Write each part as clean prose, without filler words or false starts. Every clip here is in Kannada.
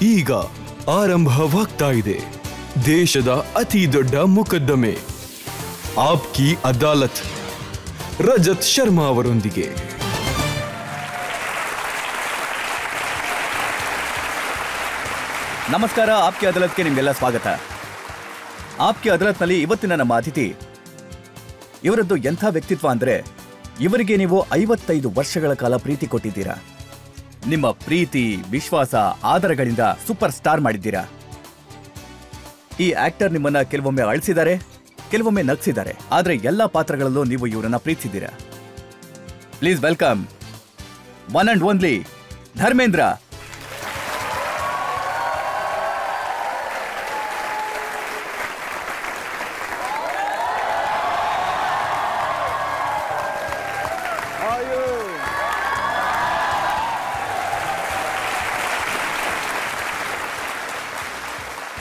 ಈಗ ಆರಂಭವಾಗ್ತಾ ಇದೆ ದೇಶದ ಅತಿ ದೊಡ್ಡ ಮೊಕದ್ದಮೆ ಆಪ್ಕಿ ಅದಾಲತ್ ರಜತ್ ಶರ್ಮಾ ಅವರೊಂದಿಗೆ. ನಮಸ್ಕಾರ. ಆಪ್ಕಿ ಅದಾಲತ್ಗೆ ನಿಮಗೆಲ್ಲ ಸ್ವಾಗತ. ಆಪ್ಕಿ ಅದಾಲತ್ನಲ್ಲಿ ಇವತ್ತಿನ ನಮ್ಮ ಅತಿಥಿ, ಇವರದ್ದು ಎಂಥ ವ್ಯಕ್ತಿತ್ವ ಅಂದ್ರೆ, ಇವರಿಗೆ ನೀವು 55 ವರ್ಷಗಳ ಕಾಲ ಪ್ರೀತಿ ಕೊಟ್ಟಿದ್ದೀರಾ. ನಿಮ್ಮ ಪ್ರೀತಿ, ವಿಶ್ವಾಸ, ಆದರಗಳಿಂದ ಸೂಪರ್ ಸ್ಟಾರ್ ಮಾಡಿದ್ದೀರಾ. ಈ ಆಕ್ಟರ್ ನಿಮ್ಮನ್ನ ಕೆಲವೊಮ್ಮೆ ಅಳಿಸಿದ್ದಾರೆ, ಕೆಲವೊಮ್ಮೆ ನಗಿಸಿದ್ದಾರೆ, ಆದ್ರೆ ಎಲ್ಲಾ ಪಾತ್ರಗಳಲ್ಲೂ ನೀವು ಇವರನ್ನ ಪ್ರೀತಿಸಿದ್ದೀರಾ. Please welcome one and only Dharmendra.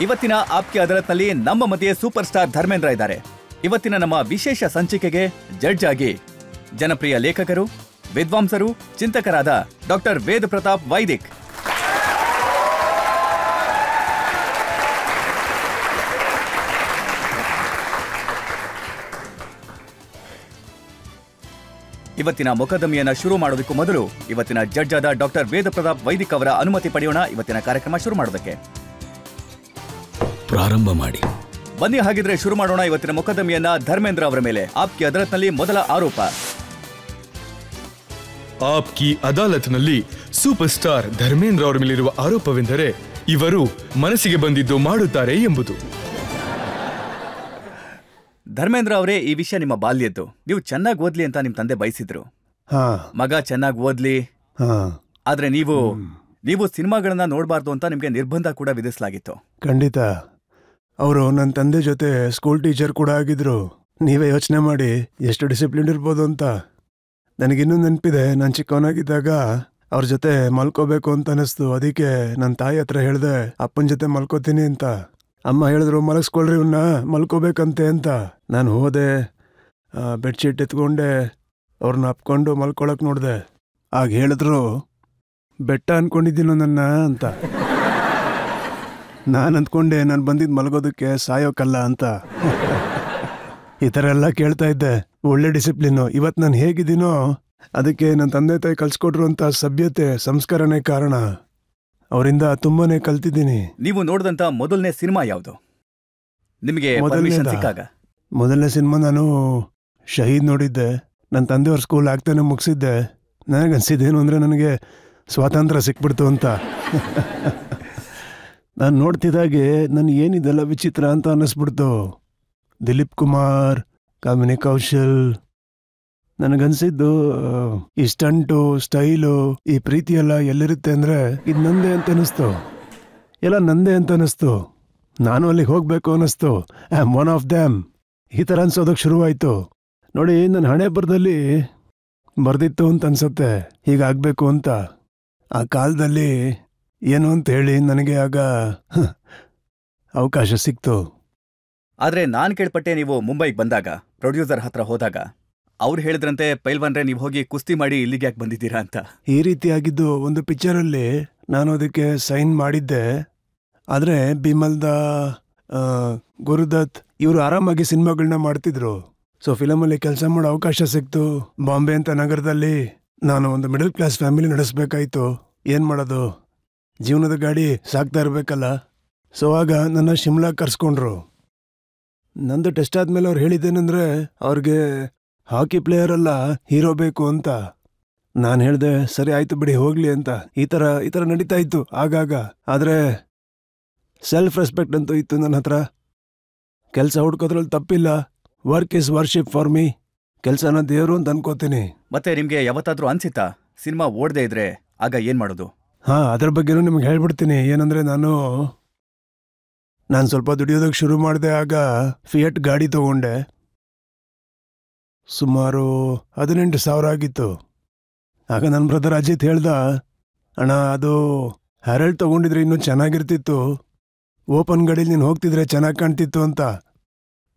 ಇವತ್ತಿನ ಆಪ್ಕಿ ಅದಾಲತ್ನಲ್ಲಿ ನಮ್ಮ ಮಧ್ಯೆ ಸೂಪರ್ ಸ್ಟಾರ್ ಧರ್ಮೇಂದ್ರ ಇದ್ದಾರೆ. ಇವತ್ತಿನ ನಮ್ಮ ವಿಶೇಷ ಸಂಚಿಕೆಗೆ ಜಡ್ಜ್ ಆಗಿ ಜನಪ್ರಿಯ ಲೇಖಕರು, ವಿದ್ವಾಂಸರು, ಚಿಂತಕರಾದ ಡಾಕ್ಟರ್ ವೇದ ಪ್ರತಾಪ್ ವೈದಿಕ್, ಇವತ್ತಿನ ಮೊಕದ್ದಮೆಯನ್ನ ಶುರು ಮಾಡೋದಕ್ಕೂ ಮೊದಲು ಇವತ್ತಿನ ಜಡ್ಜ್ ಆದ ಡಾಕ್ಟರ್ ವೇದ ಪ್ರತಾಪ್ ವೈದಿಕ್ ಅವರ ಅನುಮತಿ ಪಡೆಯೋಣ ಇವತ್ತಿನ ಕಾರ್ಯಕ್ರಮ ಶುರು ಮಾಡೋದಕ್ಕೆ. ಪ್ರಾರಂಭ ಮಾಡಿ ಬನ್ನಿ, ಹಾಗಿದ್ರೆ ಶುರು ಮಾಡೋಣ ಇವತ್ತಿನ ಮೊಕದ್ದಮೆಯನ್ನ. ಧರ್ಮೇಂದ್ರ ಅವರ ಮೇಲೆ ಆಪ್ಕಿ ಅದಾಲತ್ನಲ್ಲಿ ಮೊದಲ ಆರೋಪ. ಆಪ್ಕಿ ಅದಾಲತ್ನಲ್ಲಿ ಸೂಪರ್ ಸ್ಟಾರ್ ಧರ್ಮೇಂದ್ರ ಅವರ ಮೇಲಿರುವ ಆರೋಪವೆಂದರೆ ಇವರು ಮನಸ್ಸಿಗೆ ಬಂದಿದ್ದು ಮಾಡುತ್ತಾರೆ ಎಂಬುದು. ಧರ್ಮೇಂದ್ರ ಅವರೇ, ಈ ವಿಷಯ ನಿಮ್ಮ ಬಾಲ್ಯದ್ದು. ನೀವು ಚೆನ್ನಾಗಿ ಓದ್ಲಿ ಅಂತ ನಿಮ್ ತಂದೆ ಬಯಸಿದ್ರು. ಮಗ ಚೆನ್ನಾಗಿ ಓದ್ಲಿ, ಆದ್ರೆ ನೀವು ಸಿನಿಮಾಗಳನ್ನ ನೋಡಬಾರ್ದು ಅಂತ ನಿಮ್ಗೆ ನಿರ್ಬಂಧ ಕೂಡ ವಿಧಿಸಲಾಗಿತ್ತು. ಖಂಡಿತ. ಅವರು ನನ್ನ ತಂದೆ ಜೊತೆ ಸ್ಕೂಲ್ ಟೀಚರ್ ಕೂಡ ಆಗಿದ್ರು. ನೀವೇ ಯೋಚನೆ ಮಾಡಿ ಎಷ್ಟು ಡಿಸಿಪ್ಲಿನ್ ಇರ್ಬೋದು ಅಂತ. ನನಗಿನ್ನೂ ನೆನಪಿದೆ, ನಾನು ಚಿಕ್ಕವನಾಗಿದ್ದಾಗ ಅವ್ರ ಜೊತೆ ಮಲ್ಕೋಬೇಕು ಅಂತ ಅನಿಸ್ತು. ಅದಕ್ಕೆ ನನ್ನ ತಾಯಿ ಹತ್ರ ಹೇಳಿದೆ, ಅಪ್ಪನ ಜೊತೆ ಮಲ್ಕೋತೀನಿ ಅಂತ. ಅಮ್ಮ ಹೇಳಿದ್ರು, ಮಲಗಿಸ್ಕೊಳ್ರಿ ಇವನ್ನ, ಮಲ್ಕೋಬೇಕಂತೆ ಅಂತ. ನಾನು ಹೋದೆ, ಬೆಡ್ಶೀಟ್ ಎತ್ಕೊಂಡೆ, ಅವ್ರನ್ನ ಅಪ್ಕೊಂಡು ಮಲ್ಕೊಳಕ್ ನೋಡಿದೆ. ಆಗ ಹೇಳಿದ್ರು, ಬೆಟ್ಟ ಅನ್ಕೊಂಡಿದ್ದೀನೋ ನನ್ನ ಅಂತ. ನಾನು ಅಂದ್ಕೊಂಡೆ ನಾನು ಬಂದಿದ್ದು ಮಲಗೋದಕ್ಕೆ, ಸಾಯೋಕಲ್ಲ ಅಂತ. ಈ ಥರ ಎಲ್ಲ ಕೇಳ್ತಾ ಇದ್ದೆ. ಒಳ್ಳೆ ಡಿಸಿಪ್ಲಿನ್ನು. ಇವತ್ತು ನಾನು ಹೇಗಿದ್ದೀನೋ ಅದಕ್ಕೆ ನನ್ನ ತಂದೆ ತಾಯಿ ಕಲ್ಸ್ಕೊಟ್ರು ಅಂತ ಸಭ್ಯತೆ, ಸಂಸ್ಕಾರನೇ ಕಾರಣ. ಅವರಿಂದ ತುಂಬಾನೇ ಕಲ್ತಿದ್ದೀನಿ. ನೀವು ನೋಡಿದಂತ ಮೊದಲನೇ ಸಿನಿಮಾ ಯಾವುದು ನಿಮಗೆ? ಮೊದಲನೇ ಸಿನಿಮಾ ನಾನು ಶಹೀದ್ ನೋಡಿದ್ದೆ. ನನ್ನ ತಂದೆಯವ್ರ ಸ್ಕೂಲ್ ಆಗ್ತಾನೆ ಮುಗಿಸಿದ್ದೆ. ನನಗನ್ಸಿದ್ದೇನು ಅಂದರೆ ನನಗೆ ಸ್ವಾತಂತ್ರ್ಯ ಸಿಕ್ಬಿಡ್ತು ಅಂತ. ನಾನು ನೋಡ್ತಿದ್ದಾಗೆ ನಾನು ಏನಿದೆಲ್ಲ ವಿಚಿತ್ರ ಅಂತ ಅನ್ನಿಸ್ಬಿಡ್ತು. ದಿಲೀಪ್ ಕುಮಾರ್, ಕಾಮಿನಿ ಕೌಶಲ್, ನನಗನ್ಸಿದ್ದು ಈ ಸ್ಟಂಟು, ಸ್ಟೈಲು, ಈ ಪ್ರೀತಿ ಎಲ್ಲ ಎಲ್ಲಿರುತ್ತೆ ಅಂದರೆ ಇದು ನಂದೇ ಅಂತ ಅನ್ನಿಸ್ತು. ಎಲ್ಲ ನಂದೇ ಅಂತ ಅನ್ನಿಸ್ತು. ನಾನು ಅಲ್ಲಿಗೆ ಹೋಗಬೇಕು ಅನ್ನಿಸ್ತು. I am one of them. ಈ ಥರ ಅನ್ಸೋದಕ್ಕೆ ಶುರುವಾಯಿತು. ನೋಡಿ, ನನ್ನ ಹಣೆ ಬರದಲ್ಲಿ ಬರ್ದಿತ್ತು ಅಂತ ಅನ್ಸುತ್ತೆ, ಹೀಗಾಗಬೇಕು ಅಂತ. ಆ ಕಾಲದಲ್ಲಿ ಏನು ಅಂತ ಹೇಳಿ ನನಗೆ ಆಗ ಅವಕಾಶ ಸಿಕ್ತು. ಆದ್ರೆ ನಾನ್ ಕೇಳ್ಪಟ್ಟೆ, ನೀವು ಮುಂಬೈಗೆ ಬಂದಾಗ ಪ್ರೊಡ್ಯೂಸರ್ ಹತ್ರ ಹೋದಾಗ ಅವ್ರು ಹೇಳಿದ್ರಂತೆ, ಪೈಲ್ವಾನ್ರೆ ನೀವು ಹೋಗಿ ಕುಸ್ತಿ ಮಾಡಿ ಇಲ್ಲಿಗೆ ಯಾಕೆ ಬಂದಿದ್ದೀರಾ ಅಂತ. ಈ ರೀತಿಯಾಗಿದ್ದು ಒಂದು ಪಿಕ್ಚರಲ್ಲಿ ನಾನು ಅದಕ್ಕೆ ಸೈನ್ ಮಾಡಿದ್ದೆ. ಆದರೆ ಬಿಮಲ್ದ, ಗುರುದತ್ ಇವರು ಆರಾಮಾಗಿ ಸಿನಿಮಾಗಳನ್ನ ಮಾಡ್ತಿದ್ರು. ಸೊ ಫಿಲಮಲ್ಲಿ ಕೆಲಸ ಮಾಡೋ ಅವಕಾಶ ಸಿಕ್ತು. ಬಾಂಬೆ ಅಂತ ನಗರದಲ್ಲಿ ನಾನು ಒಂದು ಮಿಡಲ್ ಕ್ಲಾಸ್ ಫ್ಯಾಮಿಲಿ ನಡೆಸಬೇಕಾಯ್ತು. ಏನು ಮಾಡೋದು, ಜೀವನದ ಗಾಡಿ ಸಾಕ್ತಾ ಇರಬೇಕಲ್ಲ. ಸೊ ಆಗ ನನ್ನ ಶಿಮ್ಲಾ ಕರ್ಸ್ಕೊಂಡ್ರು. ನಂದು ಟೆಸ್ಟ್ ಆದ್ಮೇಲೆ ಅವ್ರು ಹೇಳಿದ್ದೇನೆಂದ್ರೆ, ಅವ್ರಿಗೆ ಹಾಕಿ ಪ್ಲೇಯರ್ ಅಲ್ಲ, ಹೀರೋ ಬೇಕು ಅಂತ. ನಾನು ಹೇಳಿದೆ, ಸರಿ ಆಯ್ತು ಬಿಡಿ, ಹೋಗ್ಲಿ ಅಂತ. ಈ ಥರ ನಡೀತಾ ಇತ್ತು ಆಗಾಗ. ಆದರೆ ಸೆಲ್ಫ್ ರೆಸ್ಪೆಕ್ಟ್ ಅಂತೂ ಇತ್ತು ನನ್ನ ಹತ್ರ. ಕೆಲಸ ಹುಡ್ಕೋದ್ರಲ್ಲಿ ತಪ್ಪಿಲ್ಲ. Work is worship for me. ಕೆಲಸನ ದೇವರು ಅಂತ ಅನ್ಕೋತೀನಿ. ಮತ್ತೆ ನಿಮ್ಗೆ ಯಾವತ್ತಾದ್ರೂ ಅನ್ಸಿತ್ತಾ ಸಿನಿಮಾ ಓಡದೆ ಇದ್ರೆ ಆಗ ಏನ್ ಮಾಡೋದು? ಅದ್ರ ಬಗ್ಗೆನೂ ನಿಮ್ಗೆ ಹೇಳ್ಬಿಡ್ತೀನಿ. ಏನಂದ್ರೆ ನಾನು ಸ್ವಲ್ಪ ದುಡಿಯೋದಕ್ಕೆ ಶುರು ಮಾಡಿದೆ. ಆಗ ಫಿಯಟ್ ಗಾಡಿ ತಗೊಂಡೆ. ಸುಮಾರು 18,000 ಆಗಿತ್ತು. ಆಗ ನನ್ನ ಬ್ರದರ್ ಅಜಿತ್ ಹೇಳ್ದ, ಅಣ್ಣ ಅದು ಹ್ಯಾರಲ್ಡ್ ತಗೊಂಡಿದ್ರೆ ಇನ್ನೂ ಚೆನ್ನಾಗಿರ್ತಿತ್ತು, ಓಪನ್ ಗಾಡೀಲಿ ನೀನು ಹೋಗ್ತಿದ್ರೆ ಚೆನ್ನಾಗಿ ಕಾಣ್ತಿತ್ತು ಅಂತ.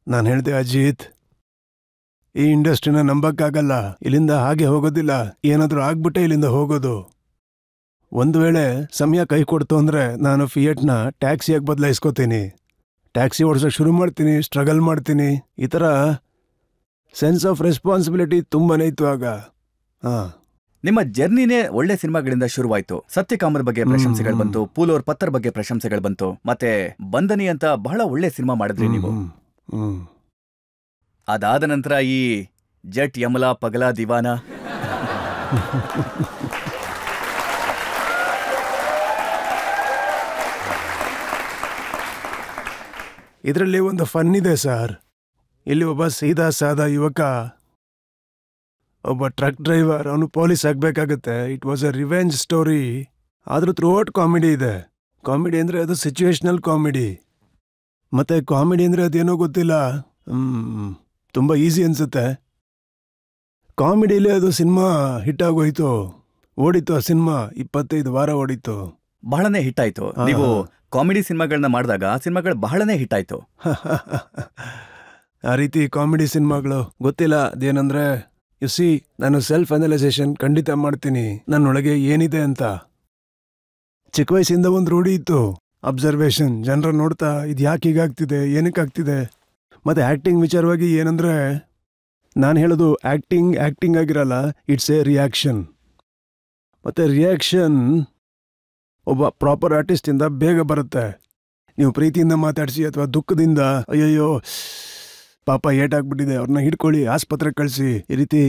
ನಾನು ಹೇಳಿದೆ, ಅಜಿತ್, ಈ ಇಂಡಸ್ಟ್ರಿನ ನಂಬಕ್ಕಾಗಲ್ಲ. ಇಲ್ಲಿಂದ ಹಾಗೆ ಹೋಗೋದಿಲ್ಲ. ಏನಾದರೂ ಆಗ್ಬಿಟ್ಟೆ ಇಲ್ಲಿಂದ ಹೋಗೋದು. ಒಂದು ವೇಳೆ ಸಮಯ ಕೈ ಕೊಡ್ತು ಅಂದರೆ ನಾನು ಫಿಯಟ್ನ ಟ್ಯಾಕ್ಸಿಯಾಗಿ ಬದಲಾಯಿಸ್ಕೋತೀನಿ. ಟ್ಯಾಕ್ಸಿ ಓಡಿಸೋಕೆ ಶುರು ಮಾಡ್ತೀನಿ, ಸ್ಟ್ರಗಲ್ ಮಾಡ್ತೀನಿ. ಈ ಥರ ಸೆನ್ಸ್ ಆಫ್ ರೆಸ್ಪಾನ್ಸಿಬಿಲಿಟಿ ತುಂಬಾನೇ ಇತ್ತು ಆಗ. ಹಾಂ, ನಿಮ್ಮ ಜರ್ನಿನೇ ಒಳ್ಳೆ ಸಿನಿಮಾಗಳಿಂದ ಶುರುವಾಯ್ತು. ಸತ್ಯಕಾಮದ ಬಗ್ಗೆ ಪ್ರಶಂಸೆಗಳು ಬಂತು, ಪೂಲೋರ್ ಪತ್ತರ್ ಬಗ್ಗೆ ಪ್ರಶಂಸೆಗಳು ಬಂತು, ಮತ್ತೆ ಬಂದನಿ ಅಂತ ಬಹಳ ಒಳ್ಳೆ ಸಿನಿಮಾ ಮಾಡಿದ್ರಿ ನೀವು. ಅದಾದ ನಂತರ ಈ ಜಟ್ ಯಮಲಾ ಪಗಲಾ ದಿವಾನ, ಇದರಲ್ಲಿ ಒಂದು ಫನ್ ಇದೆ ಸರ್. ಇಲ್ಲಿ ಒಬ್ಬ ಸೀದಾ ಸಾದಾ ಯುವಕ, ಒಬ್ಬ ಟ್ರಕ್ ಡ್ರೈವರ್, ಅವನು ಪೊಲೀಸ್ ಆಗಬೇಕಾಗತ್ತೆ. It was a revenge story. ಆದ್ರೂ ಥ್ರೂಔಟ್ ಕಾಮಿಡಿ ಇದೆ. ಕಾಮಿಡಿ ಅಂದರೆ ಅದು ಸಿಚುವೇಶನಲ್ ಕಾಮಿಡಿ. ಮತ್ತೆ ಕಾಮಿಡಿ ಅಂದರೆ ಅದೇನೋ ಗೊತ್ತಿಲ್ಲ, ತುಂಬ ಈಸಿ ಅನ್ಸುತ್ತೆ. ಕಾಮಿಡಿಲಿ ಅದು ಸಿನಿಮಾ ಹಿಟ್ ಆಗೋಯ್ತು, ಓಡಿತ್ತು. ಆ ಸಿನಿಮಾ 25 ವಾರ ಓಡಿತ್ತು, ಬಹಳನೇ ಹಿಟ್ ಆಯ್ತು. ನೀವು ಕಾಮಿಡಿ ಸಿನಿಮಾಗಳನ್ನ ಮಾಡಿದಾಗ ಆ ಸಿನಿಮಾಗಳು ಬಹಳನೇ ಹಿಟ್ ಆಯ್ತು. ಆ ರೀತಿ ಕಾಮಿಡಿ ಸಿನಿಮಾಗಳು ಗೊತ್ತಿಲ್ಲ. ಅದೇನಂದ್ರೆ ನಾನು ಸೆಲ್ಫ್ ಅನಲೈಸೇಷನ್ ಖಂಡಿತ ಮಾಡ್ತೀನಿ, ನನ್ನೊಳಗೆ ಏನಿದೆ ಅಂತ. ಚಿಕ್ಕ ವಯಸ್ಸಿಂದ ಒಂದು ರೂಢಿ ಇತ್ತು, ಅಬ್ಸರ್ವೇಷನ್. ಜನರ ನೋಡ್ತಾ ಇದು ಯಾಕೆ ಹೀಗಾಗ್ತಿದೆ, ಏನಕ್ಕಾಗ್ತಿದೆ. ಮತ್ತೆ ಆ್ಯಕ್ಟಿಂಗ್ ವಿಚಾರವಾಗಿ ಏನಂದ್ರೆ, ನಾನು ಹೇಳೋದು ಆ್ಯಕ್ಟಿಂಗ್ ಆಗಿರಲ್ಲ, ಇಟ್ಸ್ ಎ ರಿಯಾಕ್ಷನ್. ಮತ್ತೆ ರಿಯಾಕ್ಷನ್ ಒಬ್ಬ ಪ್ರಾಪರ್ ಆರ್ಟಿಸ್ಟಿಂದ ಬೇಗ ಬರುತ್ತೆ. ನೀವು ಪ್ರೀತಿಯಿಂದ ಮಾತಾಡಿಸಿ ಅಥವಾ ದುಃಖದಿಂದ ಅಯ್ಯಯ್ಯೋ ಪಾಪ ಏಟಾಗ್ಬಿಟ್ಟಿದೆ, ಅವ್ರನ್ನ ಹಿಡ್ಕೊಳ್ಳಿ, ಆಸ್ಪತ್ರೆಗೆ ಕಳಿಸಿ, ಈ ರೀತಿ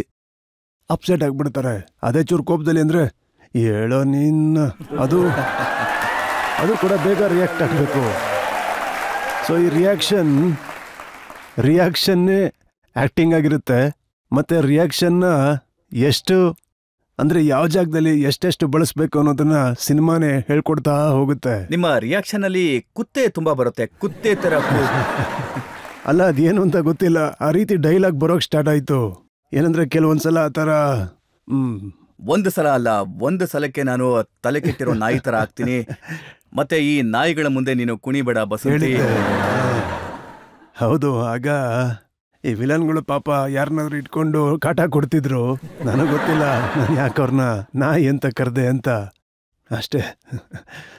ಅಪ್ಸೆಟ್ ಆಗ್ಬಿಡ್ತಾರೆ. ಅದೇ ಚೂರು ಕೋಪದಲ್ಲಿ ಅಂದರೆ ಹೇಳೋ ನಿನ್ನ, ಅದು ಕೂಡ ಬೇಗ ರಿಯಾಕ್ಟ್ ಆಗಬೇಕು. ಸೊ ಈ ರಿಯಾಕ್ಷನ್ನೇ ಆ್ಯಕ್ಟಿಂಗ್ ಆಗಿರುತ್ತೆ. ಮತ್ತು ರಿಯಾಕ್ಷನ್ನ ಎಷ್ಟು ಅಂದರೆ ಯಾವ ಜಾಗದಲ್ಲಿ ಎಷ್ಟೆಷ್ಟು ಬಳಸಬೇಕು ಅನ್ನೋದನ್ನ ಸಿನಿಮಾನೇ ಹೇಳ್ಕೊಡ್ತಾ ಹೋಗುತ್ತೆ. ನಿಮ್ಮ ರಿಯಾಕ್ಷನ್ ಅಲ್ಲಿ ಕುತ್ತೆ ತುಂಬಾ ಬರುತ್ತೆ, ಕುತ್ತೆ ತರ. ಅಲ್ಲ, ಅದೇನು ಅಂತ ಗೊತ್ತಿಲ್ಲ, ಆ ರೀತಿ ಡೈಲಾಗ್ ಬರೋಕ್ ಸ್ಟಾರ್ಟ್ ಆಯ್ತು. ಏನಂದ್ರೆ ಕೆಲವೊಂದ್ಸಲ ಆ ಥರ ಒಂದು ಸಲ ಅಲ್ಲ, ಒಂದು ಸಲಕ್ಕೆ ನಾನು ತಲೆ ಕೆಟ್ಟಿರೋ ನಾಯಿ ತರ ಆಗ್ತೀನಿ. ಮತ್ತೆ ಈ ನಾಯಿಗಳ ಮುಂದೆ ನೀನು ಕುಣಿಬೇಡ ಬಸಂತಿ. ಹೌದು, ಆಗ ಈ ವಿಲನ್ಗಳು ಪಾಪ ಯಾರನ್ನಾದ್ರೂ ಇಟ್ಕೊಂಡು ಕಾಟ ಕೊಡ್ತಿದ್ರು. ನನಗೆ ಗೊತ್ತಿಲ್ಲ ನಾನು ಯಾಕೆ ಅವ್ರನ್ನ ನಾಯಿ ಅಂತ ಕರೆದೆ ಅಂತ ಅಷ್ಟೇ.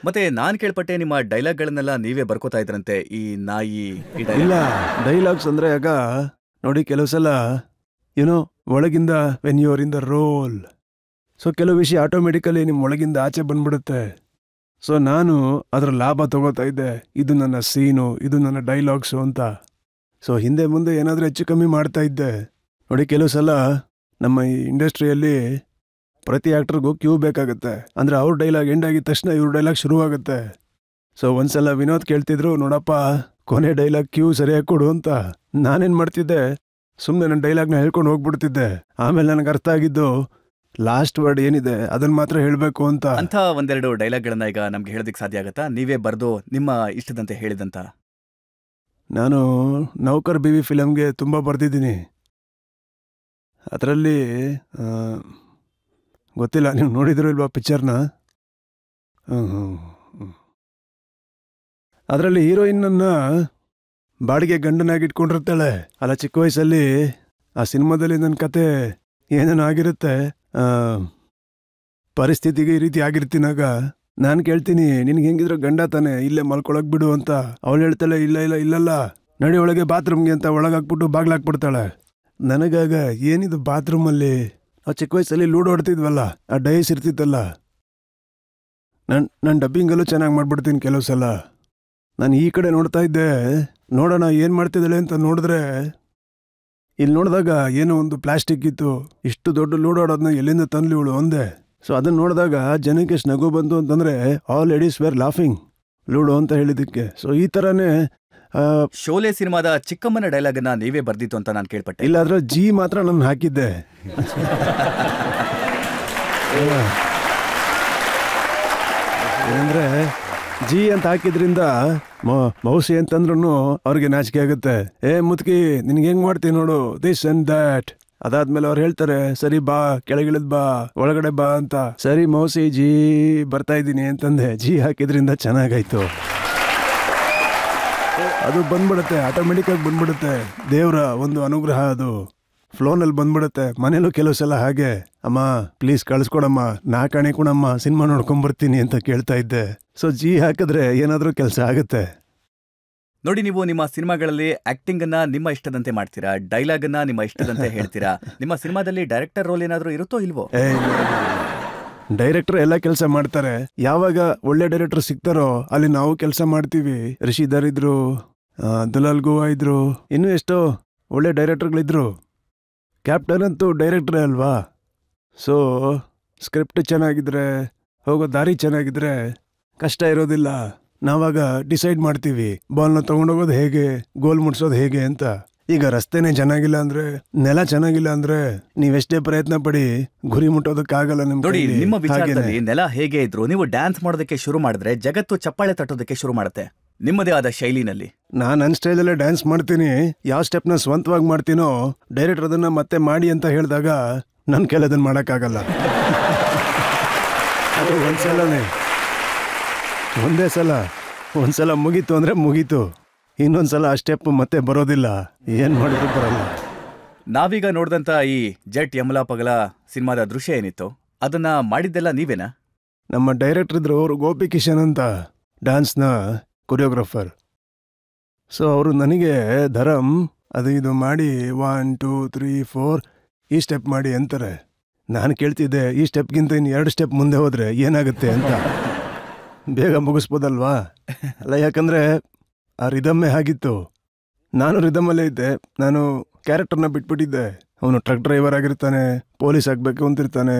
ಮತ್ತೆ ನಾನ್ ಕೇಳ್ಪಟ್ಟೆ ನಿಮ್ಮ ಡೈಲಾಗ್ಗಳನ್ನೆಲ್ಲ ನೀವೇ ಬರ್ಕೋತಾ ಇದ್ರಂತೆ, ಈ ನಾಯಿ. ಇಲ್ಲ, ಡೈಲಾಗ್ಸ್ ಅಂದ್ರೆ ಆಗ ನೋಡಿ, ಕೆಲವು ಸಲ ಏನೋ ಒಳಗಿಂದ when you are in the role, so ಕೆಲವು ವಿಷಯ ಆಟೋಮೆಟಿಕಲಿ ನಿಮ್ಮ ಒಳಗಿಂದ ಆಚೆ ಬಂದ್ಬಿಡುತ್ತೆ. ಸೊ ನಾನು ಅದರ ಲಾಭ ತಗೋತಾ ಇದ್ದೆ, ಇದು ನನ್ನ ಸೀನು, ಇದು ನನ್ನ ಡೈಲಾಗ್ಸು ಅಂತ. ಸೊ ಹಿಂದೆ ಮುಂದೆ ಏನಾದರೂ ಹೆಚ್ಚು ಕಮ್ಮಿ ಮಾಡ್ತಾ ಇದ್ದೆ. ನೋಡಿ, ಕೆಲವು ಸಲ ನಮ್ಮ ಈ ಇಂಡಸ್ಟ್ರಿಯಲ್ಲಿ ಪ್ರತಿ ಆ್ಯಕ್ಟರ್ಗೂ ಕ್ಯೂ ಬೇಕಾಗುತ್ತೆ. ಅಂದರೆ ಅವ್ರ ಡೈಲಾಗ್ ಎಂಡ್ ಆಗಿದ ತಕ್ಷಣ ಇವ್ರ ಡೈಲಾಗ್ ಶುರುವಾಗುತ್ತೆ. ಸೊ ಒಂದ್ಸಲ ವಿನೋದ್ ಕೇಳ್ತಿದ್ರು, ನೋಡಪ್ಪ ಕೊನೆ ಡೈಲಾಗ್ ಕ್ಯೂ ಸರಿಯಾಗಿ ಕೊಡು ಅಂತ. ನಾನೇನು ಮಾಡ್ತಿದ್ದೆ, ಸುಮ್ಮನೆ ನನ್ನ ಡೈಲಾಗ್ನ ಹೇಳ್ಕೊಂಡು ಹೋಗ್ಬಿಡ್ತಿದ್ದೆ. ಆಮೇಲೆ ನನಗೆ ಅರ್ಥ ಆಗಿದ್ದು ಲಾಸ್ಟ್ ವರ್ಡ್ ಏನಿದೆ ಅದನ್ನ ಮಾತ್ರ ಹೇಳಬೇಕು ಅಂತ. ಅಂತ ಒಂದೆರಡು ಡೈಲಾಗ್ಗಳನ್ನ ಈಗ ನಮ್ಗೆ ಹೇಳೋದಕ್ಕೆ ಸಾಧ್ಯ ಆಗತ್ತಾ? ನೀವೇ ಬರೆದು ನಿಮ್ಮ ಇಷ್ಟದಂತೆ ಹೇಳಿದಂತ. ನಾನು ನೌಕರ್ ಬಿವಿ ಫಿಲಮ್ಗೆ ತುಂಬ ಬರೆದಿದ್ದೀನಿ. ಅದರಲ್ಲಿ ಗೊತ್ತಿಲ್ಲ ನೀವು ನೋಡಿದ್ರು ಇಲ್ವಾ ಪಿಕ್ಚರ್ನ. ಅದರಲ್ಲಿ ಹೀರೋಯಿನ್ನನ್ನು ಬಾಡಿಗೆ ಗಂಡನಾಗಿ ಇಟ್ಕೊಂಡಿರ್ತಾಳೆ. ಅಲ್ಲ, ಚಿಕ್ಕ ವಯಸ್ಸಲ್ಲಿ ಆ ಸಿನಿಮಾದಲ್ಲಿ ನನ್ನ ಕತೆ ಏನೇನು ಆಗಿರುತ್ತೆ, ಪರಿಸ್ಥಿತಿಗೆ ಈ ರೀತಿ ಆಗಿರ್ತೀನಾಗ ನಾನು ಕೇಳ್ತೀನಿ, ನಿನ್ಗೆ ಹೆಂಗಿದ್ರು ಗಂಡ ತಾನೆ, ಇಲ್ಲೇ ಮಲ್ಕೊಳಕ್ ಬಿಡು ಅಂತ. ಅವಳು ಹೇಳ್ತಾಳೆ, ಇಲ್ಲಲ್ಲ ನಡಿ ಒಳಗೆ ಬಾತ್ರೂಮ್ಗೆ ಅಂತ ಒಳಗಾಕ್ಬಿಟ್ಟು ಬಾಗ್ಲಾಕ್ಬಿಡ್ತಾಳೆ. ನನಗಾಗ ಏನಿದು ಬಾತ್ರೂಮಲ್ಲಿ, ಆ ಚಿಕ್ಕ ವಯಸ್ಸಲ್ಲಿ ಲೂಡೋ ಆಡ್ತಿದ್ವಲ್ಲ, ಆ ಡೈಸ್ ಇರ್ತಿತ್ತಲ್ಲ, ನಾನು ಡಬ್ಬಿಂಗಲ್ಲೂ ಚೆನ್ನಾಗಿ ಮಾಡ್ಬಿಡ್ತೀನಿ ಕೆಲವು ಸಲ. ನಾನು ಈ ಕಡೆ ನೋಡ್ತಾ ಇದ್ದೆ, ನೋಡೋಣ ಏನು ಮಾಡ್ತಿದ್ದಾಳೆ ಅಂತ ನೋಡಿದ್ರೆ, ಇಲ್ಲಿ ನೋಡಿದಾಗ ಏನೋ ಒಂದು ಪ್ಲಾಸ್ಟಿಕ್ ಇತ್ತು. ಇಷ್ಟು ದೊಡ್ಡ ಲೂಡೋ ಆಡೋದನ್ನ ಎಲ್ಲಿಂದ ತಂದ್ಲಿ ಇವಳು ಒಂದೇ. ಸೊ ಅದನ್ನ ನೋಡಿದಾಗ ಜನಕ್ಕೆ ಎಷ್ಟು ನಗು ಬಂತು ಅಂತಂದ್ರೆ, all ladies were laughing loud ಅಂತ ಹೇಳಿದ್ದಕ್ಕೆ. ಸೊ ಈ ಥರನೇ ಶೋಲೆ ಸಿನಿಮಾದ ಚಿಕ್ಕಮ್ಮನ ಡೈಲಾಗ್ ಅನ್ನ ನೀವೇ ಬರ್ದಿತ್ತು ಅಂತ ನಾನು ಕೇಳ್ಪಟ್ಟೆ. ಇಲ್ಲ, ಅದ್ರ ಜಿ ಮಾತ್ರ ನಾನು ಹಾಕಿದ್ದೆ. ಏನಂದ್ರೆ ಜಿ ಅಂತ ಹಾಕಿದ್ರಿಂದ ಮೌಸಿ ಅಂತಂದ್ರೂ ಅವ್ರಿಗೆ ನಾಚಿಕೆ ಆಗುತ್ತೆ. ಮುತ್ಕಿ ನಿನ್ಗೆ ಹೆಂಗ್ ಮಾಡ್ತೀವಿ ನೋಡು, ದಿಸ್ ಅಂಡ್ ದ್ಯಾಟ್. ಅದಾದ್ಮೇಲೆ ಅವ್ರು ಹೇಳ್ತಾರೆ, ಸರಿ ಬಾ ಕೆಳಗಿಳಿದ್ ಬಾ ಒಳಗಡೆ ಬಾ ಅಂತ. ಸರಿ ಮೌಸಿ ಜಿ ಬರ್ತಾ ಇದ್ದೀನಿ ಅಂತಂದೆ. ಜಿ ಹಾಕಿದ್ರಿಂದ ಚೆನ್ನಾಗಾಯ್ತು. ಅದು ಬಂದ್ಬಿಡುತ್ತೆ, ಆಟೋಮೆಟಿಕ್ ಆಗಿ ಬಂದ್ಬಿಡುತ್ತೆ. ದೇವ್ರ ಒಂದು ಅನುಗ್ರಹ ಅದು. ಫ್ಲೋನಲ್ಲಿ ಬಂದ್ಬಿಡುತ್ತೆ. ಮನೇಲೂ ಕೆಲವು ಸಲ ಹಾಗೆ, ಅಮ್ಮ ಪ್ಲೀಸ್ ಕಳಿಸ್ಕೊಡಮ್ಮ, ನಾ ಕಾಣಿಕೊಣಮ್ಮ, ಸಿನಿಮಾ ನೋಡ್ಕೊಂಬರ್ತೀನಿ ಅಂತ ಕೇಳ್ತಾ ಇದ್ದೆ. ಸೊ ಜಿ ಹಾಕಿದ್ರೆ ಏನಾದರೂ ಕೆಲಸ ಆಗುತ್ತೆ. ನೋಡಿ, ನೀವು ನಿಮ್ಮ ಸಿನಿಮಾಗಳಲ್ಲಿ ಆಕ್ಟಿಂಗ್ ಅನ್ನ ನಿಮ್ಮ ಇಷ್ಟದಂತೆ ಮಾಡ್ತೀರಾ, ಡೈಲಾಗ್ ಅನ್ನ ನಿಮ್ಮ ಇಷ್ಟದಂತೆ ಹೇಳ್ತೀರಾ. ನಿಮ್ಮ ಸಿನಿಮಾದಲ್ಲಿ ಡೈರೆಕ್ಟರ್ ರೋಲ್ ಏನಾದರೂ ಇರುತ್ತೋ ಇಲ್ವೋ? ಡೈರೆಕ್ಟರ್ ಎಲ್ಲ ಕೆಲಸ ಮಾಡ್ತಾರೆ. ಯಾವಾಗ ಒಳ್ಳೆ ಡೈರೆಕ್ಟರ್ ಸಿಗ್ತಾರೋ ಅಲ್ಲಿ ನಾವು ಕೆಲಸ ಮಾಡ್ತೀವಿ. ರಿಷಿಧರ್ ಇದ್ರು, ದುಲಾಲ್ ಗೋವಾ ಇದ್ರು, ಇನ್ನೂ ಎಷ್ಟೋ ಒಳ್ಳೆ ಡೈರೆಕ್ಟರ್ಗಳಿದ್ರು. ಕ್ಯಾಪ್ಟನ್ ಅಂತೂ ಡೈರೆಕ್ಟ್ರೇ ಅಲ್ವಾ. ಸೊ ಸ್ಕ್ರಿಪ್ಟ್ ಚೆನ್ನಾಗಿದ್ರೆ, ಹೋಗೋ ದಾರಿ ಚೆನ್ನಾಗಿದ್ರೆ ಕಷ್ಟ ಇರೋದಿಲ್ಲ. ನಾವಾಗ ಡಿಸೈಡ್ ಮಾಡ್ತೀವಿ ಬಾಲ್ನ ತಗೊಂಡೋಗೋದು ಹೇಗೆ, ಗೋಲ್ ಮುಟ್ಸೋದು ಹೇಗೆ ಅಂತ. ಈಗ ರಸ್ತೆನೇ ಚೆನ್ನಾಗಿಲ್ಲ ಅಂದ್ರೆ, ನೆಲ ಚೆನ್ನಾಗಿಲ್ಲ ಅಂದ್ರೆ ನೀವೆಷ್ಟೇ ಪ್ರಯತ್ನ ಪಡಿ ಗುರಿ ಮುಟ್ಟೋದಕ್ಕಾಗಲ್ಲ. ನೋಡಿ, ನಿಮ್ಮ ವಿಚಾರದಲ್ಲಿ ನೆಲ ಹೇಗೆ ಇದ್ರು ನೀವು ಡ್ಯಾನ್ಸ್ ಮಾಡೋದಕ್ಕೆ ಶುರು ಮಾಡಿದ್ರೆ ಜಗತ್ತು ಚಪ್ಪಾಳೆ ತಟ್ಟೋದಕ್ಕೆ ಶುರು ಮಾಡುತ್ತೆ ನಿಮ್ಮದೇ ಆದ ಶೈಲಿನಲ್ಲಿ. ನಾನು ನನ್ನ ಸ್ಟೈಲಲ್ಲೇ ಡ್ಯಾನ್ಸ್ ಮಾಡ್ತೀನಿ. ಯಾವ ಸ್ಟೆಪ್ನ ಸ್ವಂತವಾಗಿ ಮಾಡ್ತೀನೋ ಡೈರೆಕ್ಟರ್ ಅದನ್ನ ಮತ್ತೆ ಮಾಡಿ ಅಂತ ಹೇಳಿದಾಗ ನನ್ನ ಕೈಲಿ ಅದನ್ನ ಮಾಡೋಕ್ಕಾಗಲ್ಲ. ಅದು ಒಂದ್ಸಲ ಮುಗೀತು ಅಂದ್ರೆ ಮುಗೀತು. ಇನ್ನೊಂದ್ಸಲ ಆ ಸ್ಟೆಪ್ ಮತ್ತೆ ಬರೋದಿಲ್ಲ, ಏನ್ ಮಾಡಿದ್ರು ಬರಲ್ಲ. ನಾವೀಗ ನೋಡಿದಂತ ಈ ಜಟ್ ಯಮಲಾ ಪಗಲ ಸಿನಿಮಾದ ದೃಶ್ಯ ಏನಿತ್ತು ಅದನ್ನ ಮಾಡಿದ್ದೆಲ್ಲ ನೀವೇನಾ? ನಮ್ಮ ಡೈರೆಕ್ಟರ್ ಇದ್ರು, ಅವರು ಗೋಪಿ ಕಿಶನ್ ಅಂತ, ಡ್ಯಾನ್ಸ್ನ ಕೊರಿಯೋಗ್ರಾಫರ್. ಸೊ ಅವರು ನನಗೆ ಧರಮ್ ಅದು ಇದು ಮಾಡಿ 1 2 3 4 ಈ ಸ್ಟೆಪ್ ಮಾಡಿ ಅಂತಾರೆ. ನಾನು ಕೇಳ್ತಿದ್ದೆ, ಈ ಸ್ಟೆಪ್ಗಿಂತ ಇನ್ನು 2 ಸ್ಟೆಪ್ ಮುಂದೆ ಹೋದ್ರೆ ಏನಾಗುತ್ತೆ ಅಂತ. ಬೇಗ ಮುಗಿಸ್ಬೋದಲ್ವಾ? ಅಲ್ಲ, ಯಾಕಂದ್ರೆ ಆ ರಿದಮ್ಮೇ ಆಗಿತ್ತು. ನಾನು ರಿದಮಲ್ಲೇ ಇದ್ದೆ. ನಾನು ಕ್ಯಾರೆಕ್ಟರ್ನ ಬಿಟ್ಬಿಟ್ಟಿದ್ದೆ. ಅವನು ಟ್ರಕ್ ಡ್ರೈವರ್ ಆಗಿರ್ತಾನೆ, ಪೊಲೀಸ್ ಆಗಬೇಕು ಅಂತಿರ್ತಾನೆ.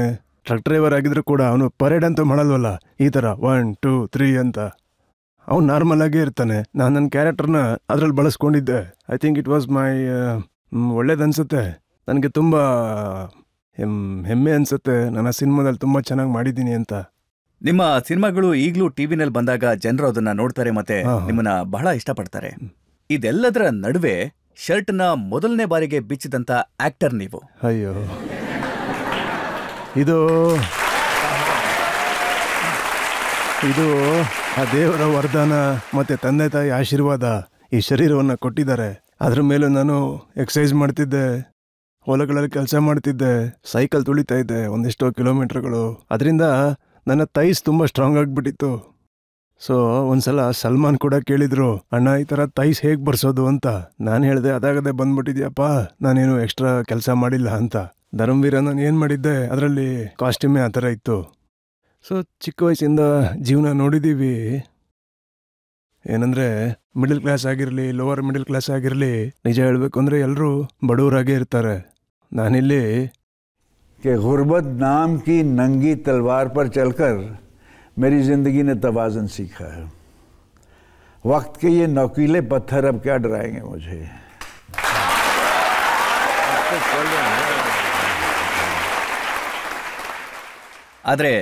ಟ್ರಕ್ ಡ್ರೈವರ್ ಆಗಿದ್ರು ಕೂಡ ಅವನು ಪರೇಡ್ ಅಂತೂ ಮಾಡಲ್ವಲ್ಲ, ಈ ಥರ 1 2 3 ಅಂತ. ಅವ್ನು ನಾರ್ಮಲ್ ಆಗೇ ಇರ್ತಾನೆ. ನಾನು ನನ್ನ ಕ್ಯಾರೆಕ್ಟರ್ನ ಅದ್ರಲ್ಲಿ ಬಳಸ್ಕೊಂಡಿದ್ದೆ. I think it was my ಒಳ್ಳೇದನ್ಸುತ್ತೆ. ನನಗೆ ತುಂಬ ಹೆಮ್ಮೆ ಅನ್ಸುತ್ತೆ ನಾನು ಆ ಸಿನಿಮಾದಲ್ಲಿ ತುಂಬ ಚೆನ್ನಾಗಿ ಮಾಡಿದ್ದೀನಿ ಅಂತ. ನಿಮ್ಮ ಸಿನಿಮಾಗಳು ಈಗಲೂ ಟಿವಿನಲ್ಲಿ ಬಂದಾಗ ಜನರು ಅದನ್ನ ನೋಡ್ತಾರೆ ಮತ್ತೆ ನಿಮ್ಮನ್ನ ಬಹಳ ಇಷ್ಟಪಡ್ತಾರೆ. ಇದೆಲ್ಲದರ ನಡುವೆ ಶರ್ಟ್ನ ಮೊದಲನೇ ಬಾರಿಗೆ ಬಿಚ್ಚಿದಂತ ಆಕ್ಟರ್ ನೀವು. ಅಯ್ಯೋ, ಇದು ಆ ದೇವರ ವರದಾನ ಮತ್ತೆ ತಂದೆ ತಾಯಿ ಆಶೀರ್ವಾದ ಈ ಶರೀರವನ್ನು ಕೊಟ್ಟಿದ್ದಾರೆ. ಅದ್ರ ಮೇಲೆ ನಾನು ಎಕ್ಸಸೈಸ್ ಮಾಡ್ತಿದ್ದೆ, ಹೊಲಗಳಲ್ಲಿ ಕೆಲಸ ಮಾಡ್ತಿದ್ದೆ, ಸೈಕಲ್ ತುಳಿತಾ ಇದ್ದೆ ಒಂದಿಷ್ಟೋ ಕಿಲೋಮೀಟರ್ಗಳು. ಅದರಿಂದ ನನ್ನ ತೈಸ್ ತುಂಬ ಸ್ಟ್ರಾಂಗ್ ಆಗಿಬಿಟ್ಟಿತ್ತು. ಸೊ ಒಂದ್ಸಲ ಸಲ್ಮಾನ್ ಕೂಡ ಕೇಳಿದ್ರು, ಅಣ್ಣ ಈ ಥರ ತೈಸ್ ಹೇಗೆ ಬರ್ಸೋದು ಅಂತ. ನಾನು ಹೇಳಿದೆ, ಅದಾಗದೆ ಬಂದ್ಬಿಟ್ಟಿದ್ಯಪ್ಪ, ನಾನೇನು ಎಕ್ಸ್ಟ್ರಾ ಕೆಲಸ ಮಾಡಿಲ್ಲ ಅಂತ. ಧರ್ಮವೀರ ನಾನು ಏನು ಮಾಡಿದ್ದೆ, ಅದರಲ್ಲಿ ಕಾಸ್ಟ್ಯೂಮೇ ಆ ಥರ ಇತ್ತು. ಸೊ ಚಿಕ್ಕ ವಯಸ್ಸಿಂದ ಜೀವನ ನೋಡಿದ್ದೀವಿ. ಏನಂದರೆ ಮಿಡಲ್ ಕ್ಲಾಸ್ ಆಗಿರಲಿ, ಲೋವರ್ ಮಿಡಲ್ ಕ್ಲಾಸ್ ಆಗಿರಲಿ, ನಿಜ ಹೇಳಬೇಕು ಅಂದರೆ ಎಲ್ಲರೂ ಬಡವರಾಗೇ ಇರ್ತಾರೆ. ನಾನಿಲ್ಲಿ कि गुर्बत नाम की नंगी तलवार पर चलकर मेरी ज़िंदगी ने तवाज़ुन सीखा है. वक्त के ये नौकीले पत्थर अब क्या डराएंगे मुझे. ಆದರೆ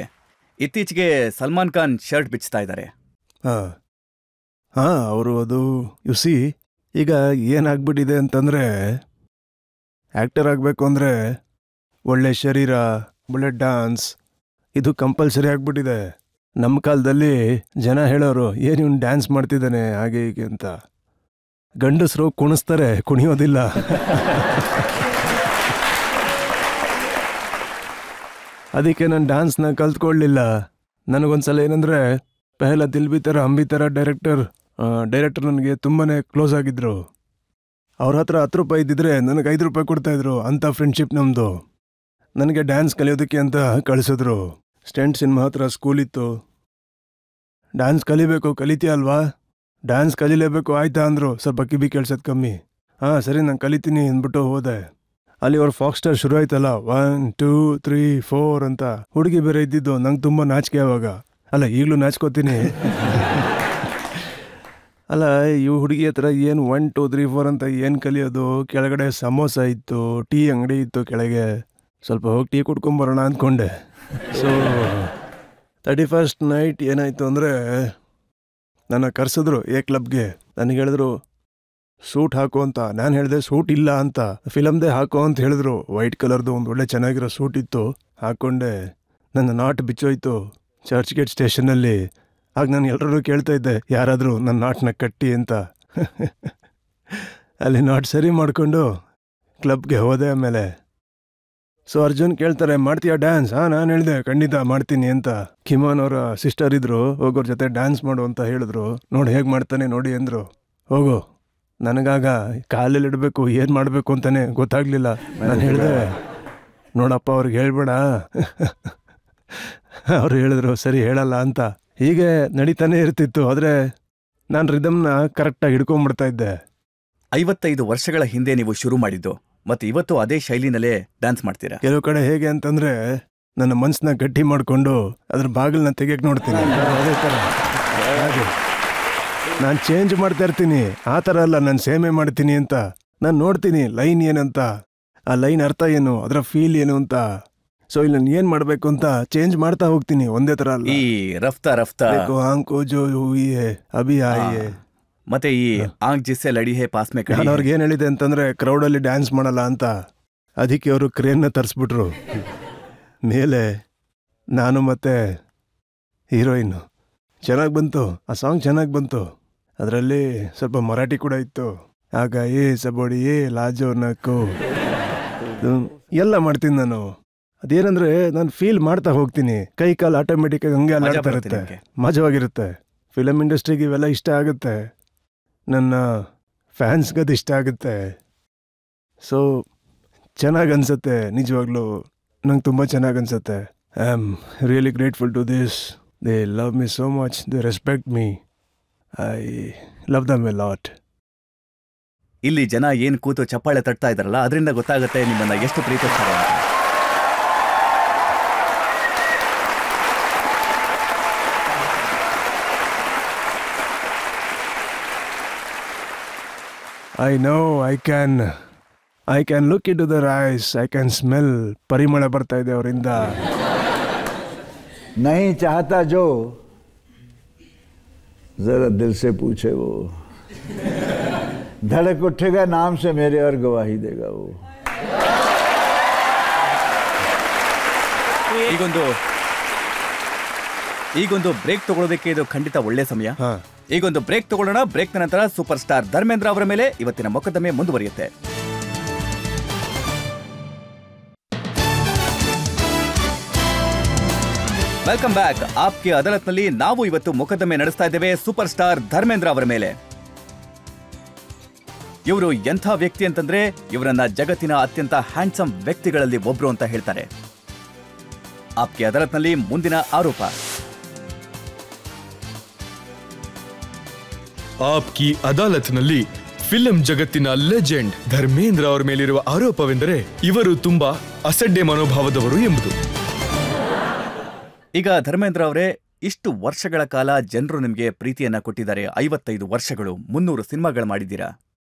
ಇತ್ತೀಚೆಗೆ ಸಲ್ಮಾನ್ ಖಾನ್ ಶರ್ಟ್ ಬಿಚ್ತಾ ಇದ್ದಾರೆ. ಹಾಂ ಅವರು ಅದು ಯುಸಿ ಈಗ ಏನಾಗ್ಬಿಟ್ಟಿದೆ ಅಂತಂದರೆ, ಆ್ಯಕ್ಟರ್ ಆಗಬೇಕು ಅಂದರೆ ಒಳ್ಳೆ ಶರೀರ, ಒಳ್ಳೆ ಡ್ಯಾನ್ಸ್ ಇದು ಕಂಪಲ್ಸರಿ ಆಗ್ಬಿಟ್ಟಿದೆ. ನಮ್ಮ ಕಾಲದಲ್ಲಿ ಜನ ಹೇಳೋರು, ಏನು ಇವ್ನು ಡ್ಯಾನ್ಸ್ ಮಾಡ್ತಿದ್ದಾನೆ ಹಾಗೆ ಹೀಗೆ ಅಂತ. ಗಂಡಸರು ಕುಣಿಸ್ತಾರೆ, ಕುಣಿಯೋದಿಲ್ಲ. ಅದಕ್ಕೆ ನಾನು ಡ್ಯಾನ್ಸ್ನ ಕಲ್ತ್ಕೊಳ್ಳಲಿಲ್ಲ. ನನಗೊಂದ್ಸಲ ಏನಂದರೆ, ಪೆಹಲ ದಿಲ್ ಬಿ ಥರ ಅಂಬಿ ಥರ ಡೈರೆಕ್ಟರ್ ನನಗೆ ತುಂಬಾ ಕ್ಲೋಸ್ ಆಗಿದ್ರು. ಅವ್ರ ಹತ್ರ 10 ರೂಪಾಯಿ ಇದ್ದಿದ್ರೆ ನನಗೆ 5 ರೂಪಾಯಿ ಕೊಡ್ತಾಯಿದ್ರು. ಅಂಥ ಫ್ರೆಂಡ್ಶಿಪ್ ನಮ್ಮದು. ನನಗೆ ಡ್ಯಾನ್ಸ್ ಕಲಿಯೋದಕ್ಕೆ ಅಂತ ಕಳಿಸಿದ್ರು. ಸ್ಟೆಂಟ್ ಸಿನಿಮಾ ಹತ್ರ ಸ್ಕೂಲ್ ಇತ್ತು. ಡ್ಯಾನ್ಸ್ ಕಲಿಬೇಕು, ಕಲಿತೀಯ ಅಲ್ವಾ, ಡ್ಯಾನ್ಸ್ ಕಲಿಲೇಬೇಕು ಆಯ್ತಾ ಅಂದರು. ಸ್ವಲ್ಪ ಕಿವಿ ಕೇಳ್ಸೋದು ಕಮ್ಮಿ. ಹಾಂ ಸರಿ ನಾನು ಕಲಿತೀನಿ ಅಂದ್ಬಿಟ್ಟು ಹೋದೆ. ಅಲ್ಲಿ ಅವ್ರ ಫಾಕ್ಸ್ ಸ್ಟಾರ್ ಶುರು ಆಯ್ತಲ್ಲ, 1 2 3 4 ಅಂತ. ಹುಡುಗಿ ಬೇರೆ ಇದ್ದಿದ್ದು, ನಂಗೆ ತುಂಬ ನಾಚಿಕೆ ಆವಾಗ. ಅಲ್ಲ, ಈಗಲೂ ನಾಚ್ಕೋತೀನಿ. ಅಲ್ಲ, ಈ ಹುಡುಗಿ ಹತ್ರ ಏನು 1 2 3 4 ಅಂತ ಏನು ಕಲಿಯೋದು. ಕೆಳಗಡೆ ಸಮೋಸ ಇತ್ತು, ಟೀ ಅಂಗಡಿ ಇತ್ತು ಕೆಳಗೆ. ಸ್ವಲ್ಪ ಹೋಗಿ ಟೀ ಕುಡ್ಕೊಂಬರೋಣ ಅಂದ್ಕೊಂಡೆ. ಸೊ 31st ನೈಟ್ ಏನಾಯಿತು ಅಂದರೆ, ನನ್ನ ಕರೆಸಿದ್ರು ಎ ಕ್ಲಬ್ಗೆ. ನನಗೆ ಹೇಳಿದ್ರು ಸೂಟ್ ಹಾಕು ಅಂತ. ನಾನು ಹೇಳಿದೆ ಸೂಟ್ ಇಲ್ಲ ಅಂತ, ಫಿಲಮ್ದೇ ಹಾಕೋ ಅಂತ ಹೇಳಿದ್ರು. ವೈಟ್ ಕಲರ್ದು ಒಂದು ಒಳ್ಳೆ ಚೆನ್ನಾಗಿರೋ ಸೂಟ್ ಇತ್ತು, ಹಾಕ್ಕೊಂಡೆ. ನನ್ನ ನಾಟ್ ಬಿಚ್ಚೋಯ್ತು ಚರ್ಚ್ ಗೇಟ್ ಸ್ಟೇಷನ್ನಲ್ಲಿ. ಆಗ ನಾನು ಎಲ್ಲರೂ ಕೇಳ್ತಾ ಇದ್ದೆ, ಯಾರಾದರೂ ನನ್ನ ನಾಟ್ನ ಕಟ್ಟಿ ಅಂತ. ಅಲ್ಲಿ ನಾಟ್ ಸರಿ ಮಾಡಿಕೊಂಡು ಕ್ಲಬ್ಗೆ ಹೋದೆ ಆಮೇಲೆ. ಸೊ ಅರ್ಜುನ್ ಕೇಳ್ತಾರೆ, ಮಾಡ್ತೀಯಾ ಡ್ಯಾನ್ಸ್? ನಾನು ಹೇಳಿದೆ ಖಂಡಿತ ಮಾಡ್ತೀನಿ ಅಂತ. ಕಿಮಾನ್ ಅವರ ಸಿಸ್ಟರ್ ಇದ್ರು, ಹೋಗೋರ ಜೊತೆ ಡ್ಯಾನ್ಸ್ ಮಾಡು ಅಂತ ಹೇಳಿದ್ರು. ನೋಡಿ ಹೇಗೆ ಮಾಡ್ತಾನೆ ನೋಡಿ ಅಂದರು. ಹೋಗು. ನನಗಾಗ ಕಾಲಲ್ಲಿ ಇಡಬೇಕು ಏನು ಮಾಡಬೇಕು ಅಂತಾನೆ ಗೊತ್ತಾಗ್ಲಿಲ್ಲ. ನಾನು ಹೇಳಿದೆ, ನೋಡಪ್ಪ ಅವ್ರಿಗೆ ಹೇಳ್ಬೇಡ. ಅವ್ರು ಹೇಳಿದ್ರು ಸರಿ ಹೇಳಲ್ಲ ಅಂತ. ಹೀಗೆ ನಡೀತಾನೆ ಇರ್ತಿತ್ತು. ಆದರೆ ನಾನು ರಿದಮ್ನ ಕರೆಕ್ಟಾಗಿ ಹಿಡ್ಕೊಂಡ್ಬಿಡ್ತಾ ಇದ್ದೆ. 55 ವರ್ಷಗಳ ಹಿಂದೆ ನೀವು ಶುರು ಮಾಡಿದ್ದು ಮತ್ತೆ ಇವತ್ತು ಅದೇ ಶೈಲಿನಲ್ಲೇ ಡ್ಯಾನ್ಸ್ ಮಾಡ್ತೀರಾ? ಕೆಲವು ಕಡೆ ಹೇಗೆ ಅಂತಂದ್ರೆ ನನ್ನ ಮನಸ್ಸನ್ನ ಗಟ್ಟಿ ಮಾಡಿಕೊಂಡು ಅದ್ರ ಬಾಗಿಲನ್ನ ತೆಗಿಯಕ್ಕೆ ನೋಡ್ತೀನಿ. ಅದೇ ಥರ ಹಾಗೆ ನಾನು ಚೇಂಜ್ ಮಾಡ್ತಾ ಇರ್ತೀನಿ. ಆ ಥರ ಅಲ್ಲ ನಾನು ಸೇಮೆ ಮಾಡ್ತೀನಿ ಅಂತ. ನಾನು ನೋಡ್ತೀನಿ ಲೈನ್ ಏನಂತ, ಆ ಲೈನ್ ಅರ್ಥ ಏನು, ಅದರ ಫೀಲ್ ಏನು ಅಂತ. ಸೊ ಇಲ್ಲಿ ನಾನು ಏನು ಮಾಡಬೇಕು ಅಂತ ಚೇಂಜ್ ಮಾಡ್ತಾ ಹೋಗ್ತೀನಿ. ಒಂದೇ ಥರ ಅಲ್ಲ. ಈ ರಫ್ತಾ ರಫ್ತಾ ಆಂಕೋ ಜೋ ಹುಯಿ ಹೇ ಅಭಿ ಆಯೇ ಮತ್ತೆ ಈ ಆಂಕ್ ಜಿಸ್ಸೆ ಲಡಿ ಹೇ ಪಾಸ್ ಮೇ ಖಡಿ. ನಾನು ಅವ್ರಿಗೆ ಏನು ಹೇಳಿದೆ ಅಂತಂದ್ರೆ ಕ್ರೌಡಲ್ಲಿ ಡ್ಯಾನ್ಸ್ ಮಾಡಲ್ಲ ಅಂತ. ಅದಕ್ಕೆ ಅವರು ಕ್ರೇನ್ನ ತರಿಸ್ಬಿಟ್ರು ಮೇಲೆ. ನಾನು ಮತ್ತೆ ಹೀರೋಯಿನ್ನು. ಚೆನ್ನಾಗಿ ಬಂತು ಆ ಸಾಂಗ್, ಚೆನ್ನಾಗಿ ಬಂತು. ಅದರಲ್ಲಿ ಸ್ವಲ್ಪ ಮರಾಠಿ ಕೂಡ ಇತ್ತು. ಆಗ ಸಬೋಡಿ ಲಾಜೋ ನಕ್ಕು ಎಲ್ಲ ಮಾಡ್ತೀನಿ ನಾನು. ಅದೇನಂದ್ರೆ ನಾನು ಫೀಲ್ ಮಾಡ್ತಾ ಹೋಗ್ತೀನಿ. ಕೈ ಕಾಲು ಆಟೋಮೆಟಿಕ್ಕಾಗಿ ಹಂಗೆ ಅಲ್ಲಾಡ್ತಾ ಇರುತ್ತೆ. ಮಜವಾಗಿರುತ್ತೆ. ಫಿಲಮ್ ಇಂಡಸ್ಟ್ರಿಗೆ ಇವೆಲ್ಲ ಇಷ್ಟ ಆಗುತ್ತೆ. ನನ್ನ ಫ್ಯಾನ್ಸ್ಗದು ಇಷ್ಟ ಆಗುತ್ತೆ. ಸೊ ಚೆನ್ನಾಗಿ ಅನ್ಸುತ್ತೆ. ನಿಜವಾಗ್ಲೂ ನಂಗೆ ತುಂಬ ಚೆನ್ನಾಗಿ ಅನ್ಸುತ್ತೆ. I am really grateful to this. They love me so much. They respect me. I love them a lot. ಇಲ್ಲಿ ಜನ ಏನ್ ಕೂತು ಚಪ್ಪಾಳೆ ತಟ್ತಾ ಇದಾರಲ್ಲ, ಅದರಿಂದ ಗೊತ್ತಾಗುತ್ತೆ ನಿಮ್ಮನ್ನ ಎಷ್ಟು ಪ್ರೀತಿಸ್ತಾರೆ ಅಂತ. I know I can look into their eyes. I can smell. ಪರಿಮಳ ಬರ್ತಾ ಇದೆ ಅವರಿಂದ. नहीं चाहता जो जरा दिल से पूछे वो, धड़क उठेगा नाम से मेरे और गवाही देगा वो. ಈಗೊಂದು ಬ್ರೇಕ್ ತಗೊಳ್ಳೋದಕ್ಕೆ ಇದು ಖಂಡಿತ ಒಳ್ಳೆ ಸಮಯ. ಈಗೊಂದು ಬ್ರೇಕ್ ತಗೊಳ್ಳೋಣ. ಬ್ರೇಕ್ ನಂತರ ಸೂಪರ್ ಸ್ಟಾರ್ ಧರ್ಮೇಂದ್ರ ಅವರ ಮೇಲೆ ಇವತ್ತಿನ ಮೊಕದ್ದಮೆ ಮುಂದುವರಿಯುತ್ತೆ. Welcome back. ಆಪ್ಗೆ ಅದಾಲತ್ನಲ್ಲಿ ನಾವು ಇವತ್ತು ಮೊಕದ್ದಮೆ ನಡೆಸ್ತಾ ಇದ್ದೇವೆ ಸೂಪರ್ ಸ್ಟಾರ್ ಧರ್ಮೇಂದ್ರ ಅವರ ಮೇಲೆ. ಇವರು ಎಂಥ ವ್ಯಕ್ತಿ ಅಂತಂದ್ರೆ ಇವರನ್ನ ಜಗತ್ತಿನ ಅತ್ಯಂತ ಹ್ಯಾಂಡ್ಸಮ್ ವ್ಯಕ್ತಿಗಳಲ್ಲಿ ಒಬ್ರು ಅಂತ ಹೇಳ್ತಾರೆ. ಆಪ್ಗೆ ಅದಾಲತ್ನಲ್ಲಿ ಮುಂದಿನ ಆರೋಪ. ಆಪ್ಕಿ ಅದಾಲತ್ನಲ್ಲಿ ಫಿಲಂ ಜಗತ್ತಿನ ಲೆಜೆಂಡ್ ಧರ್ಮೇಂದ್ರ ಅವರ ಮೇಲಿರುವ ಆರೋಪವೆಂದರೆ ಇವರು ತುಂಬಾ ಅಸಡ್ಡೆ ಮನೋಭಾವದವರು ಎಂಬುದು. ಈಗ ಧರ್ಮೇಂದ್ರ ಅವರೇ, ಇಷ್ಟು ವರ್ಷಗಳ ಕಾಲ ಜನರು ನಿಮಗೆ ಪ್ರೀತಿಯನ್ನ ಕೊಟ್ಟಿದ್ದಾರೆ. 55 ವರ್ಷಗಳು, 300 ಸಿನಿಮಾಗಳು ಮಾಡಿದ್ದೀರಾ.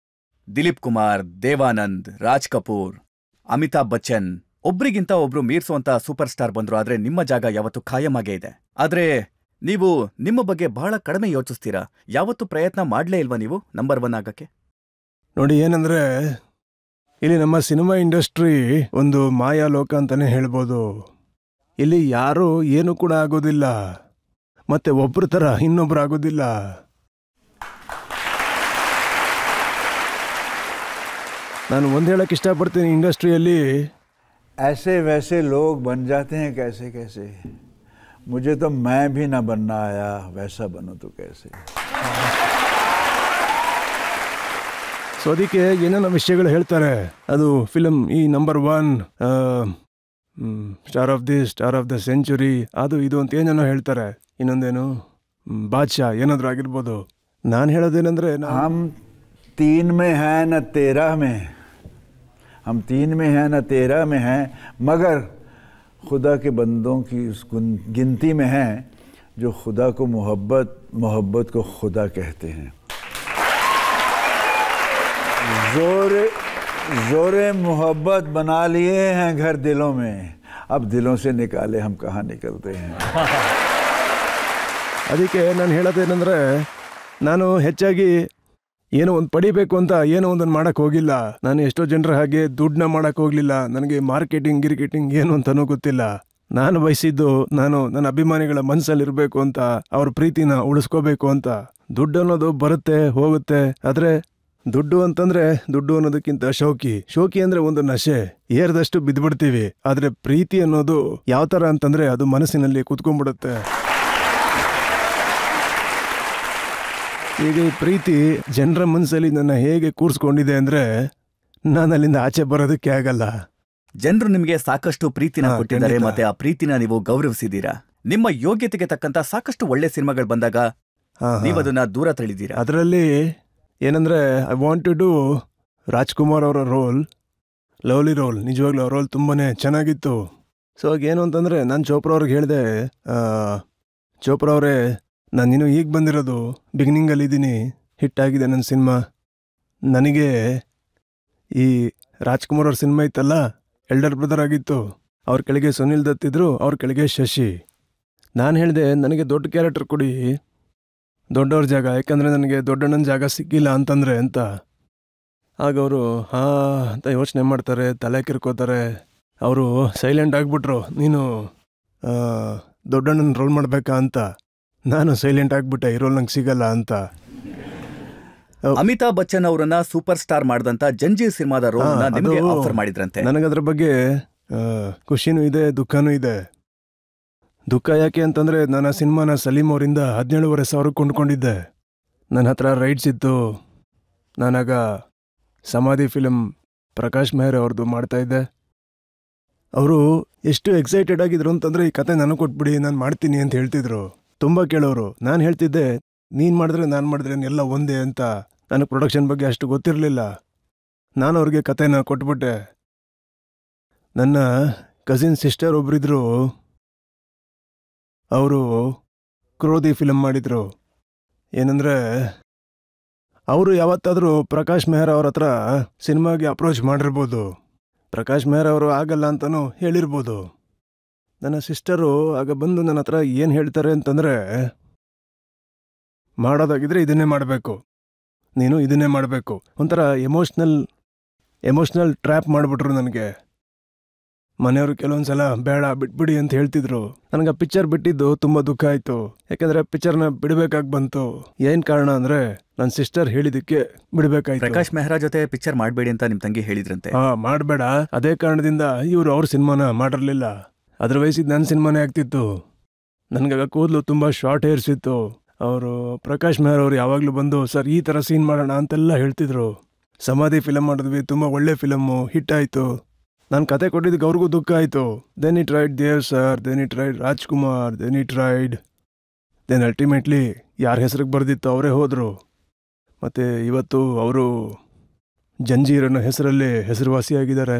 ದಿಲೀಪ್ ಕುಮಾರ್, ದೇವಾನಂದ್, ರಾಜ್ ಕಪೂರ್, ಅಮಿತಾಬ್ ಬಚ್ಚನ್, ಒಬ್ರಿಗಿಂತ ಒಬ್ರು ಮೀರ್ಸುವಂತ ಸೂಪರ್ ಸ್ಟಾರ್ ಬಂದ್ರು. ಆದ್ರೆ ನಿಮ್ಮ ಜಾಗ ಯಾವತ್ತು ಖಾಯಮಾಗೇ ಇದೆ. ಆದ್ರೆ ನೀವು ನಿಮ್ಮ ಬಗ್ಗೆ ಬಹಳ ಕಡಿಮೆ ಯೋಚಿಸ್ತೀರಾ. ಯಾವತ್ತು ಪ್ರಯತ್ನ ಮಾಡಲೇ ಇಲ್ವಾ ನೀವು ನಂಬರ್ 1 ಆಗಕ್ಕೆ? ನೋಡಿ, ಏನಂದ್ರೆ ಇಲ್ಲಿ ನಮ್ಮ ಸಿನಿಮಾ ಇಂಡಸ್ಟ್ರಿ ಒಂದು ಮಾಯಾ ಲೋಕ ಅಂತಾನೆ ಹೇಳ್ಬೋದು. ಇಲ್ಲಿ ಯಾರು ಏನು ಕೂಡ ಆಗೋದಿಲ್ಲ, ಮತ್ತೆ ಒಬ್ರ ತರ ಇನ್ನೊಬ್ರು ಆಗೋದಿಲ್ಲ. ನಾನು ಒಂದು ಹೇಳಕ್ಕೆ ಇಷ್ಟಪಡ್ತೀನಿ, ಇಂಡಸ್ಟ್ರಿಯಲ್ಲಿ ऐसे वैसे लोग बन जाते हैं कैसे कैसे. मुझे तो मैं भी ना बनना आया, वैसा बनो तो कैसे. ಸೊ ಅದಕ್ಕೆ ಏನೇನೋ ವಿಷಯಗಳು ಹೇಳ್ತಾರೆ. ಅದು ಫಿಲಮ್ ಈ number 1 star of the star of the century, ಅದು ಇದು ಅಂತ ಏನೇನೋ ಹೇಳ್ತಾರೆ. ಇನ್ನೊಂದೇನು ಬಾದ್ಶಾ ಏನಾದರೂ ಆಗಿರ್ಬೋದು. ನಾನು ಹೇಳೋದೇನೆಂದರೆ, हम 3 में हैं न 13 में. हम 3 में हैं न 13 में हैं, मगर खुदा के बंदों की उस गिनती में हैं जो खुदा को मोहब्बत को खुदा कहते हैं. जोरे मोहब्बत बना लिए हैं घर दिलों में, अब दिलों से निकाले हम कहाँ निकलते हैं. ಅದಕ್ಕೆ ನಾನು ಹೇಳೋದೇನೆಂದರೆ, ನಾನು ಹೆಚ್ಚಾಗಿ ಏನೋ ಒಂದು ಪಡಿಬೇಕು ಅಂತ ಏನೋ ಒಂದನ್ನು ಮಾಡೋಕ್ಕೆ ಹೋಗಿಲ್ಲ. ನಾನು ಎಷ್ಟೋ ಜನರ ಹಾಗೆ ದುಡ್ಡನ್ನ ಮಾಡೋಕ್ಕೆ ಹೋಗಲಿಲ್ಲ. ನನಗೆ ಮಾರ್ಕೆಟಿಂಗ್ ಏನು ಅಂತನೂ ಗೊತ್ತಿಲ್ಲ. ನಾನು ಬಯಸಿದ್ದು ನನ್ನ ಅಭಿಮಾನಿಗಳ ಮನಸ್ಸಲ್ಲಿರಬೇಕು ಅಂತ, ಅವ್ರ ಪ್ರೀತಿನ ಉಳಿಸ್ಕೋಬೇಕು ಅಂತ. ದುಡ್ಡು ಅನ್ನೋದು ಬರುತ್ತೆ ಹೋಗುತ್ತೆ, ಆದರೆ ದುಡ್ಡು ಅಂತಂದ್ರೆ ದುಡ್ಡು ಅನ್ನೋದಕ್ಕಿಂತ ಶೋಕಿ ಅಂದ್ರೆ ಒಂದು ನಶೆ, ಏರ್ದಷ್ಟು ಬಿದ್ದ್ಬಿಡ್ತೀವಿ. ಆದ್ರೆ ಪ್ರೀತಿ ಅನ್ನೋದು ಯಾವ ತರ ಅಂತಂದ್ರೆ ಅದು ಮನಸ್ಸಿನಲ್ಲಿ ಕುತ್ಕೊಂಡ್ಬಿಡುತ್ತೆ. ಈಗ ಈ ಪ್ರೀತಿ ಜನರ ಮನಸ್ಸಲ್ಲಿ ನನ್ನ ಹೇಗೆ ಕೂರ್ಸ್ಕೊಂಡಿದೆ ಅಂದ್ರೆ ನಾನು ಅಲ್ಲಿಂದ ಆಚೆ ಬರೋದಕ್ಕೆ ಆಗಲ್ಲ. ಜನರು ನಿಮಗೆ ಸಾಕಷ್ಟು ಪ್ರೀತಿನ ಕೊಟ್ಟಿದ್ದಾರೆ, ಮತ್ತೆ ಆ ಪ್ರೀತಿನ ನೀವು ಗೌರವಿಸಿದೀರಾ. ನಿಮ್ಮ ಯೋಗ್ಯತೆಗೆ ತಕ್ಕಂತ ಸಾಕಷ್ಟು ಒಳ್ಳೆ ಸಿನಿಮಾಗಳು ಬಂದಾಗ ನೀವದನ್ನ ದೂರ ತಳ್ಳಿದ್ದೀರಾ. ಅದರಲ್ಲಿ ಏನಂದ್ರೆ I want to do Rajkumar ಅವರ ರೋಲ್, ಲವ್ಲಿ ರೋಲ್. ನಿಜವಾಗ್ಲೂ ಆ ರೋಲ್ ತುಂಬಾನೇ ಚೆನ್ನಾಗಿತ್ತು. ಸೊ ಏನು ಅಂತಂದ್ರೆ ನಾನು ಚೋಪ್ರಾ ಅವ್ರಿಗೆ ಹೇಳಿದೆ, ಚೋಪ್ರಾ ಅವರೇ ನಾನಿನ್ನು ಈಗ ಬಂದಿರೋದು, ಬಿಗಿನಿಂಗಲ್ಲಿ ಇದ್ದೀನಿ, ಹಿಟ್ಟಾಗಿದೆ ನನ್ನ ಸಿನಿಮಾ. ನನಗೆ ಈ ರಾಜ್ಕುಮಾರ್ ಅವ್ರ ಸಿನಿಮಾ ಇತ್ತಲ್ಲ, ಎಲ್ಡರ್ ಬ್ರದರ್ ಆಗಿತ್ತು. ಅವ್ರ ಕೆಳಗೆ ಸುನಿಲ್ ದತ್ ಇದ್ರು, ಅವ್ರ ಕೆಳಗೆ ಶಶಿ. ನಾನು ಹೇಳಿದೆ ನನಗೆ ದೊಡ್ಡ ಕ್ಯಾರೆಕ್ಟರ್ ಕೊಡಿ, ದೊಡ್ಡವ್ರ ಜಾಗ, ಯಾಕಂದರೆ ನನಗೆ ದೊಡ್ಡಣ್ಣನ ಜಾಗ ಸಿಕ್ಕಿಲ್ಲ ಅಂತಂದರೆ ಅಂತ. ಆಗ ಅವರು ಅಂತ ಯೋಚನೆ ಮಾಡ್ತಾರೆ, ತಲೆ ಕಿರ್ಕೋತಾರೆ. ಅವರು ಸೈಲೆಂಟ್ ಆಗಿಬಿಟ್ರು, ನೀನು ದೊಡ್ಡಣ್ಣನ ರೋಲ್ ಮಾಡಬೇಕಾ ಅಂತ. ನಾನು ಸೈಲೆಂಟ್ ಆಗಿಬಿಟ್ಟೆ, ಈ ರೋಲ್ ನಂಗೆ ಸಿಗಲ್ಲ ಅಂತ. ಅಮಿತಾಬ್ ಬಚ್ಚನ್ ಅವರನ್ನ ಸೂಪರ್ ಸ್ಟಾರ್ ಮಾಡಿದಂತ ಜಂಜೀರ್ ಸಿನಿಮಾದ ರೋಲ್ ನಿಮಗೆ ಆಫರ್ ಮಾಡಿದ್ರಂತೆ. ನನಗದ್ರ ಬಗ್ಗೆ ಖುಷಿನೂ ಇದೆ, ದುಃಖನೂ ಇದೆ. ದುಃಖ ಯಾಕೆ ಅಂತಂದರೆ ನಾನು ಆ ಸಿನಿಮಾನ ಸಲೀಂ ಅವರಿಂದ 17,500 ಕೊಂಡ್ಕೊಂಡಿದ್ದೆ. ನನ್ನ ಹತ್ರ ರೈಟ್ಸ್ ಇತ್ತು. ನಾನಾಗ ಸಮಾಧಿ ಫಿಲಮ್ ಪ್ರಕಾಶ್ ಮೆಹ್ರಾ ಅವ್ರದ್ದು ಮಾಡ್ತಾಯಿದ್ದೆ. ಅವರು ಎಷ್ಟು ಎಕ್ಸೈಟೆಡ್ ಆಗಿದ್ರು ಅಂತಂದರೆ, ಈ ಕತೆ ನನಗೆ ಕೊಟ್ಬಿಡಿ, ನಾನು ಮಾಡ್ತೀನಿ ಅಂತ ಹೇಳ್ತಿದ್ರು. ತುಂಬ ಕೇಳೋರು. ನಾನು ಹೇಳ್ತಿದ್ದೆ, ನೀನು ಮಾಡಿದ್ರೆ ನಾನು ಮಾಡಿದ್ರೆ ಎಲ್ಲ ಒಂದೇ ಅಂತ. ನನಗೆ ಪ್ರೊಡಕ್ಷನ್ ಬಗ್ಗೆ ಅಷ್ಟು ಗೊತ್ತಿರಲಿಲ್ಲ. ನಾನು ಅವ್ರಿಗೆ ಕತೆನ ಕೊಟ್ಬಿಟ್ಟೆ. ನನ್ನ ಕಸಿನ್ ಸಿಸ್ಟರ್ ಒಬ್ಬರಿದ್ರು, ಅವರು ಕ್ರೋಧಿ ಫಿಲಮ್ ಮಾಡಿದರು. ಏನಂದರೆ ಅವರು ಯಾವತ್ತಾದರೂ ಪ್ರಕಾಶ್ ಮೆಹ್ರಾ ಅವ್ರ ಹತ್ರ ಸಿನಿಮಾಗೆ ಅಪ್ರೋಚ್ ಮಾಡಿರ್ಬೋದು, ಪ್ರಕಾಶ್ ಮೆಹ್ರಾ ಅವರು ಆಗಲ್ಲ ಅಂತಲೂ ಹೇಳಿರ್ಬೋದು. ನನ್ನ ಸಿಸ್ಟರು ಆಗ ಬಂದು ನನ್ನ ಹತ್ರ ಏನು ಹೇಳ್ತಾರೆ ಅಂತಂದರೆ, ಮಾಡೋದಾಗಿದ್ರೆ ಇದನ್ನೇ ಮಾಡಬೇಕು, ನೀನು ಇದನ್ನೇ ಮಾಡಬೇಕು. ಒಂಥರ ಎಮೋಷ್ನಲ್ ಟ್ರ್ಯಾಪ್ ಮಾಡಿಬಿಟ್ರು ನನಗೆ. ಮನೆಯವರು ಕೆಲವೊಂದು ಸಲ ಬೇಡ ಬಿಟ್ಬಿಡಿ ಅಂತ ಹೇಳ್ತಿದ್ರು. ನನಗೆ ಆ ಪಿಕ್ಚರ್ ಬಿಟ್ಟಿದ್ದು ತುಂಬ ದುಃಖ ಆಯಿತು. ಯಾಕಂದರೆ ಪಿಕ್ಚರ್ನ ಬಿಡಬೇಕಾಗಿ ಬಂತು. ಏನು ಕಾರಣ ಅಂದರೆ ನನ್ನ ಸಿಸ್ಟರ್ ಹೇಳಿದ್ದಕ್ಕೆ ಬಿಡಬೇಕಾಯ್ತು. ಪ್ರಕಾಶ್ ಮೆಹ್ರಾ ಜೊತೆ ಪಿಕ್ಚರ್ ಮಾಡಬೇಡಿ ಅಂತ ನಿಮ್ಮ ತಂಗಿ ಹೇಳಿದ್ರಂತೆ. ಮಾಡಬೇಡ. ಅದೇ ಕಾರಣದಿಂದ ಇವರು ಅವ್ರ ಸಿನಿಮಾನ ಮಾಡಿರಲಿಲ್ಲ. ಅದ್ರ ವಯಸ್ಸಿದ್ದು ನನ್ನ ಸಿನಿಮಾನೇ ಆಗ್ತಿತ್ತು. ನನಗಾಗ ಕೂದಲು ತುಂಬ ಶಾರ್ಟ್ ಹೇರ್ಸ್ ಇತ್ತು. ಅವರು ಪ್ರಕಾಶ್ ಮೆಹ್ರಾ ಅವರು ಯಾವಾಗಲೂ ಬಂದು, ಸರ್ ಈ ಥರ ಸೀನ್ ಮಾಡೋಣ ಅಂತೆಲ್ಲ ಹೇಳ್ತಿದ್ರು. ಸಮಾಧಿ ಫಿಲಮ್ ಮಾಡಿದ್ವಿ, ತುಂಬ ಒಳ್ಳೆ ಫಿಲಮ್ಮು, ಹಿಟ್ ಆಯಿತು. ನಾನು ಕತೆ ಕೊಟ್ಟಿದ್ದಕ್ಕೆ ಅವ್ರಿಗೂ ದುಃಖ ಆಯಿತು. Then it ride Dev sir, then it ride Rajkumar, then it ride, then ultimately ಯಾರ ಹೆಸ್ರಿಗೆ ಬರೆದಿತ್ತು ಅವರೇ ಹೋದರು. ಮತ್ತು ಇವತ್ತು ಅವರು ಜಂಜೀರ್ ಅನ್ನೋ ಹೆಸರಲ್ಲಿ ಹೆಸರುವಾಸಿಯಾಗಿದ್ದಾರೆ.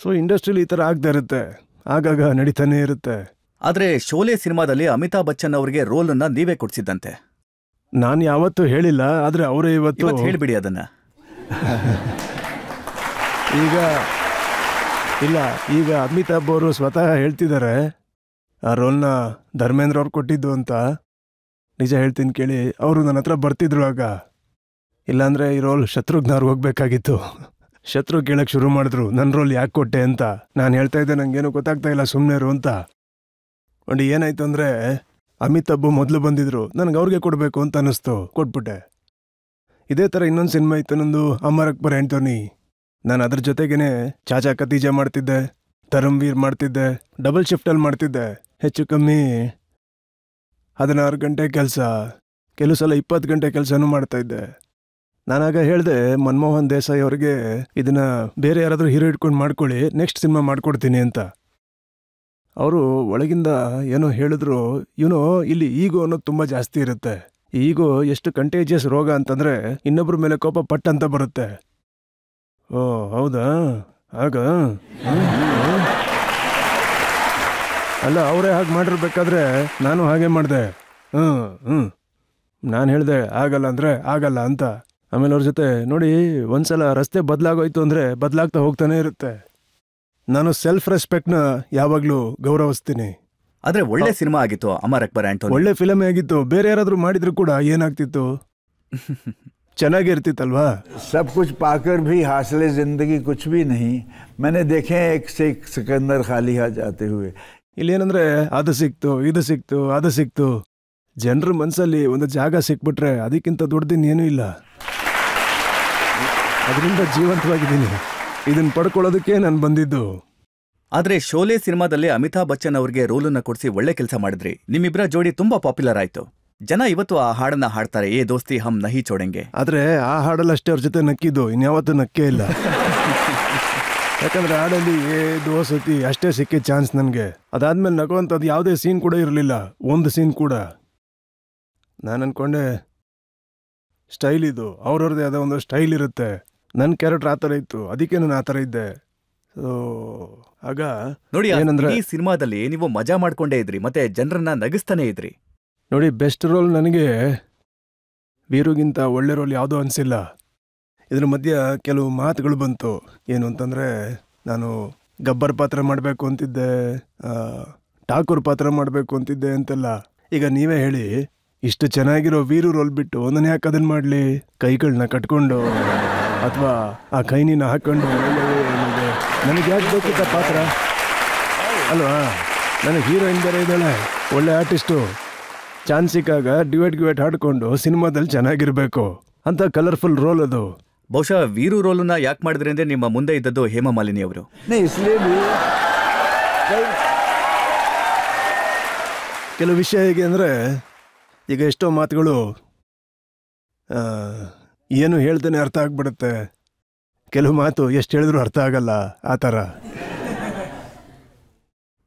ಸೊ ಇಂಡಸ್ಟ್ರಿಲಿ ಈ ಥರ ಆಗ್ತಾ ಇರುತ್ತೆ, ಆಗಾಗ ನಡೀತಾನೆ ಇರುತ್ತೆ. ಆದರೆ ಶೋಲೆ ಸಿನಿಮಾದಲ್ಲಿ ಅಮಿತಾಬ್ ಬಚ್ಚನ್ ಅವರಿಗೆ ರೋಲನ್ನು ನೀವೇ ಕೊಡಿಸಿದ್ದಂತೆ. ನಾನು ಯಾವತ್ತೂ ಹೇಳಿಲ್ಲ, ಆದರೆ ಅವರೇ ಇವತ್ತು ಹೇಳಿಬಿಡಿ ಅದನ್ನ. ಈಗ ಅಮಿತಾಬ್ ಅವರು ಸ್ವತಃ ಹೇಳ್ತಿದ್ದಾರೆ ಆ ರೋಲ್ನ ಧರ್ಮೇಂದ್ರ ಅವ್ರು ಕೊಟ್ಟಿದ್ದು ಅಂತ. ನಿಜ ಹೇಳ್ತೀನಿ ಕೇಳಿ, ಅವರು ನನ್ನ ಹತ್ರ ಬರ್ತಿದ್ರು ಆಗ. ಇಲ್ಲಾಂದರೆ ಈ ರೋಲ್ ಶತ್ರುಘ್ನ ಅವ್ರಿಗೆ ಹೋಗ್ಬೇಕಾಗಿತ್ತು. ಶತ್ರು ಕೇಳಕ್ಕೆ ಶುರು ಮಾಡಿದ್ರು, ನನ್ನ ರೋಲ್ ಯಾಕೆ ಕೊಟ್ಟೆ ಅಂತ. ನಾನು ಹೇಳ್ತಾ ಇದ್ದೆ ನನಗೇನು ಗೊತ್ತಾಗ್ತಾ ಇಲ್ಲ, ಸುಮ್ಮನೆ ಇರು ಅಂತ. ಒಂದು ಏನಾಯ್ತು ಅಂದರೆ, ಅಮಿತಾಬ್ ಮೊದಲು ಬಂದಿದ್ರು, ನನಗೆ ಅವ್ರಿಗೆ ಕೊಡಬೇಕು ಅಂತ ಅನ್ನಿಸ್ತು, ಕೊಟ್ಬಿಟ್ಟೆ. ಇದೇ ಥರ ಇನ್ನೊಂದು ಸಿನಿಮಾ ಇತ್ತು ನಂದು, ಅಮರ್ ಅಕ್ಬರ್ ಆ್ಯಂಟೋನಿ. ನಾನು ಅದ್ರ ಜೊತೆಗೇ ಚಾಚಾ ಕತೀಜಾ ಮಾಡ್ತಿದ್ದೆ, ಧರ್ಮವೀರ್ ಮಾಡ್ತಿದ್ದೆ, ಡಬಲ್ ಶಿಫ್ಟಲ್ಲಿ ಮಾಡ್ತಿದ್ದೆ. ಹೆಚ್ಚು ಕಮ್ಮಿ 16 ಗಂಟೆ ಕೆಲಸ, ಕೆಲವು ಸಲ 20 ಗಂಟೆ ಕೆಲಸನೂ ಮಾಡ್ತಾಯಿದ್ದೆ. ನಾನಾಗ ಹೇಳಿದೆ ಮನಮೋಹನ್ ದೇಸಾಯಿ ಅವ್ರಿಗೆ, ಇದನ್ನು ಬೇರೆ ಯಾರಾದರೂ ಹೀರೋ ಇಟ್ಕೊಂಡು ಮಾಡ್ಕೊಳ್ಳಿ, ನೆಕ್ಸ್ಟ್ ಸಿನಿಮಾ ಮಾಡ್ಕೊಡ್ತೀನಿ ಅಂತ. ಅವರು ಒಳಗಿಂದ ಏನೋ ಹೇಳಿದ್ರು. ಇಲ್ಲಿ ಈಗೋ ಅನ್ನೋದು ತುಂಬ ಜಾಸ್ತಿ ಇರುತ್ತೆ. ಈಗೋ ಎಷ್ಟು ಕಂಟೇಜಿಯಸ್ ರೋಗ ಅಂತಂದರೆ, ಇನ್ನೊಬ್ಬರ ಮೇಲೆ ಕೋಪ ಪಟ್ಟಂತ ಬರುತ್ತೆ. ಓ ಹೌದಾ, ಆಗ ಅಲ್ಲ, ಅವರೇ ಹಾಗೆ ಮಾಡಿರ್ಬೇಕಾದ್ರೆ ನಾನು ಹಾಗೆ ಮಾಡಿದೆ. ನಾನು ಹೇಳಿದೆ ಆಗಲ್ಲ ಅಂದರೆ ಆಗಲ್ಲ ಅಂತ. ಆಮೇಲೆ ಅವ್ರ ಜೊತೆ ನೋಡಿ, ಒಂದ್ಸಲ ರಸ್ತೆ ಬದಲಾಗೋಯ್ತು ಅಂದರೆ ಬದಲಾಗ್ತಾ ಹೋಗ್ತಾನೆ ಇರುತ್ತೆ. ನಾನು ಸೆಲ್ಫ್ ರೆಸ್ಪೆಕ್ಟ್ನ ಯಾವಾಗಲೂ ಗೌರವಿಸ್ತೀನಿ. ಆದರೆ ಒಳ್ಳೆ ಸಿನಿಮಾ ಆಗಿತ್ತು ಅಮರ್ ಅಕ್ಬರ್ ಆ್ಯಂಟೋನಿ, ಒಳ್ಳೆ ಫಿಲಮೇ ಆಗಿತ್ತು. ಬೇರೆ ಯಾರಾದರೂ ಮಾಡಿದ್ರು ಕೂಡ ಏನಾಗ್ತಿತ್ತು, ಚೆನ್ನಾಗಿರ್ತಿತ್ತಲ್ವಾ. सब कुछ पाकर भी हासिल जिंदगी कुछ भी नहीं. मैंने देखे एक से एक सिकंदर खाली हाथ जाते हुए. ಇಲ್ಲೇನಂದ್ರೆ ಅದು ಸಿಕ್ತು, ಇದು ಸಿಕ್ತು, ಅದು ಸಿಕ್ತು. ಜನರ ಮನಸ್ಸಲ್ಲಿ ಒಂದು ಜಾಗ ಸಿಕ್ಬಿಟ್ರೆ ಅದಕ್ಕಿಂತ ದೊಡ್ಡದಿನ ಏನೂ ಇಲ್ಲ. ಅದರಿಂದ ಜೀವಂತವಾಗಿದ್ದೀನಿ. ಇದನ್ನ ಪಡ್ಕೊಳ್ಳೋದಕ್ಕೆ ನಾನು ಬಂದಿದ್ದು. ಆದ್ರೆ ಶೋಲೆ ಸಿನಿಮಾದಲ್ಲಿ ಅಮಿತಾಬ್ ಬಚ್ಚನ್ ಅವ್ರಿಗೆ ರೋಲನ್ನ ಕೊಡಿಸಿ ಒಳ್ಳೆ ಕೆಲಸ ಮಾಡಿದ್ರಿ. ನಿಮ್ಮಿಬ್ಬರ ಜೋಡಿ ತುಂಬಾ ಪಾಪ್ಯುಲರ್ ಆಯ್ತು. ಜನ ಇವತ್ತು ಆ ಹಾಡನ್ನ ಹಾಡ್ತಾರೆ, ಏ ದೋಸ್ತಿ ಹಮ್ ನಹಿ ಚೋಡೆಂಗೆ. ಆದ್ರೆ ಆ ಹಾಡಲ್ಲಷ್ಟೇ ಅವ್ರ ಜೊತೆ ನಕ್ಕಿದ್ದು, ಇನ್ಯಾವತ್ತೂ ನಕ್ಕೇ ಇಲ್ಲ. ಯಾಕಂದ್ರೆ ಹಾಡಲ್ಲಿ ದೋಸತಿ ಅಷ್ಟೇ ಸಿಕ್ಕಿದ ಚಾನ್ಸ್ ನನಗೆ. ಅದಾದ್ಮೇಲೆ ನಗುವಂಥದ್ದು ಯಾವುದೇ ಸೀನ್ ಕೂಡ ಇರಲಿಲ್ಲ, ಒಂದು ಸೀನ್ ಕೂಡ. ನಾನು ಅನ್ಕೊಂಡೆ ಸ್ಟೈಲ್ ಇದು, ಅವ್ರವ್ರದ್ದೇ ಆದ ಒಂದು ಸ್ಟೈಲ್ ಇರುತ್ತೆ. ನನ್ನ ಕ್ಯಾರೆಕ್ಟರ್ ಆ ಥರ ಇತ್ತು, ಅದಕ್ಕೆ ನಾನು ಆ ಥರ ಇದ್ದೆ. ಸೊ ಆಗ ನೋಡಿ, ಏನಂದ್ರೆ ಈ ಸಿನಿಮಾದಲ್ಲಿ ನೀವು ಮಜಾ ಮಾಡ್ಕೊಂಡೇ ಇದ್ರಿ, ಮತ್ತೆ ಜನರನ್ನ ನಗಿಸ್ತಾನೆ ಇದ್ರಿ. ನೋಡಿ, ಬೆಸ್ಟ್ ರೋಲ್ ನನಗೆ ವೀರುಗಿಂತ ಒಳ್ಳೆ ರೋಲ್ ಯಾವುದೂ ಅನಿಸಿಲ್ಲ. ಇದ್ರ ಮಧ್ಯ ಕೆಲವು ಮಾತುಗಳು ಬಂತು. ಏನು ಅಂತಂದರೆ, ನಾನು ಗಬ್ಬರ್ ಪಾತ್ರ ಮಾಡಬೇಕು ಅಂತಿದ್ದೆ, ಠಾಕೂರ್ ಪಾತ್ರ ಮಾಡಬೇಕು ಅಂತಿದ್ದೆ ಅಂತೆಲ್ಲ. ಈಗ ನೀವೇ ಹೇಳಿ, ಇಷ್ಟು ಚೆನ್ನಾಗಿರೋ ವೀರು ರೋಲ್ ಬಿಟ್ಟು ನಾನು ಯಾಕೆ ಅದನ್ನು ಮಾಡಲಿ? ಕೈಗಳನ್ನ ಕಟ್ಕೊಂಡು ಅಥವಾ ಆ ಕೈನಿನ ಹಾಕ್ಕೊಂಡು ನನಗೆ ಯಾಕೆ ಬೇಕಿದ್ದ ಪಾತ್ರ ಅಲ್ವಾ? ನನಗೆ ಹೀರೋಯಿನ್ ಬೇರೆ ಇದ್ದಾಳೆ, ಒಳ್ಳೆ ಆರ್ಟಿಸ್ಟು. ಚಾನ್ಸ್ ಸಿಕ್ಕಾಗ ಡ್ಯುಯೆಟ್ ಹಾಡ್ಕೊಂಡು ಸಿನಿಮಾದಲ್ಲಿ ಚೆನ್ನಾಗಿರಬೇಕು ಅಂತ ಕಲರ್ಫುಲ್ ರೋಲ್ ಅದು. ಬಹುಶಃ ವೀರು ರೋಲನ್ನ ಯಾಕೆ ಮಾಡಿದ್ರಿ ಅಂದ್ರೆ ನಿಮ್ಮ ಮುಂದೆ ಇದ್ದದ್ದು ಹೇಮಾ ಮಾಲಿನಿ ಅವರು. ಕೆಲವು ವಿಷಯ ಹೇಗೆ ಅಂದರೆ, ಈಗ ಎಷ್ಟೋ ಮಾತುಗಳು ಏನು ಹೇಳ್ತಾನೆ ಅರ್ಥ ಆಗ್ಬಿಡುತ್ತೆ, ಕೆಲವು ಮಾತು ಎಷ್ಟು ಹೇಳಿದ್ರು ಅರ್ಥ ಆಗಲ್ಲ, ಆ ಥರ.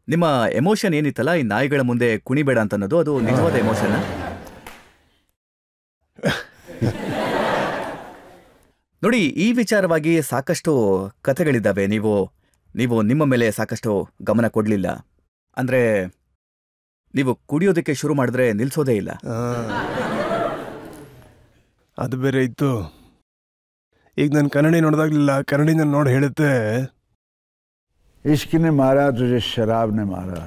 ನಿಮ್ಮ ಎಮೋಷನ್ ಏನಿತ್ತಲ್ಲ, ಈ ನಾಯಿಗಳ ಮುಂದೆ ಕುಣಿಬೇಡ ಅಂತ ಅನ್ನೋದು, ಅದು ನಿಜವಾದ ಎಮೋಷನ್? ನೋಡಿ, ಈ ವಿಚಾರವಾಗಿ ಸಾಕಷ್ಟು ಕಥೆಗಳಿದ್ದಾವೆ. ನೀವು ನಿಮ್ಮ ಮೇಲೆ ಸಾಕಷ್ಟು ಗಮನ ಕೊಡಲಿಲ್ಲ. ಅಂದ್ರೆ ನೀವು ಕುಡಿಯೋದಕ್ಕೆ ಶುರು ಮಾಡಿದ್ರೆ ನಿಲ್ಸೋದೇ ಇಲ್ಲ. ಅದು ಬೇರೆ ಇತ್ತು. ಈಗ ನಾನು ಕನ್ನಡಿ ನೋಡ್ದಾಗ್ಲಿಲ್ಲ, ಕನ್ನಡಿ ನಾನು ನೋಡಿ ಹೇಳುತ್ತೆ, इश्क ने मारा तुझे शराब ने मारा,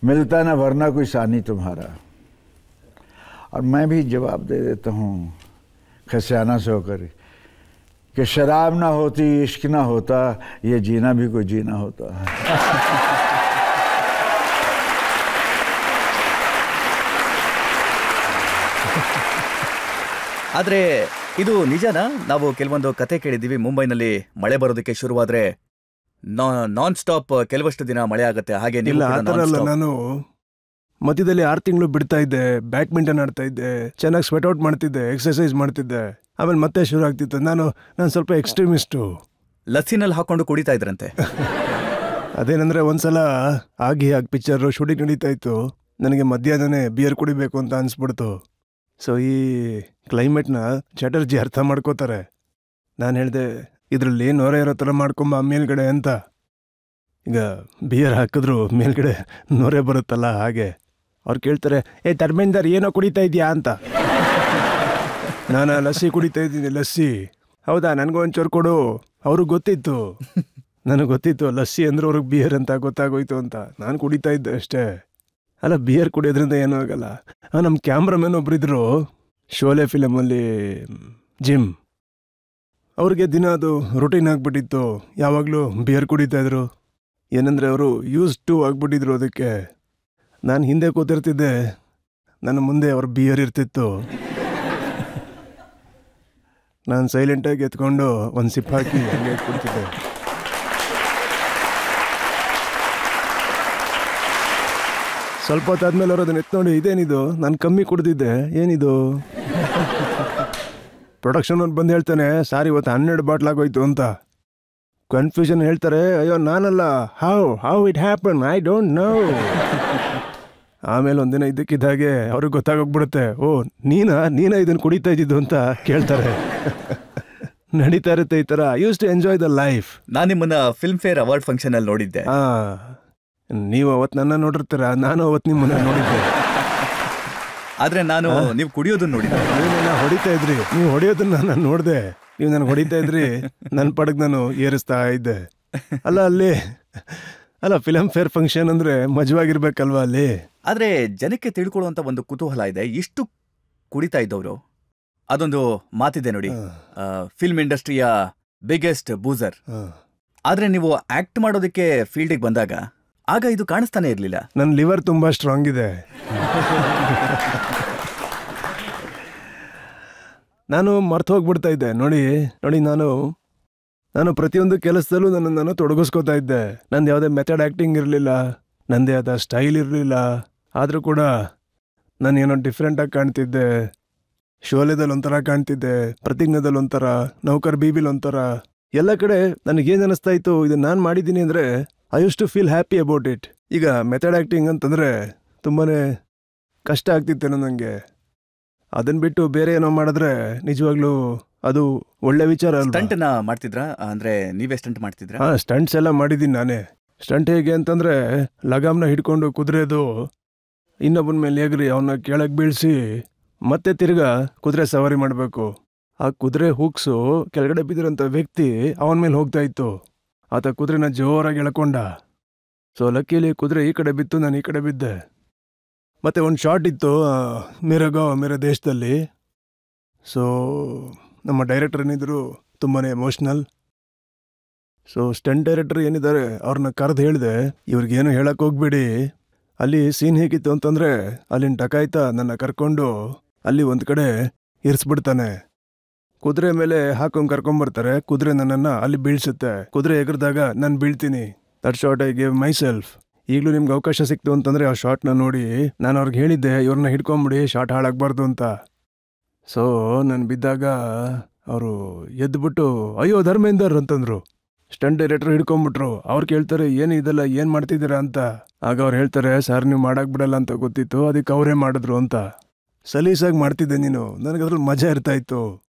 मिलता ना वरना कोई सानी तुम्हारा. और मैं भी जवाब दे देता हूँ खसियाना से होकर कि शराब ना होती, इश्क ना होता, ये जीना भी कोई जीना होता. ಆದ್ರೆ ಇದು ನಿಜನಾ? ನಾವು ಕೆಲವೊಂದು ಕತೆ ಕೇಳಿದ್ದೀವಿ, ಮುಂಬೈನಲ್ಲಿ ಮಳೆ ಬರೋದಕ್ಕೆ ಶುರುವಾದ್ರೆ ನಾನ್ ಸ್ಟಾಪ್ ಕೆಲವಷ್ಟು ದಿನ ಮಳೆ ಆಗುತ್ತೆ. ಹಾಗೆ ಇಲ್ಲ, ಆ ಥರ ಅಲ್ಲ. ನಾನು ಮಧ್ಯದಲ್ಲಿ 6 ತಿಂಗಳು ಬಿಡ್ತಾ ಇದ್ದೆ, ಬ್ಯಾಡ್ಮಿಂಟನ್ ಆಡ್ತಾ ಇದ್ದೆ, ಚೆನ್ನಾಗಿ ಸ್ವೆಟ್ ಔಟ್ ಮಾಡ್ತಿದ್ದೆ, ಎಕ್ಸರ್ಸೈಸ್ ಮಾಡ್ತಿದ್ದೆ, ಆಮೇಲೆ ಮತ್ತೆ ಶುರು ಆಗ್ತಿತ್ತು. ನಾನು ಸ್ವಲ್ಪ ಎಕ್ಸ್ಟ್ರೀಮಿಸ್ಟು. ಲಸ್ಸಿನಲ್ಲಿ ಹಾಕೊಂಡು ಕುಡಿತಾ ಇದ್ರಂತೆ. ಅದೇನಂದ್ರೆ, ಒಂದ್ಸಲ ಆಗಿ ಪಿಕ್ಚರ್ ಶೂಟಿಂಗ್ ನಡೀತಾ ಇತ್ತು, ನನಗೆ ಮಧ್ಯಾಹ್ನನೇ ಬಿಯರ್ ಕುಡಿಬೇಕು ಅಂತ ಅನಿಸ್ಬಿಡ್ತು. ಸೊ ಈ ಕ್ಲೈಮೇಟ್ನ ಚಟರ್ಜಿ ಅರ್ಥ ಮಾಡ್ಕೋತಾರೆ. ನಾನು ಹೇಳಿದೆ, ಇದರಲ್ಲಿ ನೊರೆ ಇರೋ ಥರ ಮಾಡ್ಕೊಂಬ ಮೇಲ್ಗಡೆ ಅಂತ. ಈಗ ಬಿಯರ್ ಹಾಕಿದ್ರು ಮೇಲ್ಗಡೆ ನೊರೆ ಬರುತ್ತಲ್ಲ, ಹಾಗೆ. ಅವ್ರು ಕೇಳ್ತಾರೆ, ಧರ್ಮೇಂದರ್ ಏನೋ ಕುಡಿತಾ ಇದೆಯಾ ಅಂತ. ನಾನು ಲಸ್ಸಿ ಕುಡಿತಾ ಇದ್ದೀನಿ, ಲಸ್ಸಿ. ಹೌದಾ, ನನಗೂ ಒಂಚೂರು ಕೊಡು. ಅವ್ರಿಗೆ ಗೊತ್ತಿತ್ತು, ನನಗೆ ಗೊತ್ತಿತ್ತು ಲಸ್ಸಿ ಅಂದ್ರೆ ಅವ್ರಿಗೆ ಬಿಯರ್ ಅಂತ ಗೊತ್ತಾಗೋಯ್ತು ಅಂತ. ನಾನು ಕುಡಿತಾ ಇದ್ದೆ ಅಷ್ಟೇ. ಅಲ್ಲ, ಬಿಯರ್ ಕುಡಿಯೋದ್ರಿಂದ ಏನೂ ಆಗಲ್ಲ. ನಮ್ಮ ಕ್ಯಾಮ್ರಾಮನ್ ಒಬ್ಬರಿದ್ರು ಶೋಲೆ ಫಿಲಮಲ್ಲಿ, ಜಿಮ್. ಅವ್ರಿಗೆ ದಿನ ಅದು ರೊಟೀನ್ ಆಗಿಬಿಟ್ಟಿತ್ತು, ಯಾವಾಗಲೂ ಬಿಯರ್ ಕುಡಿತಾಯಿದ್ರು. ಏನಂದರೆ ಅವರು ಯೂಸ್ ಟು ಆಗಿಬಿಟ್ಟಿದ್ರು ಅದಕ್ಕೆ. ನಾನು ಹಿಂದೆ ಕೂತಿರ್ತಿದ್ದೆ, ನನ್ನ ಮುಂದೆ ಅವ್ರ ಬಿಯರ್ ಇರ್ತಿತ್ತು. ನಾನು ಸೈಲೆಂಟಾಗಿ ಎತ್ಕೊಂಡು ಒಂದು ಸಿಪ್ ಹಾಕಿ ಹಂಗೆ ಕುಡ್ತಿದ್ದೆ. ಸ್ವಲ್ಪ ಹೊತ್ತಾದ್ಮೇಲೆ ಅವರು ಅದನ್ನ ಎತ್ಕೊಂಡು, ಇದೇನಿದು, ನಾನು ಕಮ್ಮಿ ಕುಡ್ದಿದ್ದೆ, ಏನಿದು? ಪ್ರೊಡಕ್ಷನ್ ಅವ್ರು ಬಂದು ಹೇಳ್ತಾನೆ, ಸಾರಿ ಇವತ್ತು 12 ಬಾಟ್ಲ್ ಆಗೋಯ್ತು ಅಂತ. ಕನ್ಫ್ಯೂಷನ್ ಹೇಳ್ತಾರೆ, ಅಯ್ಯೋ ನಾನಲ್ಲ, how it happen, I don't know. ಆಮೇಲೆ ಒಂದಿನ ಇದ್ದಕ್ಕಿದ್ದಾಗೆ ಅವ್ರಿಗೆ ಗೊತ್ತಾಗೋಗ್ಬಿಡುತ್ತೆ, ಓ ನೀನಾ ಇದನ್ನು ಕುಡಿತಾ ಇದ್ದಿದ್ದು ಅಂತ ಕೇಳ್ತಾರೆ. ನಡೀತಾ ಇರುತ್ತೆ ಈ ಥರ. Use to enjoy the life. ನಾನು ನಿಮ್ಮನ್ನ ಫಿಲ್ಮ್ ಫೇರ್ ಅವಾರ್ಡ್ ಫಂಕ್ಷನ್ ಅಲ್ಲಿ ನೋಡಿದ್ದೆ. ನೀವು ಅವತ್ತು ನನ್ನ ನೋಡಿರ್ತೀರ, ನಾನು ಅವತ್ತು ನಿಮ್ಮನ್ನ ನೋಡಿದ್ದೆ. ಆದ್ರೆ ನಾನು ನೀವು ಕುಡಿಯೋದನ್ನ ನೋಡಿದ್ದೆ. ನೀವು ನನ್ನ ಹೊಡಿತಾ ಇದ್ರಿ, ನೀವು ಹೊಡಿಯೋದನ್ನ ನಾನು ನೋಡಿದೆ. ನೀವು ನನಗೆ ಹೊಡಿತಾ ಇದ್ರಿ, ನನ್ನ ಪಡಗ್ ನಾನು ಏರಿಸ್ತಾ ಇದ್ದೆ. ಅಲ್ಲ ಫಿಲಮ್ ಫೇರ್ ಫಂಕ್ಷನ್ ಅಂದ್ರೆ ಮಜವಾಗಿರ್ಬೇಕಲ್ವಾ ಅಲ್ಲಿ. ಆದ್ರೆ ಜನಕ್ಕೆ ತಿಳ್ಕೊಳ್ಳುವಂತ ಒಂದು ಕುತೂಹಲ ಇದೆ, ಇಷ್ಟು ಕುಡಿತಾ ಇದ್ದವರು. ಅದೊಂದು ಮಾತಿದೆ ನೋಡಿ, ಫಿಲ್ಮ್ ಇಂಡಸ್ಟ್ರಿಯ ಬಿಗ್ಗೆಸ್ಟ್ ಬೂಸರ್. ಆದ್ರೆ ನೀವು ಆಕ್ಟ್ ಮಾಡೋದಕ್ಕೆ ಫೀಲ್ಡಿಗೆ ಬಂದಾಗ ಆಗ ಇದು ಕಾಣಿಸ್ತಾನೆ ಇರಲಿಲ್ಲ. ನನ್ನ ಲಿವರ್ ತುಂಬಾ ಸ್ಟ್ರಾಂಗ್ ಇದೆ. ನಾನು ಮರ್ತು ಹೋಗ್ಬಿಡ್ತಾ ಇದ್ದೆ. ನೋಡಿ ನೋಡಿ, ನಾನು ಪ್ರತಿಯೊಂದು ಕೆಲಸದಲ್ಲೂ ನನ್ನನ್ನು ತೊಡಗಿಸ್ಕೋತಾ ಇದ್ದೆ. ನಂದು ಯಾವುದೇ ಮೆಥಡ್ ಆ್ಯಕ್ಟಿಂಗ್ ಇರಲಿಲ್ಲ, ನಂದೇ ಆದ ಸ್ಟೈಲ್ ಇರಲಿಲ್ಲ. ಆದರೂ ಕೂಡ ನಾನು ಏನೋ ಡಿಫ್ರೆಂಟಾಗಿ ಕಾಣ್ತಿದ್ದೆ. ಶೋಲೆದಲ್ಲಿ ಒಂಥರ ಕಾಣ್ತಿದ್ದೆ, ಪ್ರತಿಜ್ಞದಲ್ಲಿ ಒಂಥರ, ನೌಕರ್ ಬೀಬಿಲ್ ಒಂಥರ. ಎಲ್ಲ ಕಡೆ ನನಗೇನು ಅನ್ನಿಸ್ತಾ ಇತ್ತು, ಇದನ್ನು ನಾನು ಮಾಡಿದ್ದೀನಿ ಅಂದರೆ I use to feel happy about it. ಈಗ ಮೆಥಡ್ ಆ್ಯಕ್ಟಿಂಗ್ ಅಂತಂದರೆ ತುಂಬಾ ಕಷ್ಟ ಆಗ್ತಿತ್ತೇನೋ ನನಗೆ. ಅದನ್ನು ಬಿಟ್ಟು ಬೇರೆ ಏನೋ ಮಾಡಿದ್ರೆ ನಿಜವಾಗ್ಲೂ ಅದು ಒಳ್ಳೆ ವಿಚಾರ ಅಲ್ಲ. ಸ್ಟಂಟ್ನ ಮಾಡ್ತಿದ್ರಾ? ಅಂದರೆ ನೀವೇ ಸ್ಟಂಟ್ ಮಾಡ್ತಿದ್ರಾ? ಹಾಂ, ಸ್ಟಂಟ್ಸ್ ಎಲ್ಲ ಮಾಡಿದ್ದೀನಿ ನಾನೇ. ಸ್ಟಂಟ್ ಹೇಗೆ ಅಂತಂದರೆ, ಲಗಾಮ್ನ ಹಿಡ್ಕೊಂಡು ಕುದುರೆದು ಇನ್ನೊಬ್ಬನ ಮೇಲೆ ಎಗರಿ ಅವನ್ನ ಕೆಳಗೆ ಬೀಳಿಸಿ ಮತ್ತೆ ತಿರ್ಗಾ ಕುದುರೆ ಸವಾರಿ ಮಾಡಬೇಕು. ಆ ಕುದುರೆ ಹೂಕ್ಸು ಕೆಳಗಡೆ ಬಿದ್ದಿರೋಂಥ ವ್ಯಕ್ತಿ ಅವನ ಮೇಲೆ ಹೋಗ್ತಾ ಇತ್ತು. ಆತ ಕುದುರೆನ ಜೋರಾಗಿ ಎಳ್ಕೊಂಡ. ಸೊ ಲಕ್ಕಿಲಿ ಕುದುರೆ ಈ ಕಡೆ ಬಿತ್ತು, ನಾನು ಈ ಕಡೆ ಬಿದ್ದೆ. ಮತ್ತು ಒಂದು ಶಾಟ್ ಇತ್ತು ಮೇರೆ ದೇಶದಲ್ಲಿ. ಸೊ ನಮ್ಮ ಡೈರೆಕ್ಟರ್ ಏನಿದ್ರು ತುಂಬಾ ಎಮೋಷ್ನಲ್. ಸೊ ಸ್ಟಂಟ್ ಡೈರೆಕ್ಟರ್ ಏನಿದ್ದಾರೆ ಅವ್ರನ್ನ ಕರೆದು ಹೇಳಿದೆ, ಇವ್ರಿಗೇನು ಹೇಳಕ್ಕೆ ಹೋಗ್ಬೇಡಿ. ಅಲ್ಲಿ ಸೀನ್ ಹೇಗಿತ್ತು ಅಂತಂದರೆ, ಅಲ್ಲಿನ ಟಕಾಯ್ತ ನನ್ನ ಕರ್ಕೊಂಡು ಅಲ್ಲಿ ಒಂದು ಕಡೆ ಇರಿಸ್ಬಿಡ್ತಾನೆ. ಕುದುರೆ ಮೇಲೆ ಹಾಕೊಂಡು ಕರ್ಕೊಂಬರ್ತಾರೆ. ಕುದುರೆ ನನ್ನನ್ನು ಅಲ್ಲಿ ಬೀಳ್ಸುತ್ತೆ. ಕುದುರೆ ಎಗರ್ದಾಗ ನಾನು ಬೀಳ್ತೀನಿ. That shot I gave myself. ಈಗಲೂ ನಿಮ್ಗೆ ಅವಕಾಶ ಸಿಕ್ತು ಅಂತಂದರೆ ಆ ಶಾಟ್ನ ನೋಡಿ. ನಾನು ಅವ್ರಿಗೆ ಹೇಳಿದ್ದೆ, ಇವ್ರನ್ನ ಹಿಡ್ಕೊಂಬಿಡಿ, ಶಾಟ್ ಹಾಳಾಗಬಾರ್ದು ಅಂತ. ಸೊ ನಾನು ಬಿದ್ದಾಗ ಅವರು ಎದ್ದುಬಿಟ್ಟು ಅಯ್ಯೋ ಧರ್ಮೇಂದರ್ ಅಂತಂದರು. ಸ್ಟಂಟ್ ಡೈರೆಕ್ಟ್ರು ಹಿಡ್ಕೊಂಬಿಟ್ರು. ಅವ್ರು ಕೇಳ್ತಾರೆ, ಏನು ಇದೆಲ್ಲ ಏನು ಮಾಡ್ತಿದ್ದೀರಾ ಅಂತ. ಆಗ ಅವ್ರು ಹೇಳ್ತಾರೆ, ಸರ್ ನೀವು ಮಾಡೋಕ್ಕೆ ಬಿಡಲ್ಲ ಅಂತ ಗೊತ್ತಿತ್ತು, ಅದಕ್ಕೆ ಅವರೇ ಮಾಡಿದ್ರು ಅಂತ. ಸಲೀಸಾಗಿ ಮಾಡ್ತಿದ್ದೆ ನೀನು. ನನಗದ್ರಲ್ಲಿ ಮಜಾ ಇರ್ತಾಯಿತ್ತು.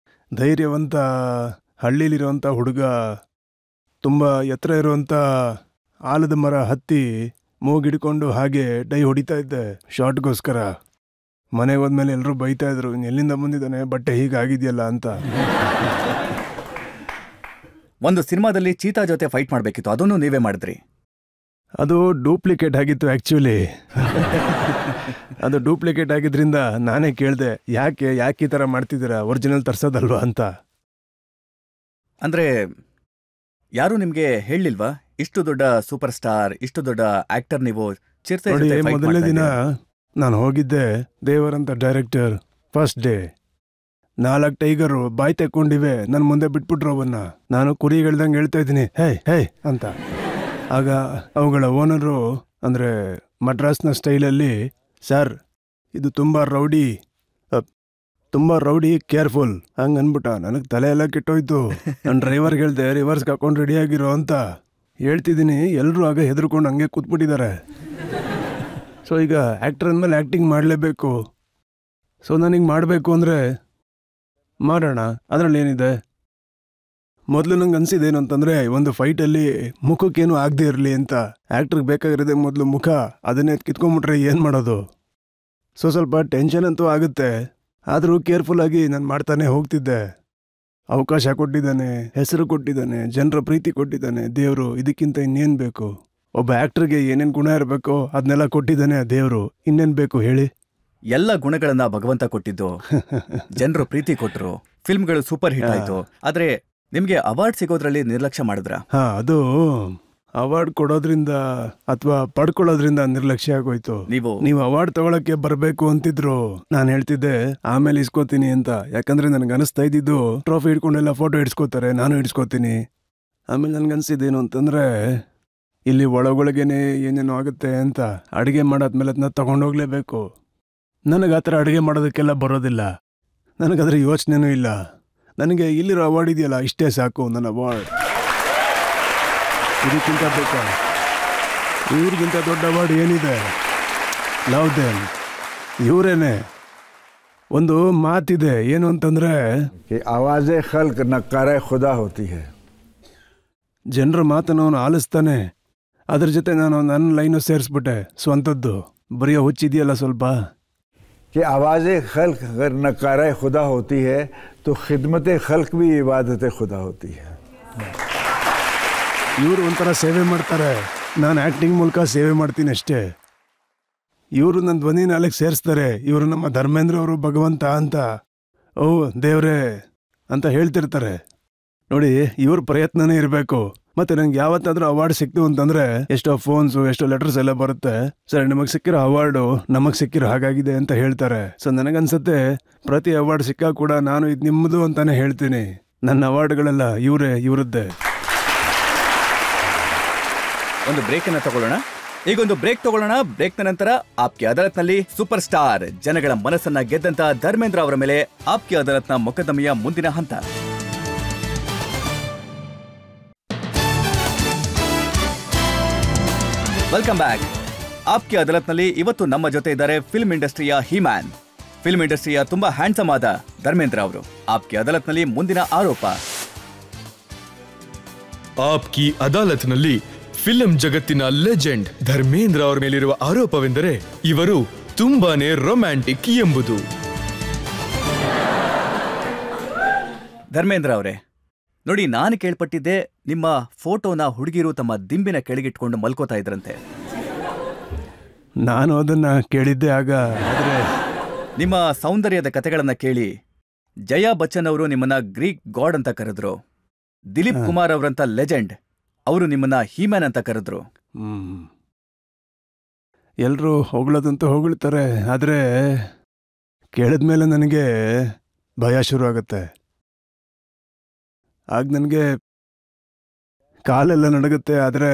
ಧೈರ್ಯವಂತ ಹಳ್ಳಿಲಿರುವಂಥ ಹುಡುಗ, ತುಂಬ ಎತ್ತರ ಇರುವಂಥ ಆಲದ ಮರ ಹತ್ತಿ ಮೂಗಿಡ್ಕೊಂಡು ಹಾಗೆ ಡೈ ಹೊಡಿತಾ ಇದ್ದೆ ಶಾರ್ಟ್ಗೋಸ್ಕರ. ಮನೆಗೆ ಹೋದ್ಮೇಲೆ ಎಲ್ಲರೂ ಬೈತಾ ಇದ್ರು, ಎಲ್ಲಿಂದ ಬಂದಿದ್ದಾನೆ, ಬಟ್ಟೆ ಹೀಗಾಗಿದೆಯಲ್ಲ ಅಂತ. ಒಂದು ಸಿನಿಮಾದಲ್ಲಿ ಚೀತಾ ಜೊತೆ ಫೈಟ್ ಮಾಡಬೇಕಿತ್ತು, ಅದನ್ನು ನೀವೇ ಮಾಡಿದ್ರಿ. ಅದು ಡೂಪ್ಲಿಕೇಟ್ ಆಗಿತ್ತು ಆ್ಯಕ್ಚುಲಿ. ಅದು ಡೂಪ್ಲಿಕೇಟ್ ಆಗಿದ್ರಿಂದ ನಾನೇ ಕೇಳಿದೆ, ಯಾಕೆ ಈ ಥರ ಮಾಡ್ತಿದ್ದೀರಾ, ಒರಿಜಿನಲ್ ತರ್ಸೋದಲ್ವಾ ಅಂತ. ಅಂದರೆ ಯಾರೂ ನಿಮಗೆ ಹೇಳಲಿಲ್ವಾ, ಇಷ್ಟು ದೊಡ್ಡ ಸೂಪರ್ ಸ್ಟಾರ್, ಇಷ್ಟು ದೊಡ್ಡ ಆಕ್ಟರ್ ನೀವು ಚಿರತೆ ಜೊತೆ fight ಮೊದಲನೇ ಮಾಡ್ತಾ ದಿನ ಇದ್ದೀರಾ? ನಾನು ಹೋಗಿದ್ದೆ, ದೇವರಂತ ಡೈರೆಕ್ಟರ್. ಫಸ್ಟ್ ಡೇ 4 ಟೈಗರು ಬಾಯಿ ತೆಕ್ಕೊಂಡಿವೆ, ನನ್ನ ಮುಂದೆ ಬಿಟ್ಬಿಟ್ರು ಅವನ್ನ. ನಾನು ಕುರಿಗಳ್ದಂಗೆ ಹೇಳ್ತಾ ಇದ್ದೀನಿ, ಹೇ ಅಂತ. ಆಗ ಅವುಗಳ ಓನರು ಅಂದರೆ ಮಡ್ರಾಸ್ನ ಸ್ಟೈಲಲ್ಲಿ, ಸರ್ ಇದು ತುಂಬ ರೌಡಿ ಕೇರ್ಫುಲ್ ಹಂಗೆ ಅಂದ್ಬಿಟ್ಟ. ನನಗೆ ತಲೆ ಎಲ್ಲ ಕೆಟ್ಟೋಯ್ತು. ನನ್ನ ಡ್ರೈವರ್ಗೆ ಹೇಳ್ದೆ, ರಿವರ್ಸ್ಗೆ ಹಾಕೊಂಡು ರೆಡಿಯಾಗಿರೋ ಅಂತ ಹೇಳ್ತಿದ್ದೀನಿ. ಎಲ್ಲರೂ ಆಗ ಹೆದರ್ಕೊಂಡು ಹಂಗೆ ಕೂತ್ಬಿಟ್ಟಿದ್ದಾರೆ. ಸೊ ಈಗ ಆ್ಯಕ್ಟರ್ ಅಂದಮೇಲೆ ಆ್ಯಕ್ಟಿಂಗ್ ಮಾಡಲೇಬೇಕು. ಸೊ ನನಗೆ ಮಾಡಬೇಕು ಅಂದರೆ ಮಾಡೋಣ, ಅದರಲ್ಲಿ ಏನಿದೆ. ಮೊದಲು ನಂಗೆ ಅನಿಸಿದೇನು ಅಂತಂದರೆ, ಒಂದು ಫೈಟಲ್ಲಿ ಮುಖಕ್ಕೇನು ಆಗದೆ ಇರಲಿ ಅಂತ. ಆ್ಯಕ್ಟ್ರಿಗೆ ಬೇಕಾಗಿರೋದೆ ಮೊದಲು ಮುಖ, ಅದನ್ನೇ ಕಿತ್ಕೊಂಡ್ಬಿಟ್ರೆ ಏನು ಮಾಡೋದು. ಸೊ ಸ್ವಲ್ಪ ಟೆನ್ಷನ್ ಅಂತೂ ಆಗುತ್ತೆ. ಆದರೂ ಕೇರ್ಫುಲ್ಲಾಗಿ ನಾನು ಮಾಡ್ತಾನೆ ಹೋಗ್ತಿದ್ದೆ. ಅವಕಾಶ ಕೊಟ್ಟಿದ್ದಾನೆ, ಹೆಸರು ಕೊಟ್ಟಿದ್ದಾನೆ, ಜನರ ಪ್ರೀತಿ ಕೊಟ್ಟಿದ್ದಾನೆ ದೇವರು. ಇದಕ್ಕಿಂತ ಇನ್ನೇನು ಬೇಕು? ಒಬ್ಬ ಆ್ಯಕ್ಟ್ರಿಗೆ ಏನೇನು ಗುಣ ಇರಬೇಕೋ ಅದನ್ನೆಲ್ಲ ಕೊಟ್ಟಿದ್ದಾನೆ ಆ ದೇವರು. ಇನ್ನೇನು ಬೇಕು ಹೇಳಿ? ಎಲ್ಲ ಗುಣಗಳನ್ನ ಭಗವಂತ ಕೊಟ್ಟಿದ್ದು, ಜನರು ಪ್ರೀತಿ ಕೊಟ್ಟರು, ಫಿಲ್ಮ್ಗಳು ಸೂಪರ್ ಹಿಟ್ ಆಯ್ತು. ಆದ್ರೆ ನಿಮ್ಗೆ ಅವಾರ್ಡ್ ಸಿಗೋದ್ರಲ್ಲಿ ನಿರ್ಲಕ್ಷ್ಯ ಮಾಡಿದ್ರ? ಅದು ಅವಾರ್ಡ್ ಕೊಡೋದ್ರಿಂದ ಅಥವಾ ಪಡ್ಕೊಳ್ಳೋದ್ರಿಂದ ನಿರ್ಲಕ್ಷ್ಯ ಆಗೋಯ್ತು. ನೀವು ಅವಾರ್ಡ್ ತಗೊಳಕ್ಕೆ ಬರಬೇಕು ಅಂತಿದ್ರು. ನಾನು ಹೇಳ್ತಿದ್ದೆ ಆಮೇಲೆ ಇಸ್ಕೋತೀನಿ ಅಂತ. ಯಾಕಂದ್ರೆ ನನ್ಗೆ ಅನಿಸ್ತಾ ಇದ್ದಿದ್ದು, ಟ್ರೋಫಿ ಹಿಡ್ಕೊಂಡೆಲ್ಲ ಫೋಟೋ ಇಡ್ಸ್ಕೋತಾರೆ, ನಾನು ಇಡ್ಸ್ಕೋತೀನಿ. ಆಮೇಲೆ ನನ್ಗನ್ಸಿದ್ದೇನು ಅಂತಂದ್ರೆ, ಇಲ್ಲಿ ಒಳಗೊಳಗೇನೆ ಏನೇನೋ ಆಗುತ್ತೆ ಅಂತ. ಅಡುಗೆ ಮಾಡಾದ್ಮೇಲೆ ಅದನ್ನ ತಗೊಂಡೋಗ್ಲೇಬೇಕು. ನನಗೆ ಆ ಥರ ಅಡುಗೆ ಮಾಡೋದಕ್ಕೆಲ್ಲ ಬರೋದಿಲ್ಲ. ನನಗದ್ರ ಯೋಚನೆನೂ ಇಲ್ಲ. ನನಗೆ ಇಲ್ಲಿರೋ ಅವಾರ್ಡ್ ಇದೆಯಲ್ಲ, ಇಷ್ಟೇ ಸಾಕು ನನ್ನ ಅವಾರ್ಡ್. ಇದಕ್ಕಿಂತ ಬೇಕಾ? ಇವ್ರಿಗಿಂತ ದೊಡ್ಡ ಅವಾರ್ಡ್ ಏನಿದೆ? Love them. ಇವರೇನೆ. ಒಂದು ಮಾತಿದೆ, ಏನು ಅಂತಂದ್ರೆ, ಆವಾಜೆ ಖಲ್ಕ್ ನಕ್ಕಾರೆ ಖುದಾ ಹೋತಿ ಹೈ. ಜನರ ಮಾತನ್ನು ಅವನು ಆಲಿಸ್ತಾನೆ. ಅದ್ರ ಜೊತೆ ನಾನು ನನ್ನ ಲೈನು ಸೇರಿಸ್ಬಿಟ್ಟೆ ಸ್ವಂತದ್ದು. ಬರೆಯೋ ಹುಚ್ಚಿದೆಯಲ್ಲ ಸ್ವಲ್ಪ. ಆವಾಜೆ ಖಲ್ಕ್ ಅಗರ್ ನಕ್ಕಾರೆ ಖುದಾ ಹೋತಿ ಹೈ ತೋ ಖಿದ್ಮತೆ ಖಲ್ಕ್ ಭಿ ಇಬಾದತೆ ಖುದಾ ಹೋತಿ ಹೈ. ಇವರು ಒಂಥರ ಸೇವೆ ಮಾಡ್ತಾರೆ, ನಾನು ಆ್ಯಕ್ಟಿಂಗ್ ಮೂಲಕ ಸೇವೆ ಮಾಡ್ತೀನಿ ಅಷ್ಟೇ. ಇವರು ನನ್ನ ಧ್ವನಿ ನಾಲ್ಕು ಸೇರಿಸ್ತಾರೆ. ಇವರು ನಮ್ಮ ಧರ್ಮೇಂದ್ರ ಅವರು ಭಗವಂತ ಅಂತ, ಓ ದೇವ್ರೇ ಅಂತ ಹೇಳ್ತಿರ್ತಾರೆ. ನೋಡಿ, ಇವ್ರ ಪ್ರಯತ್ನನೇ ಇರಬೇಕು. ಮತ್ತೆ ನಂಗೆ ಯಾವತ್ತಾದ್ರೂ ಅವಾರ್ಡ್ ಸಿಕ್ತು ಅಂತಂದ್ರೆ ಎಷ್ಟೋ ಫೋನ್ಸು ಎಷ್ಟೋ ಲೆಟರ್ಸ್ ಎಲ್ಲ ಬರುತ್ತೆ, ಸರ್ ನಿಮಗೆ ಸಿಕ್ಕಿರೋ ಅವಾರ್ಡು ನಮಗ್ ಸಿಕ್ಕಿರೋ ಹಾಗಾಗಿದೆ ಅಂತ ಹೇಳ್ತಾರೆ. ಸೊ ನನಗನ್ಸುತ್ತೆ ಪ್ರತಿ ಅವಾರ್ಡ್ ಸಿಕ್ಕಾಗ ಕೂಡ ನಾನು ಇದು ನಿಮ್ಮದು ಅಂತಾನೆ ಹೇಳ್ತೀನಿ. ನನ್ನ ಅವಾರ್ಡ್ಗಳೆಲ್ಲ ಇವರದ್ದೇ. ಒಂದು ಬ್ರೇಕ್ ಅನ್ನ ತಗೊಳ್ಳೋಣ. ಈಗೊಂದು ಬ್ರೇಕ್ ತಗೊಳ್ಳೋಣ. ಬ್ರೇಕ್ನ ನಂತರ ಆಪ್ಕಿ ಅದಾಲತ್ನಲ್ಲಿ ಸೂಪರ್ ಸ್ಟಾರ್ ಜನಗಳ ಮನಸ್ಸನ್ನ ಗೆದ್ದಂತ ಧರ್ಮೇಂದ್ರ ಅವರ ಮೇಲೆ ಆಪ್ಕಿ ಅದಾಲತ್ನ ಮೊಕದ್ದಮೆಯ ಮುಂದಿನ ಹಂತ. Welcome back. ಆಪ್ಕಿ ಅದಾಲತ್ನಲ್ಲಿ ಇವತ್ತು ನಮ್ಮ ಜೊತೆ ಇದ್ದಾರೆ ಫಿಲ್ಮ್ ಇಂಡಸ್ಟ್ರಿಯ ಹೀಮ್ಯಾನ್, ಫಿಲ್ಮ್ ಇಂಡಸ್ಟ್ರಿಯ ತುಂಬಾ ಹ್ಯಾಂಡ್ಸಮ್ ಆದ ಧರ್ಮೇಂದ್ರ ಅವರು. ಆಪ್ಕಿ ಅದಾಲತ್ನಲ್ಲಿ ಮುಂದಿನ ಆರೋಪ. ಆಪ್ಕಿ ಅದಾಲತ್ನಲ್ಲಿ ಫಿಲ್ಮ್ ಜಗತ್ತಿನ ಲೆಜೆಂಡ್ ಧರ್ಮೇಂದ್ರ ಅವರ ಮೇಲಿರುವ ಆರೋಪವೆಂದರೆ ಇವರು ತುಂಬಾನೇ ರೊಮ್ಯಾಂಟಿಕ್ ಎಂಬುದು. ಧರ್ಮೇಂದ್ರ ಅವರೇ ನೋಡಿ, ನಾನು ಕೇಳ್ಪಟ್ಟಿದ್ದೆ ನಿಮ್ಮ ಫೋಟೋನ ಹುಡುಗಿರು ತಮ್ಮ ದಿಂಬಿನ ಕೆಳಗಿಟ್ಕೊಂಡು ಮಲ್ಕೋತಾ ಇದ್ರಂತೆ. ನಾನು ಅದನ್ನ ಕೇಳಿದ್ದೆ ಆಗ. ಆದ್ರೆ ನಿಮ್ಮ ಸೌಂದರ್ಯದ ಕಥೆಗಳನ್ನ ಕೇಳಿ ಜಯಾ ಬಚ್ಚನ್ ಅವರು ನಿಮ್ಮನ್ನ ಗ್ರೀಕ್ ಗಾಡ್ ಅಂತ ಕರೆದ್ರು. ದಿಲೀಪ್ ಕುಮಾರ್ ಅವರಂತ ಲೆಜೆಂಡ್ ಅವರು ನಿಮ್ಮನ್ನ ಹೀಮ್ಯಾನ್ ಅಂತ ಕರೆದ್ರು. ಎಲ್ರು ಹೊಗಳದಂತೂ ಹೊಗಳ್ತಾರೆ, ಆದ್ರೆ ಕೇಳಿದ್ಮೇಲೆ ನನಗೆ ಭಯ ಶುರು ಆಗುತ್ತೆ. ಆಗ ನನಗೆ ಕಾಲೆಲ್ಲ ನಡಗುತ್ತೆ. ಆದರೆ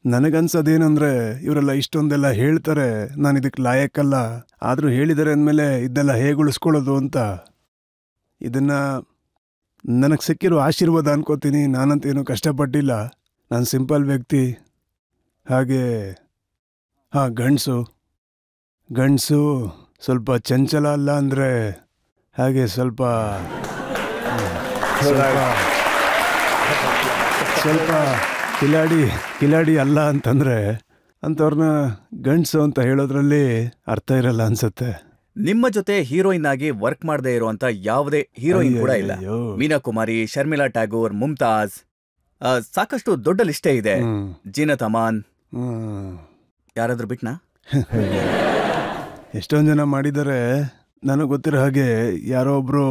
ನನಗನ್ಸೋದೇನಂದ್ರೆ ಇವರೆಲ್ಲ ಇಷ್ಟೊಂದೆಲ್ಲ ಹೇಳ್ತಾರೆ, ನಾನು ಇದಕ್ಕೆ ಲಾಯಕ್ಕಲ್ಲ, ಆದರೂ ಹೇಳಿದ್ದಾರೆ ಅಂದಮೇಲೆ ಇದೆಲ್ಲ ಹೇಗೆ ಉಳಿಸ್ಕೊಳ್ಳೋದು ಅಂತ. ಇದನ್ನ ನನಗೆ ಸಿಕ್ಕಿರೋ ಆಶೀರ್ವಾದ ಅನ್ಕೋತೀನಿ. ನಾನಂತೇನು ಕಷ್ಟಪಟ್ಟಿಲ್ಲ, ನಾನು ಸಿಂಪಲ್ ವ್ಯಕ್ತಿ. ಹಾಗೆ ಗಂಡಸು ಸ್ವಲ್ಪ ಚಂಚಲ ಅಲ್ಲ ಅಂದರೆ ಹಾಗೆ ಸ್ವಲ್ಪ ಕಿಲಾಡಿ ಅಲ್ಲ ಅಂತಂದ್ರೆ ಅಂಥವ್ರನ್ನ ಗಂಡಸು ಅಂತ ಹೇಳೋದ್ರಲ್ಲಿ ಅರ್ಥ ಇರಲ್ಲ ಅನ್ಸುತ್ತೆ. ನಿಮ್ಮ ಜೊತೆ ಹೀರೋಯಿನ್ ಆಗಿ ವರ್ಕ್ ಮಾಡದೇ ಇರುವಂತ ಯಾವುದೇ ಹೀರೋಯಿನ್ ಕೂಡ ಇಲ್ಲ. ಮೀನಾ ಕುಮಾರಿ, ಶರ್ಮಿಳಾ ಟ್ಯಾಗೋರ್, ಮುಮ್ತಾಜ್, ಸಾಕಷ್ಟು ದೊಡ್ಡ ಲಿಸ್ಟೇ ಇದೆ. ಜೀನತ್ ಅಮಾನ್, ಯಾರಾದ್ರೂ ಬಿಟ್ನಾ? ಎಷ್ಟೊಂದು ಜನ ಮಾಡಿದ್ದಾರೆ. ನನಗೆ ಗೊತ್ತಿರೋ ಹಾಗೆ ಯಾರೋ ಒಬ್ರು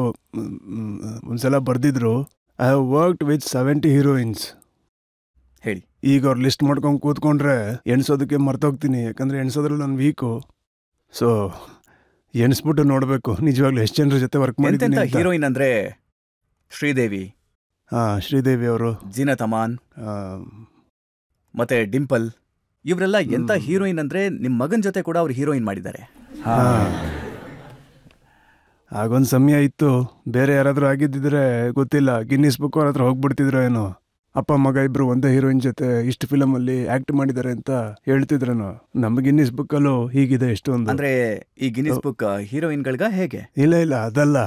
ಒಂದ್ಸಲ ಬರ್ದಿದ್ರು, I have worked with 70 heroines. ಹೇಳಿ. ಈಗ ಅವ್ರು ಲಿಸ್ಟ್ ಮಾಡ್ಕೊಂಡು ಕೂತ್ಕೊಂಡ್ರೆ ಎಣ್ಸೋದಕ್ಕೆ ಮರ್ತೋಗ್ತೀನಿ, ಯಾಕಂದ್ರೆ ಎಣ್ಸೋದ್ರಲ್ಲಿ ನಾನು ವೀಕು. ಸೊ ಎಣಿಸ್ಬಿಟ್ಟು ನೋಡ್ಬೇಕು ನಿಜವಾಗ್ಲೂ ಎಷ್ಟು ಜನರ ಜೊತೆ ವರ್ಕ್ ಮಾಡಿದ್ದೀನಿ. ಹೀರೋಯಿನ್ ಅಂದ್ರೆ ಶ್ರೀದೇವಿ, ಶ್ರೀದೇವಿ ಅವರು, ಜೀನತ್ ಅಮಾನ್ ಮತ್ತೆ ಡಿಂಪಲ್, ಇವರೆಲ್ಲ ಎಂತ ಹೀರೋಯಿನ್ ಅಂದ್ರೆ ನಿಮ್ ಮಗನ್ ಜೊತೆ ಕೂಡ ಅವ್ರು ಹೀರೋಯಿನ್ ಮಾಡಿದ್ದಾರೆ. ಆಗೊಂದು ಸಮಯ ಇತ್ತು, ಬೇರೆ ಯಾರಾದ್ರೂ ಆಗಿದ್ದಿದ್ರೆ ಗೊತ್ತಿಲ್ಲ, ಗಿನ್ನಿಸ್ ಬುಕ್ ಅವ್ರ ಹತ್ರ ಹೋಗ್ಬಿಡ್ತಿದ್ರು ಏನೋ. ಅಪ್ಪ ಮಗ ಇಬ್ರು ಒಂದೇ ಹೀರೋಯಿನ್ ಜೊತೆ ಇಷ್ಟು ಫಿಲಮ್ ಅಲ್ಲಿ ಆಕ್ಟ್ ಮಾಡಿದ್ದಾರೆ ಅಂತ ಹೇಳ್ತಿದ್ರೇನೋ. ನಮ್ಮ ಗಿನ್ನಿಸ್ ಬುಕ್ ಅಲ್ಲೂ ಹೀಗಿದೆ ಎಷ್ಟೊಂದು. ಅಂದ್ರೆ ಈ ಗಿನ್ನಿಸ್ ಬುಕ್ ಹೀರೋಯಿನ್ಗಳ್ಗ ಹೇಗೆ? ಇಲ್ಲ ಅದಲ್ಲ,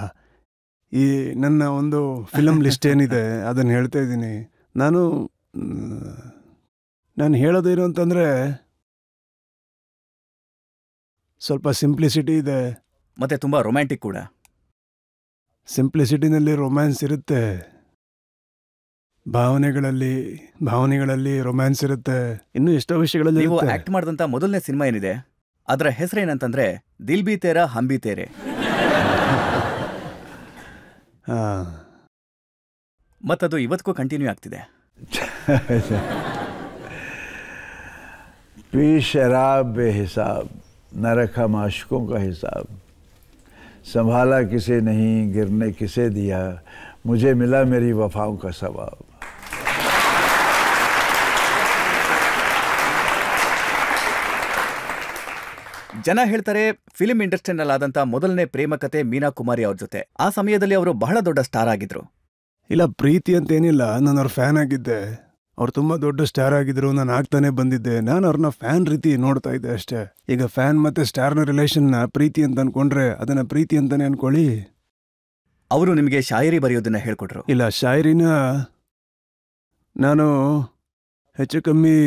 ಈ ನನ್ನ ಒಂದು ಫಿಲಮ್ ಲಿಸ್ಟ್ ಏನಿದೆ ಅದನ್ನ ಹೇಳ್ತಾ ಇದ್ದೀನಿ. ನಾನು ಹೇಳೋದೇನು ಅಂತಂದ್ರೆ ಸ್ವಲ್ಪ ಸಿಂಪ್ಲಿಸಿಟಿ ಇದೆ, ಮತ್ತೆ ತುಂಬಾ ರೊಮ್ಯಾಂಟಿಕ್ ಕೂಡ. ಸಿಂಪ್ಲಿಸಿಟಿನಲ್ಲಿ ರೊಮ್ಯಾನ್ಸ್ ಇರುತ್ತೆ, ಭಾವನೆಗಳಲ್ಲಿ ರೊಮ್ಯಾನ್ಸ್ ಇರುತ್ತೆ, ಇನ್ನು ಎಷ್ಟೋ ವಿಷಯಗಳಲ್ಲಿ. ನೀವು ಆಕ್ಟ್ ಮಾಡಿದಂತ ಮೊದಲನೇ ಸಿನಿಮಾ ಏನಿದೆ ಅದರ ಹೆಸರೇನಂತಂದ್ರೆ ದಿಲ್ ಬಿ ತೇರಾ ಹಮ್ ಬಿ ತೇರೆ. ಮತ್ತದು ಇವತ್ತಿಗೂ ಕಂಟಿನ್ಯೂ ಆಗ್ತಿದೆ. पी शराब बेहिसाब न रखा माशकों का हिसाब, संभाला किसे नहीं गिरने किसे दिया, मुझे मिला मेरी वफाओं का सवाब. ಜನ ಹೇಳ್ತಾರೆ ಫಿಲ್ಮ್ ಇಂಡಸ್ಟ್ರಿನಲ್ಲಾದಂಥ ಮೊದಲನೇ ಪ್ರೇಮ ಕತೆ ಮೀನಾ ಕುಮಾರಿ ಅವ್ರ ಜೊತೆ. ಆ ಸಮಯದಲ್ಲಿ ಅವರು ಬಹಳ ದೊಡ್ಡ ಸ್ಟಾರ್ ಆಗಿದ್ರು. ಇಲ್ಲ, ಪ್ರೀತಿ ಅಂತೇನಿಲ್ಲ, ನಾನು ಅವ್ರ ಫ್ಯಾನ್ ಆಗಿದ್ದೆ. ಅವ್ರು ತುಂಬ ದೊಡ್ಡ ಸ್ಟಾರ್ ಆಗಿದ್ರು, ನಾನು ಆಗ್ತಾನೆ ಬಂದಿದ್ದೆ. ನಾನು ಅವ್ರನ್ನ ಫ್ಯಾನ್ ರೀತಿ ನೋಡ್ತಾ ಇದ್ದೆ ಅಷ್ಟೇ. ಈಗ ಫ್ಯಾನ್ ಮತ್ತೆ ಸ್ಟಾರ್ನ ರಿಲೇಷನ್ನ ಪ್ರೀತಿ ಅಂತ ಅನ್ಕೊಂಡ್ರೆ ಅದನ್ನ ಪ್ರೀತಿ ಅಂತಾನೆ ಅನ್ಕೊಳ್ಳಿ. ಅವರು ನಿಮಗೆ ಶಾಯರಿ ಬರೆಯೋದನ್ನ ಹೇಳ್ಕೊಟ್ರು? ಇಲ್ಲ, ಶಾಯರಿನ ನಾನು ಹೆಚ್ಚು ಕಮ್ಮಿ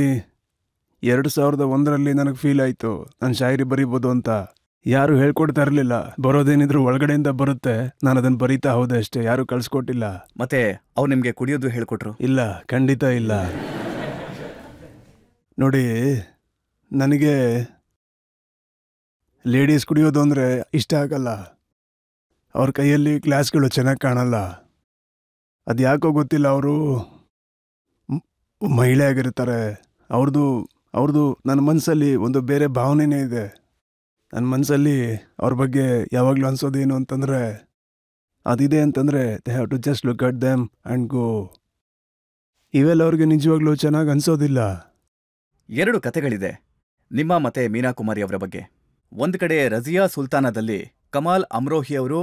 2001ರಲ್ಲಿ ನನಗೆ ಫೀಲ್ ಆಯಿತು ನಾನು ಶಾಯರಿ ಬರೀಬೋದು ಅಂತ. ಯಾರು ಹೇಳ್ಕೊಡ್ತಾ ಇರಲಿಲ್ಲ, ಬರೋದೇನಿದ್ರು ಒಳಗಡೆಯಿಂದ ಬರುತ್ತೆ, ನಾನು ಅದನ್ನು ಬರೀತಾ ಹೋದೆ ಅಷ್ಟೇ, ಯಾರು ಕಳ್ಸಿಕೊಟ್ಟಿಲ್ಲ. ಮತ್ತೆ ಅವ್ರು ನಿಮಗೆ ಕುಡಿಯೋದು ಹೇಳ್ಕೊಟ್ರು? ಇಲ್ಲ, ಖಂಡಿತ ಇಲ್ಲ. ನೋಡಿ, ನನಗೆ ಲೇಡೀಸ್ ಕುಡಿಯೋದು ಅಂದರೆ ಇಷ್ಟ ಆಗಲ್ಲ. ಅವ್ರ ಕೈಯಲ್ಲಿ ಗ್ಲಾಸ್ಗಳು ಚೆನ್ನಾಗಿ ಕಾಣಲ್ಲ. ಅದು ಯಾಕೋ ಗೊತ್ತಿಲ್ಲ, ಅವರು ಮಹಿಳೆ ಆಗಿರ್ತಾರೆ. ಅವ್ರದ್ದು ನನ್ನ ಮನಸ್ಸಲ್ಲಿ ಒಂದು ಬೇರೆ ಭಾವನೆನೇ ಇದೆ. ನನ್ನ ಮನಸ್ಸಲ್ಲಿ ಅವ್ರ ಬಗ್ಗೆ ಯಾವಾಗಲೂ ಅನ್ಸೋದೇನು ಅಂತಂದರೆ, ಅದಿದೆ ಅಂತಂದರೆ they have to just look at them and go. ಇವೆಲ್ಲ ಅವ್ರಿಗೆ ನಿಜವಾಗ್ಲೂ ಚೆನ್ನಾಗಿ ಅನ್ಸೋದಿಲ್ಲ. 2 ಕಥೆಗಳಿದೆ ನಿಮ್ಮ ಮತ್ತೆ ಮೀನಾ ಕುಮಾರಿ ಅವರ ಬಗ್ಗೆ. ಒಂದು ಕಡೆ ರಜಿಯಾ ಸುಲ್ತಾನದಲ್ಲಿ ಕಮಾಲ್ ಅಮ್ರೋಹಿ ಅವರು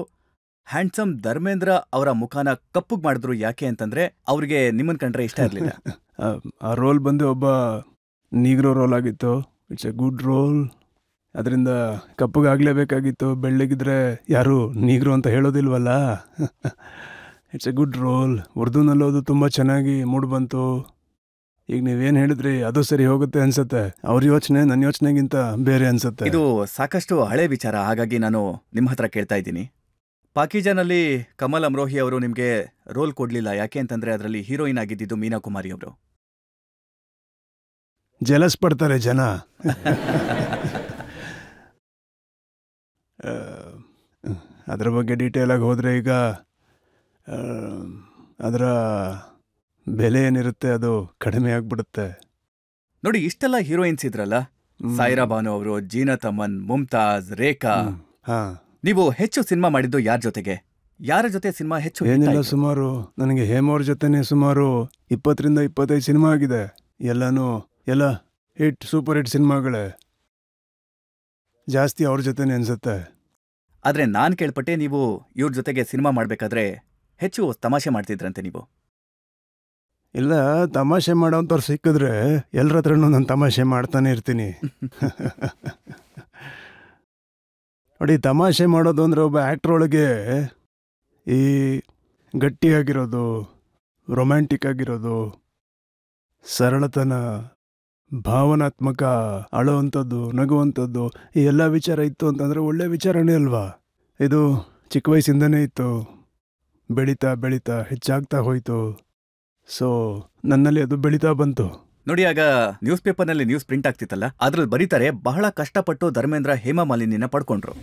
ಹ್ಯಾಂಡ್ಸಮ್ ಧರ್ಮೇಂದ್ರ ಅವರ ಮುಖಾನ ಕಪ್ಪುಗ್ ಮಾಡಿದ್ರು. ಯಾಕೆ ಅಂತಂದ್ರೆ ಅವ್ರಿಗೆ ನಿಮ್ಮನ್ ಕಂಡ್ರೆ ಇಷ್ಟ ಇರಲಿಲ್ಲ. ಆ ರೋಲ್ ಬಂದು ಒಬ್ಬ ನೀಗ್ರೋ ರೋಲ್ ಆಗಿತ್ತು. It's a good role. ಅದರಿಂದ ಕಪ್ಪಗಾಗಲೇಬೇಕಾಗಿತ್ತು. ಬೆಳ್ಳಗಿದ್ರೆ ಯಾರು ನೀಗ್ರೋ ಅಂತ ಹೇಳೋದಿಲ್ವಲ್ಲ. It's a good role. ಉರ್ದುನಲ್ಲೂ ಅದು ತುಂಬ ಚೆನ್ನಾಗಿ ಮೂಡ್ ಬಂತು. ಈಗ ನೀವೇನು ಹೇಳಿದ್ರಿ ಅದು ಸರಿ ಹೋಗುತ್ತೆ ಅನ್ಸುತ್ತೆ. ಅವ್ರ ಯೋಚನೆ ನನ್ನ ಯೋಚನೆಗಿಂತ ಬೇರೆ ಅನ್ಸುತ್ತೆ. ಇದು ಸಾಕಷ್ಟು ಹಳೆ ವಿಚಾರ, ಹಾಗಾಗಿ ನಾನು ನಿಮ್ಮ ಹತ್ರ ಕೇಳ್ತಾ ಇದ್ದೀನಿ. ಪಾಕೀಜಾನಲ್ಲಿ ಕಮಲ್ ಅಮ್ರೋಹಿ ಅವರು ನಿಮಗೆ ರೋಲ್ ಕೊಡ್ಲಿಲ್ಲ. ಯಾಕೆ ಅಂತಂದ್ರೆ ಅದರಲ್ಲಿ ಹೀರೋಯಿನ್ ಆಗಿದ್ದಿದ್ದು ಮೀನಾ ಕುಮಾರಿ ಅವರು. ಜಲಸ್ ಪಡ್ತಾರೆ ಜನ. ಅದರ ಬಗ್ಗೆ ಡೀಟೇಲ್ ಆಗಿ ಹೋದರೆ ಈಗ ಅದರ ಬೆಲೆ ಏನಿರುತ್ತೆ ಅದು ಕಡಿಮೆ ಆಗ್ಬಿಡುತ್ತೆ. ನೋಡಿ, ಇಷ್ಟೆಲ್ಲ ಹೀರೋಯಿನ್ಸ್ ಇದ್ರಲ್ಲ, ಸಾಯಿರಾ ಬಾನು ಅವರು, ಜೀನತ್ ಅಮನ್, ಮುಮ್ತಾಜ್, ರೇಖಾ. ನೀವು ಹೆಚ್ಚು ಸಿನಿಮಾ ಮಾಡಿದ್ದು ಯಾರ ಜೊತೆಗೆ? ಯಾರ ಜೊತೆ ಸಿನಿಮಾ ಹೆಚ್ಚು? ಏನಿಲ್ಲ, ಸುಮಾರು ನನಗೆ ಹೇಮವ್ರ ಜೊತೆನೆ ಸುಮಾರು 20ರಿಂದ 25 ಸಿನಿಮಾ ಆಗಿದೆ. ಎಲ್ಲ ಹಿಟ್, ಸೂಪರ್ ಹಿಟ್ ಸಿನಿಮಾಗಳೇ. ಜಾಸ್ತಿ ಅವ್ರ ಜೊತೆನೆ ಅನ್ಸುತ್ತೆ. ಆದ್ರೆ ನಾನ್ ಕೇಳ್ಪಟ್ಟೆ ನೀವು ಇವ್ರ ಜೊತೆಗೆ ಸಿನಿಮಾ ಮಾಡ್ಬೇಕಾದ್ರೆ ಹೆಚ್ಚು ತಮಾಷೆ ಮಾಡ್ತಿದ್ರಂತೆ ನೀವು. ಇಲ್ಲ, ತಮಾಷೆ ಮಾಡೋಂಥವ್ರು ಸಿಕ್ಕಿದ್ರೆ ಎಲ್ಲರ ಹತ್ರನೂ ನಾನು ತಮಾಷೆ ಮಾಡ್ತಾನೆ ಇರ್ತೀನಿ. ನೋಡಿ, ತಮಾಷೆ ಮಾಡೋದು ಅಂದರೆ ಒಬ್ಬ ಆ್ಯಕ್ಟ್ರ್ ಒಳಗೆ ಈ ಗಟ್ಟಿಯಾಗಿರೋದು, ರೊಮ್ಯಾಂಟಿಕ್ ಆಗಿರೋದು, ಸರಳತನ, ಭಾವನಾತ್ಮಕ, ಅಳೋವಂಥದ್ದು, ನಗುವಂಥದ್ದು, ಈ ಎಲ್ಲ ವಿಚಾರ ಇತ್ತು ಅಂತಂದರೆ ಒಳ್ಳೆ ವಿಚಾರನೇ ಅಲ್ವಾ? ಇದು ಚಿಕ್ಕ ವಯಸ್ಸಿಂದನೇ ಇತ್ತು. ಬೆಳೀತಾ ಬೆಳೀತಾ ಹೆಚ್ಚಾಗ್ತಾ ಹೋಯಿತು. ಸೊ ನನ್ನಲ್ಲಿ ಅದು ಬೆಳೀತಾ ಬಂತು. ನೋಡಿ, ಆಗ ನ್ಯೂಸ್ ಪೇಪರ್ನಲ್ಲಿ ನ್ಯೂಸ್ ಪ್ರಿಂಟ್ ಆಗ್ತಿತ್ತಲ್ಲ, ಅದ್ರಲ್ಲಿ ಬರೀತಾರೆ, ಬಹಳ ಕಷ್ಟಪಟ್ಟು ಧರ್ಮೇಂದ್ರ ಹೇಮಾ ಮಾಲಿನಿನ ಪಡ್ಕೊಂಡ್ರು.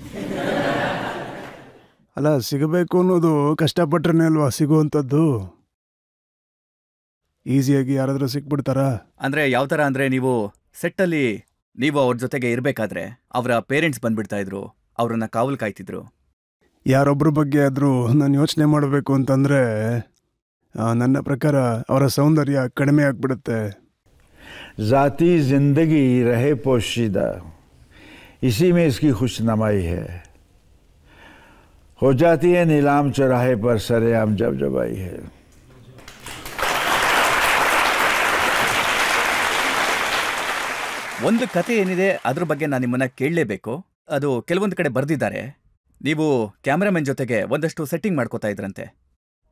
ಅಲ್ಲ, ಸಿಗಬೇಕು ಅನ್ನೋದು ಕಷ್ಟಪಟ್ರೇ ಅಲ್ವಾ ಸಿಗುವಂಥದ್ದು? ಈಸಿಯಾಗಿ ಯಾರಾದರೂ ಸಿಕ್ಬಿಡ್ತಾರಾ? ಅಂದ್ರೆ ಯಾವ ಥರ ಅಂದ್ರೆ, ನೀವು ಸೆಟ್ಟಲ್ಲಿ ನೀವು ಅವ್ರ ಜೊತೆಗೆ ಇರಬೇಕಾದ್ರೆ ಅವರ ಪೇರೆಂಟ್ಸ್ ಬಂದ್ಬಿಡ್ತಾ ಇದ್ರು, ಅವ್ರನ್ನ ಕಾವಲು ಕಾಯ್ತಿದ್ರು. ಯಾರೊಬ್ಬರ ಬಗ್ಗೆ ಆದರೂ ನಾನು ಯೋಚನೆ ಮಾಡಬೇಕು ಅಂತಂದರೆ ನನ್ನ ಪ್ರಕಾರ ಅವರ ಸೌಂದರ್ಯ ಕಡಿಮೆ ಆಗ್ಬಿಡುತ್ತೆ. ज़ाती जिंदगी रहे पोशीदा, इसी में इसकी खुशनमाई है. हो जाती है नीलाम चौराहे पर सरेआम जब जब आई है. ಒಂದು ಕತೆ ಏನಿದೆ ಅದ್ರ ಬಗ್ಗೆ ನಾನು ನಿಮ್ಮನ್ನ ಕೇಳಲೇಬೇಕು. ಅದು ಕೆಲವೊಂದು ಕಡೆ ಬರೆದಿದ್ದಾರೆ. ನೀವು ಕ್ಯಾಮ್ರಾಮನ್ ಜೊತೆಗೆ ಒಂದಷ್ಟು ಸೆಟ್ಟಿಂಗ್ ಮಾಡ್ಕೋತಾ ಇದ್ರಂತೆ.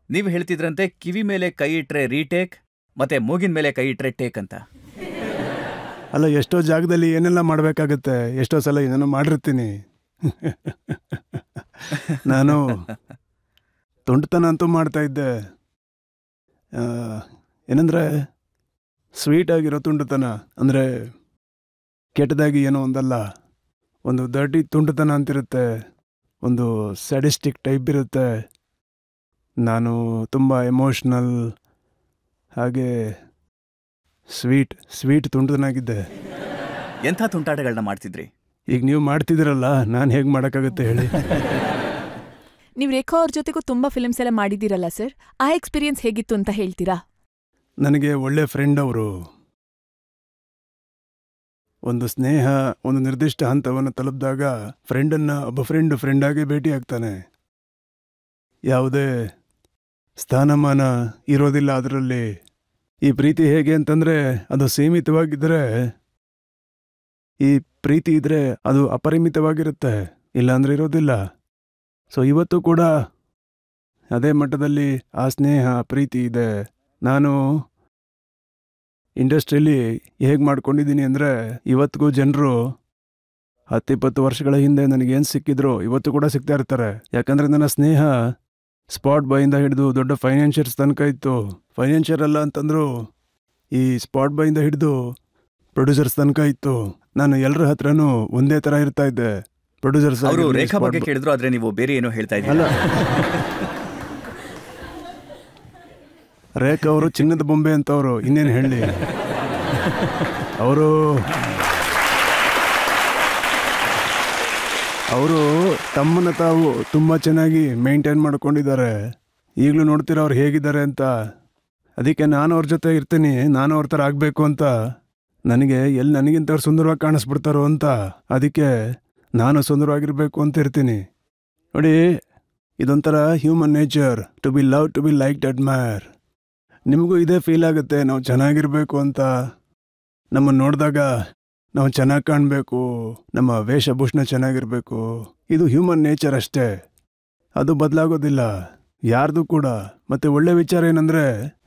ನೀವು ಹೇಳ್ತಿದ್ರಂತೆ, ಕಿವಿ ಮೇಲೆ ಕೈ ಇಟ್ರೆ ರೀಟೇಕ್, ಮತ್ತೆ ಮೂಗಿನ ಮೇಲೆ ಕೈ ಇಟ್ರೆ ಟೇಕ್ ಅಂತ. ಅಲ್ಲ, ಎಷ್ಟೋ ಜಾಗದಲ್ಲಿ ಏನೆಲ್ಲ ಮಾಡಬೇಕಾಗತ್ತೆ. ಎಷ್ಟೋ ಸಲ ಏನೇನೋ ಮಾಡಿರ್ತೀನಿ. ನಾನು ತುಂಟತನ ಅಂತೂ ಮಾಡ್ತಾ ಇದ್ದೆ. ಏನಂದರೆ ಸ್ವೀಟ್ ಆಗಿರೋ ತುಂಟತನ, ಅಂದರೆ ಕೆಟ್ಟದಾಗಿ ಏನೋ ಒಂದಲ್ಲ, ಒಂದು ದರ್ಟಿ ತುಂಟತನ ಅಂತಿರುತ್ತೆ, ಒಂದು ಸ್ಯಾಡಿಸ್ಟಿಕ್ ಟೈಪ್ ಇರುತ್ತೆ. ನಾನು ತುಂಬ ಎಮೋಷ್ನಲ್, ಹಾಗೆ ಸ್ವೀಟ್ ತುಂಟನಾಗಿದ್ದೆ. ಎಂಥ ತುಂಟಾಟಗಳನ್ನ ಮಾಡ್ತಿದ್ರಿ? ಈಗ ನೀವು ಮಾಡ್ತಿದ್ದೀರಲ್ಲ, ನಾನು ಹೇಗೆ ಮಾಡೋಕ್ಕಾಗುತ್ತೆ ಹೇಳಿ? ನೀವು ರೇಖಾ ಅವ್ರ ಜೊತೆಗೂ ತುಂಬ ಫಿಲ್ಮ್ಸ್ ಎಲ್ಲ ಮಾಡಿದ್ದೀರಲ್ಲ ಸರ್, ಆ ಎಕ್ಸ್ಪೀರಿಯನ್ಸ್ ಹೇಗಿತ್ತು ಅಂತ ಹೇಳ್ತೀರಾ? ನನಗೆ ಒಳ್ಳೆ ಫ್ರೆಂಡ್ ಅವರು. ಒಂದು ಸ್ನೇಹ ಒಂದು ನಿರ್ದಿಷ್ಟ ಹಂತವನ್ನು ತಲುಪಿದಾಗ ಫ್ರೆಂಡನ್ನು ಒಬ್ಬ ಫ್ರೆಂಡಾಗಿ ಭೇಟಿ ಆಗ್ತಾನೆ. ಯಾವುದೇ ಸ್ಥಾನಮಾನ ಇರೋದಿಲ್ಲ ಅದರಲ್ಲಿ. ಈ ಪ್ರೀತಿ ಹೇಗೆ ಅಂತಂದರೆ, ಅದು ಸೀಮಿತವಾಗಿದ್ದರೆ, ಈ ಪ್ರೀತಿ ಇದ್ದರೆ ಅದು ಅಪರಿಮಿತವಾಗಿರುತ್ತೆ, ಇಲ್ಲಾಂದರೆ ಇರೋದಿಲ್ಲ. ಸೊ ಇವತ್ತು ಕೂಡ ಅದೇ ಮಟ್ಟದಲ್ಲಿ ಆ ಸ್ನೇಹ ಪ್ರೀತಿ ಇದೆ. ನಾನು ಇಂಡಸ್ಟ್ರಿಯಲ್ಲಿ ಹೇಗೆ ಮಾಡ್ಕೊಂಡಿದ್ದೀನಿ ಅಂದರೆ, ಇವತ್ತಿಗೂ ಜನರು 10-20 ವರ್ಷಗಳ ಹಿಂದೆ ನನಗೇನು ಸಿಕ್ಕಿದ್ರು ಇವತ್ತು ಕೂಡ ಸಿಗ್ತಾ ಇರ್ತಾರೆ. ಯಾಕಂದರೆ ನನ್ನ ಸ್ನೇಹ ಸ್ಪಾಟ್ ಬಾಯಿಂದ ಹಿಡಿದು ದೊಡ್ಡ ಫೈನಾನ್ಷಿಯರ್ಸ್ ತನಕ ಇತ್ತು. ಫೈನಾನ್ಷಿಯರ್ ಅಲ್ಲ ಅಂತಂದ್ರು, ಈ ಸ್ಪಾಟ್ ಬಾಯಿಂದ ಹಿಡಿದು ಪ್ರೊಡ್ಯೂಸರ್ಸ್ ತನಕ ಇತ್ತು. ನಾನು ಎಲ್ಲರ ಹತ್ರನೂ ಒಂದೇ ಥರ ಇರ್ತಾ ಇದ್ದೆ. ಪ್ರೊಡ್ಯೂಸರ್ಸ್ ಅವರು ರೇಖಾ ಬಗ್ಗೆ ಕೇಳಿದ್ರು, ಆದರೆ ನೀವು ಬೇರೆ ಏನೋ ಹೇಳ್ತಾ ಇದ್ದೀರಾ. ರೇಖಾ ಅವರು ಚಿನ್ನದ ಬೊಂಬೆ ಅಂತವ್ರು, ಇನ್ನೇನು ಹೇಳಿ. ಅವರು ತಮ್ಮನ್ನ ತಾವು ತುಂಬ ಚೆನ್ನಾಗಿ ಮೇಂಟೈನ್ ಮಾಡ್ಕೊಂಡಿದ್ದಾರೆ. ಈಗಲೂ ನೋಡ್ತೀರ ಅವ್ರು ಹೇಗಿದ್ದಾರೆ ಅಂತ. ಅದಕ್ಕೆ ನಾನು ಅವ್ರ ಜೊತೆ ಇರ್ತೀನಿ, ನಾನು ಅವ್ರ ಥರ ಆಗಬೇಕು ಅಂತ. ನನಗೆ ಎಲ್ಲಿ ನನಗಿಂತವ್ರು ಸುಂದರವಾಗಿ ಕಾಣಿಸ್ಬಿಡ್ತಾರೋ ಅಂತ, ಅದಕ್ಕೆ ನಾನು ಸುಂದರವಾಗಿರಬೇಕು ಅಂತ ಇರ್ತೀನಿ. ನೋಡಿ, ಇದೊಂಥರ human nature, to be love, to be like, admire. ನಿಮಗೂ ಇದೇ ಫೀಲ್ ಆಗುತ್ತೆ, ನಾವು ಚೆನ್ನಾಗಿರಬೇಕು ಅಂತ. ನಮ್ಮನ್ನು ನೋಡಿದಾಗ ನಾವು ಚೆನ್ನಾಗಿ ಕಾಣಬೇಕು, ನಮ್ಮ ವೇಷಭೂಷಣ ಚೆನ್ನಾಗಿರಬೇಕು. ಇದು ಹ್ಯೂಮನ್ ನೇಚರ್ ಅಷ್ಟೇ, ಅದು ಬದಲಾಗೋದಿಲ್ಲ ಯಾರ್ದು ಕೂಡ. ಮತ್ತೆ ಒಳ್ಳೆ ವಿಚಾರ ಏನಂದ್ರೆ,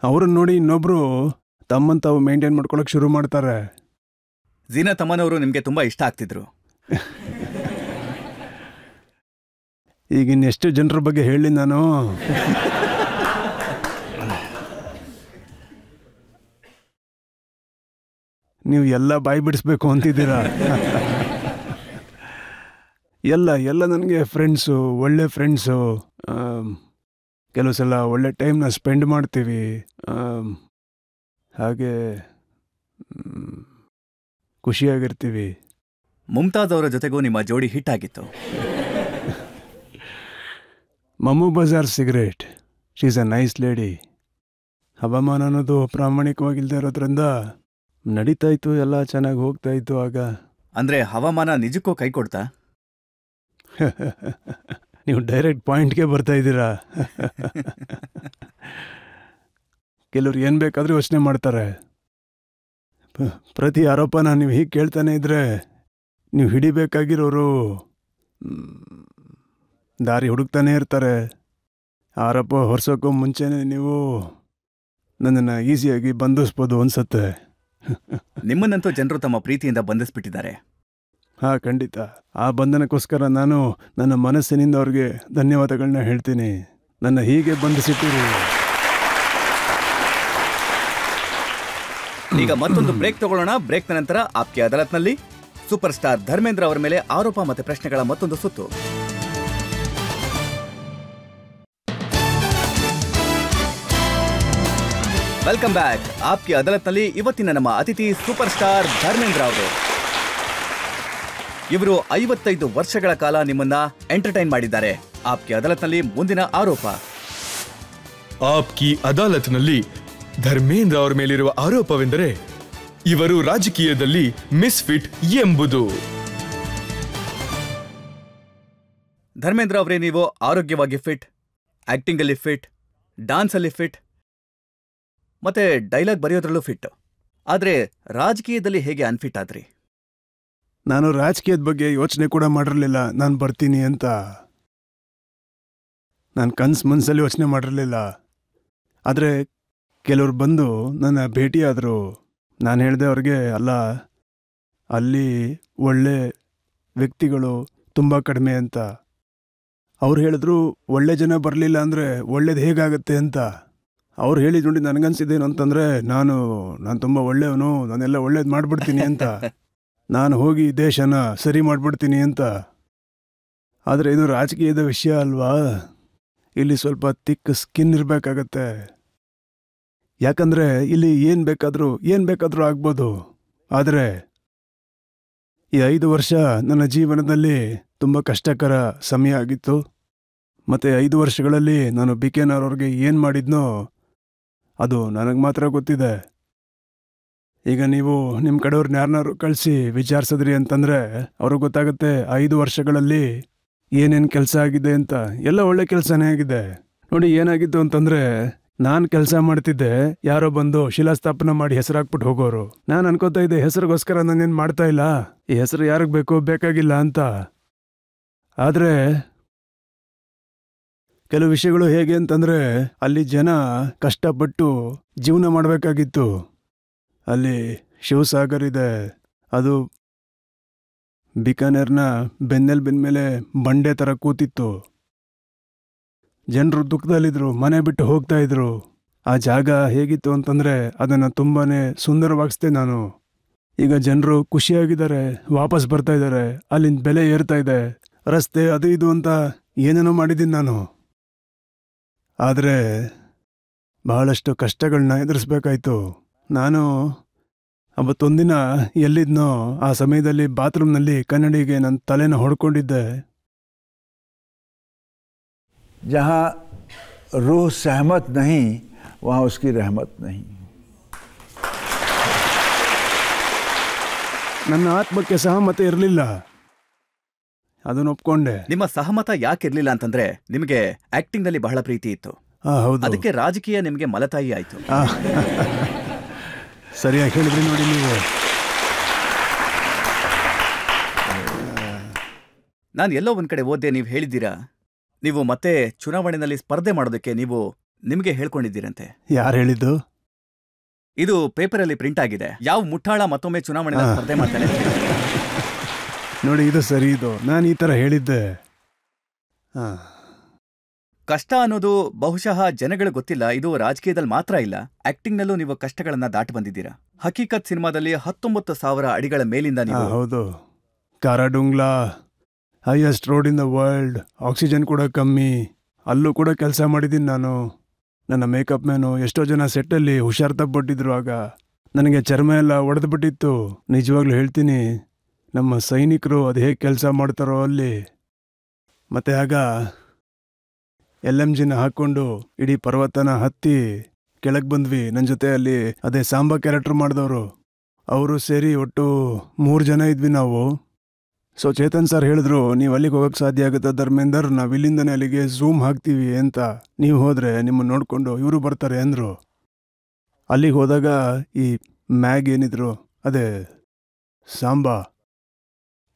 ಅವ್ರನ್ನ ನೋಡಿ ಇನ್ನೊಬ್ರು ತಮ್ಮನ್ನು ತಾವು ಮೇಂಟೈನ್ ಮಾಡ್ಕೊಳಕ್ ಶುರು ಮಾಡ್ತಾರೆ. ಝೀನತ್ ಅಮ್ಮನವರು ನಿಮಗೆ ತುಂಬಾ ಇಷ್ಟ ಆಗ್ತಿದ್ರು. ಈಗ ಇನ್ನೆಷ್ಟು ಜನರ ಬಗ್ಗೆ ಹೇಳಿ ನಾನು. ನೀವು ಎಲ್ಲ ಬಾಯಿ ಬಿಡಿಸ್ಬೇಕು ಅಂತಿದ್ದೀರಾ. ಎಲ್ಲ ನನಗೆ ಫ್ರೆಂಡ್ಸು, ಒಳ್ಳೆ ಫ್ರೆಂಡ್ಸು. ಕೆಲವು ಸಲ ಒಳ್ಳೆ ಟೈಮ್ನ ಸ್ಪೆಂಡ್ ಮಾಡ್ತೀವಿ. ಹಾಗೆ ಖುಷಿಯಾಗಿರ್ತೀವಿ. ಮುಮ್ತಾಜ್ ಅವರ ಜೊತೆಗೂ ನಿಮ್ಮ ಜೋಡಿ ಹಿಟ್ ಆಗಿತ್ತು. ಮಮ್ಮು ಬಜಾರ್ cigarette, she is a nice lady. ಹವಾಮಾನ ಅನ್ನೋದು ಪ್ರಾಮಾಣಿಕವಾಗಿಲ್ಲದೆ ಇರೋದ್ರಿಂದ ನಡೀತಾ ಇತ್ತು, ಎಲ್ಲ ಚೆನ್ನಾಗಿ ಹೋಗ್ತಾ ಇತ್ತು. ಆಗ ಅಂದ್ರೆ ಹವಾಮಾನ ನಿಜಕ್ಕೂ ಕೈ ಕೊಡ್ತಾ? ನೀವು ಡೈರೆಕ್ಟ್ ಪಾಯಿಂಟ್ಗೆ ಬರ್ತಾ ಇದ್ದೀರಾ. ಕೆಲವ್ರು ಏನು ಬೇಕಾದರೂ ಯೋಚನೆ ಮಾಡ್ತಾರೆ. ಪ್ರತಿ ಆರೋಪನ ನೀವು ಹೀಗೆ ಕೇಳ್ತಾನೆ ಇದ್ರೆ ನೀವು ಹಿಡಿಬೇಕಾಗಿರೋರು ದಾರಿ ಹುಡುಕ್ತಾನೆ ಇರ್ತಾರೆ. ಆರೋಪ ಹೊರಿಸೋಕ್ಕೂ ಮುಂಚೆನೇ ನೀವು ನನ್ನನ್ನು ಈಸಿಯಾಗಿ ಬಂಧಿಸ್ಬೋದು ಅನ್ಸತ್ತೆ. ನಿಮ್ಮನ್ನಂತೂ ಜನರು ತಮ್ಮ ಪ್ರೀತಿಯಿಂದ ಬಂಧಿಸ್ಬಿಟ್ಟಿದ್ದಾರೆ. ಹಾಂ, ಖಂಡಿತ. ಆ ಬಂಧನಕ್ಕೋಸ್ಕರ ನಾನು ನನ್ನ ಮನಸ್ಸಿನಿಂದ ಅವ್ರಿಗೆ ಧನ್ಯವಾದಗಳನ್ನ ಹೇಳ್ತೀನಿ. ನನ್ನ ಹೀಗೆ ಬಂಧಿಸಿಟ್ಟಿರು. ಈಗ ಮತ್ತೊಂದು ಬ್ರೇಕ್ ತಗೊಳ್ಳೋಣ. ಬ್ರೇಕ್ನ ನಂತರ ಆಪ್ಕೆ ಅದಾಲತ್ನಲ್ಲಿ ಸೂಪರ್ ಸ್ಟಾರ್ ಧರ್ಮೇಂದ್ರ ಅವರ ಮೇಲೆ ಆರೋಪ ಮತ್ತೆ ಪ್ರಶ್ನೆಗಳ ಮತ್ತೊಂದು ಸುತ್ತು. Welcome back. ಆಪ್ಕೆ ಅದಾಲತ್ನಲ್ಲಿ ಇವತ್ತಿನ ನಮ್ಮ ಅತಿಥಿ ಸೂಪರ್ ಸ್ಟಾರ್ ಧರ್ಮೇಂದ್ರ ಅವರು. ಇವರು 55 ವರ್ಷಗಳ ಕಾಲ ನಿಮ್ಮನ್ನ ಎಂಟರ್ಟೈನ್ ಮಾಡಿದ್ದಾರೆ. ಆಪ್ಕೆ ಅದಾಲತ್ನಲ್ಲಿ ಮುಂದಿನ ಆರೋಪ. ಆಪ್ಕಿ ಅದಾಲತ್ನಲ್ಲಿ ಧರ್ಮೇಂದ್ರ ಅವರ ಮೇಲಿರುವ ಆರೋಪವೆಂದರೆ ಇವರು ರಾಜಕೀಯದಲ್ಲಿ ಮಿಸ್ಫಿಟ್ ಎಂಬುದು. ಧರ್ಮೇಂದ್ರ ಅವರೇ, ನೀವು ಆರೋಗ್ಯವಾಗಿ ಫಿಟ್, ಆಕ್ಟಿಂಗ್ ಅಲ್ಲಿ ಫಿಟ್, ಡಾನ್ಸ್ ಅಲ್ಲಿ ಫಿಟ್, ಮತ್ತೆ ಡೈಲಾಗ್ ಬರೆಯೋದ್ರಲ್ಲೂ ಫಿಟ್. ಆದ್ರೆ ರಾಜಕೀಯದಲ್ಲಿ ಹೇಗೆ ಅನ್ಫಿಟ್ ಆದ್ರಿ? ನಾನು ರಾಜಕೀಯದ ಬಗ್ಗೆ ಯೋಚನೆ ಕೂಡ ಮಾಡಿರಲಿಲ್ಲ ನಾನು ಬರ್ತೀನಿ ಅಂತ. ನಾನು ಮನಸ್ಸಲ್ಲಿ ಯೋಚನೆ ಮಾಡಿರಲಿಲ್ಲ. ಆದರೆ ಕೆಲವ್ರು ಬಂದು ನನ್ನ ಭೇಟಿಯಾದರು. ನಾನು ಹೇಳಿದೆ ಅವ್ರಿಗೆ, ಅಲ್ಲ, ಅಲ್ಲಿ ಒಳ್ಳೆ ವ್ಯಕ್ತಿಗಳು ತುಂಬ ಕಡಿಮೆ ಅಂತ. ಅವ್ರು ಹೇಳಿದ್ರು, ಒಳ್ಳೆ ಜನ ಬರಲಿಲ್ಲ ಅಂದರೆ ಒಳ್ಳೇದು ಹೇಗಾಗತ್ತೆ ಅಂತ. ಅವ್ರು ಹೇಳಿದ್ ನೋಡಿ ನನಗನ್ಸಿದ್ದೇನು ಅಂತಂದರೆ, ನಾನು ತುಂಬ ಒಳ್ಳೆಯವನು, ನಾನೆಲ್ಲ ಒಳ್ಳೇದು ಮಾಡಿಬಿಡ್ತೀನಿ ಅಂತ. ನಾನು ಹೋಗಿ ದೇಶನ ಸರಿ ಮಾಡಿಬಿಡ್ತೀನಿ ಅಂತ. ಆದರೆ ಇದು ರಾಜಕೀಯದ ವಿಷಯ ಅಲ್ವಾ, ಇಲ್ಲಿ ಸ್ವಲ್ಪ ತಿಕ್ ಸ್ಕಿನ್ ಇರಬೇಕಾಗತ್ತೆ. ಯಾಕಂದರೆ ಇಲ್ಲಿ ಏನು ಬೇಕಾದರೂ ಆಗ್ಬೋದು. ಆದರೆ ಈ 5 ವರ್ಷ ನನ್ನ ಜೀವನದಲ್ಲಿ ತುಂಬ ಕಷ್ಟಕರ ಸಮಯ ಆಗಿತ್ತು. ಮತ್ತು 5 ವರ್ಷಗಳಲ್ಲಿ ನಾನು BKNR ಅವ್ರಿಗೆ ಏನು ಮಾಡಿದ್ನೋ ಅದು ನನಗೆ ಮಾತ್ರ ಗೊತ್ತಿದೆ. ಈಗ ನೀವು ನಿಮ್ಮ ಕಡೆಯವ್ರನ್ನ ಯಾರನ್ನಾರು ಕಳಿಸಿ ವಿಚಾರಿಸಿದ್ರಿ ಅಂತಂದರೆ ಅವ್ರಿಗೆ ಗೊತ್ತಾಗುತ್ತೆ 5 ವರ್ಷಗಳಲ್ಲಿ ಏನೇನು ಕೆಲಸ ಆಗಿದೆ ಅಂತ. ಎಲ್ಲ ಒಳ್ಳೆ ಕೆಲಸನೇ ಆಗಿದೆ. ನೋಡಿ, ಏನಾಗಿತ್ತು ಅಂತಂದರೆ, ನಾನು ಕೆಲಸ ಮಾಡ್ತಿದ್ದೆ, ಯಾರೋ ಬಂದು ಶಿಲಾಸ್ಥಾಪನೆ ಮಾಡಿ ಹೆಸರಾಕ್ಬಿಟ್ಟು ಹೋಗೋರು. ನಾನು ಅನ್ಕೋತಾ ಇದ್ದೆ, ಹೆಸರಿಗೋಸ್ಕರ ನಾನೇನು ಮಾಡ್ತಾ ಇಲ್ಲ, ಈ ಹೆಸರು ಯಾರಿಗೆ ಬೇಕೋ ಬೇಕಾಗಿಲ್ಲ ಅಂತ. ಆದರೆ ಕೆಲವು ವಿಷಯಗಳು ಹೇಗೆ ಅಂತಂದರೆ, ಅಲ್ಲಿ ಜನ ಕಷ್ಟಪಟ್ಟು ಜೀವನ ಮಾಡಬೇಕಾಗಿತ್ತು. ಅಲ್ಲಿ ಶಿವಸಾಗರ್ ಇದೆ, ಅದು ಬಿಕಾನೇರ್ನ ಬೆನ್ನೆಲುಬಿನ ಮೇಲೆ ಬಂಡೆ ಥರ ಕೂತಿತ್ತು. ಜನರು ದುಃಖದಲ್ಲಿದ್ದರು, ಮನೆ ಬಿಟ್ಟು ಹೋಗ್ತಾ ಇದ್ರು. ಆ ಜಾಗ ಹೇಗಿತ್ತು ಅಂತಂದರೆ ಅದನ್ನು ತುಂಬಾ ಸುಂದರವಾಗಿಸ್ದೆ ನಾನು. ಈಗ ಜನರು ಖುಷಿಯಾಗಿದ್ದಾರೆ, ವಾಪಸ್ ಬರ್ತಾ ಇದ್ದಾರೆ, ಅಲ್ಲಿಂದ ಬೆಲೆ ಏರ್ತಾ ಇದೆ, ರಸ್ತೆ ಅದು ಇದು ಅಂತ ಏನೇನೋ ಮಾಡಿದ್ದೀನಿ ನಾನು. ಆದರೆ ಬಹಳಷ್ಟು ಕಷ್ಟಗಳನ್ನ ಎದುರಿಸ್ಬೇಕಾಯ್ತು. ನಾನು ಅವತ್ತೊಂದಿನ ಎಲ್ಲಿದ್ನೋ ಆ ಸಮಯದಲ್ಲಿ ಬಾತ್ರೂಮ್ನಲ್ಲಿ ಕನ್ನಡಿಗೆ ನನ್ನ ತಲೆನ ಹೊಡ್ಕೊಂಡಿದ್ದೆ. जहाँ रूह सहमत नहीं वहाँ उसकी रहमत नहीं. ನನ್ನ ಆತ್ಮಕ್ಕೆ ಸಹಮತ ಇರಲಿಲ್ಲ, ಅದನ್ನ ಒಪ್ಕೊಂಡೆ. ನಿಮ್ಮ ಸಹಮತ ಯಾಕೆ ಇರ್ಲಿಲ್ಲ ಅಂತಂದ್ರೆ ನಿಮಗೆ ಆಕ್ಟಿಂಗ್ ನಲ್ಲಿ ಬಹಳ ಪ್ರೀತಿ ಇತ್ತು. ಹೌದು, ಅದಕ್ಕೆ ರಾಜಕೀಯ ನಿಮಗೆ ಮಲತಾಯಿ ಆಯ್ತು. ಸರಿಯಾಗಿ ಹೇಳಿದ್ರಿ ನೋಡಿ ನೀವು. ನಾನು ಎಲ್ಲೋ ಒಂದ್ ಕಡೆ ಓದ್ದೆ, ನೀವು ಹೇಳಿದ್ದೀರಾ ನೀವು ಮತ್ತೆ ಚುನಾವಣೆಯಲ್ಲಿ ಸ್ಪರ್ಧೆ ಮಾಡೋದಕ್ಕೆ ನೀವು ನಿಮಗೆ ಹೇಳ್ಕೊಂಡಿದ್ದೀರಂತೆ. ಯಾರು ಹೇಳಿದ್ದು? ಇದು ಪೇಪರಲ್ಲಿ ಪ್ರಿಂಟ್ ಆಗಿದೆ. ಯಾವ ಮುಟ್ಟಾಳ ಮತ್ತೊಮ್ಮೆ ಚುನಾವಣೆ ಸ್ಪರ್ಧೆ ಮಾಡ್ತಾನೆ ನೋಡಿ, ಇದು ಸರಿ. ಇದು ನಾನು ಈ ತರ ಹೇಳಿದ್ದೆ. ಕಷ್ಟ ಅನ್ನೋದು ಬಹುಶಃ ಜನಗಳಿಗೆ ಗೊತ್ತಿಲ್ಲ. ಇದು ರಾಜಕೀಯದಲ್ಲಿ ಮಾತ್ರ ಇಲ್ಲ, ಆಕ್ಟಿಂಗ್ ನಲ್ಲೂ ನೀವು ಕಷ್ಟಗಳನ್ನ ದಾಟಿ ಬಂದಿದ್ದೀರಾ. ಹಕೀಕತ್ ಸಿನಿಮಾದಲ್ಲಿ 19,000 ಅಡಿಗಳ ಮೇಲಿಂದ ನೀವು. ಹೌದು, Khardungla, highest road in the world, oxygen ಕೂಡ ಕಮ್ಮಿ, ಅಲ್ಲೂ ಕೂಡ ಕೆಲಸ ಮಾಡಿದ್ದೀನಿ ನಾನು. ನನ್ನ ಮೇಕಪ್ ಮ್ಯಾನು ಎಷ್ಟೋ ಜನ ಸೆಟ್ಟಲ್ಲಿ ಹುಷಾರ್ ತಪ್ಪಿಬಿಟ್ಟಿದ್ರು. ಆಗ ನನಗೆ ಚರ್ಮ ಎಲ್ಲ ಒಡೆದ್ಬಿಟ್ಟಿತ್ತು. ನಿಜವಾಗ್ಲೂ ಹೇಳ್ತೀನಿ, ನಮ್ಮ ಸೈನಿಕರು ಅದು ಹೇಗೆ ಕೆಲಸ ಮಾಡ್ತಾರೋ ಅಲ್ಲಿ. ಮತ್ತೆ ಆಗ LMGನ ಹಾಕ್ಕೊಂಡು ಇಡೀ ಪರ್ವತನ ಹತ್ತಿ ಕೆಳಗೆ ಬಂದ್ವಿ. ನನ್ನ ಜೊತೆ ಅಲ್ಲಿ ಅದೇ ಸಾಂಬಾ ಕ್ಯಾರೆಕ್ಟರ್ ಮಾಡಿದವರು ಅವರು ಸೇರಿ ಒಟ್ಟು 3 ಜನ ಇದ್ವಿ ನಾವು. ಸೊ ಚೇತನ್ ಸರ್ ಹೇಳಿದ್ರು, ನೀವು ಅಲ್ಲಿಗೆ ಹೋಗಕ್ಕೆ ಸಾಧ್ಯ ಆಗುತ್ತಾ ಧರ್ಮೇಂದರ್, ನಾವು ಇಲ್ಲಿಂದನೇ ಅಲ್ಲಿಗೆ ಝೂಮ್ ಹಾಕ್ತೀವಿ ಅಂತ, ನೀವು ಹೋದರೆ ನಿಮ್ಮನ್ನು ನೋಡಿಕೊಂಡು ಇವರು ಬರ್ತಾರೆ ಅಂದರು. ಅಲ್ಲಿಗೆ ಹೋದಾಗ ಈ ಮ್ಯಾಗ್ ಏನಿದ್ರು ಅದೇ ಸಾಂಬಾ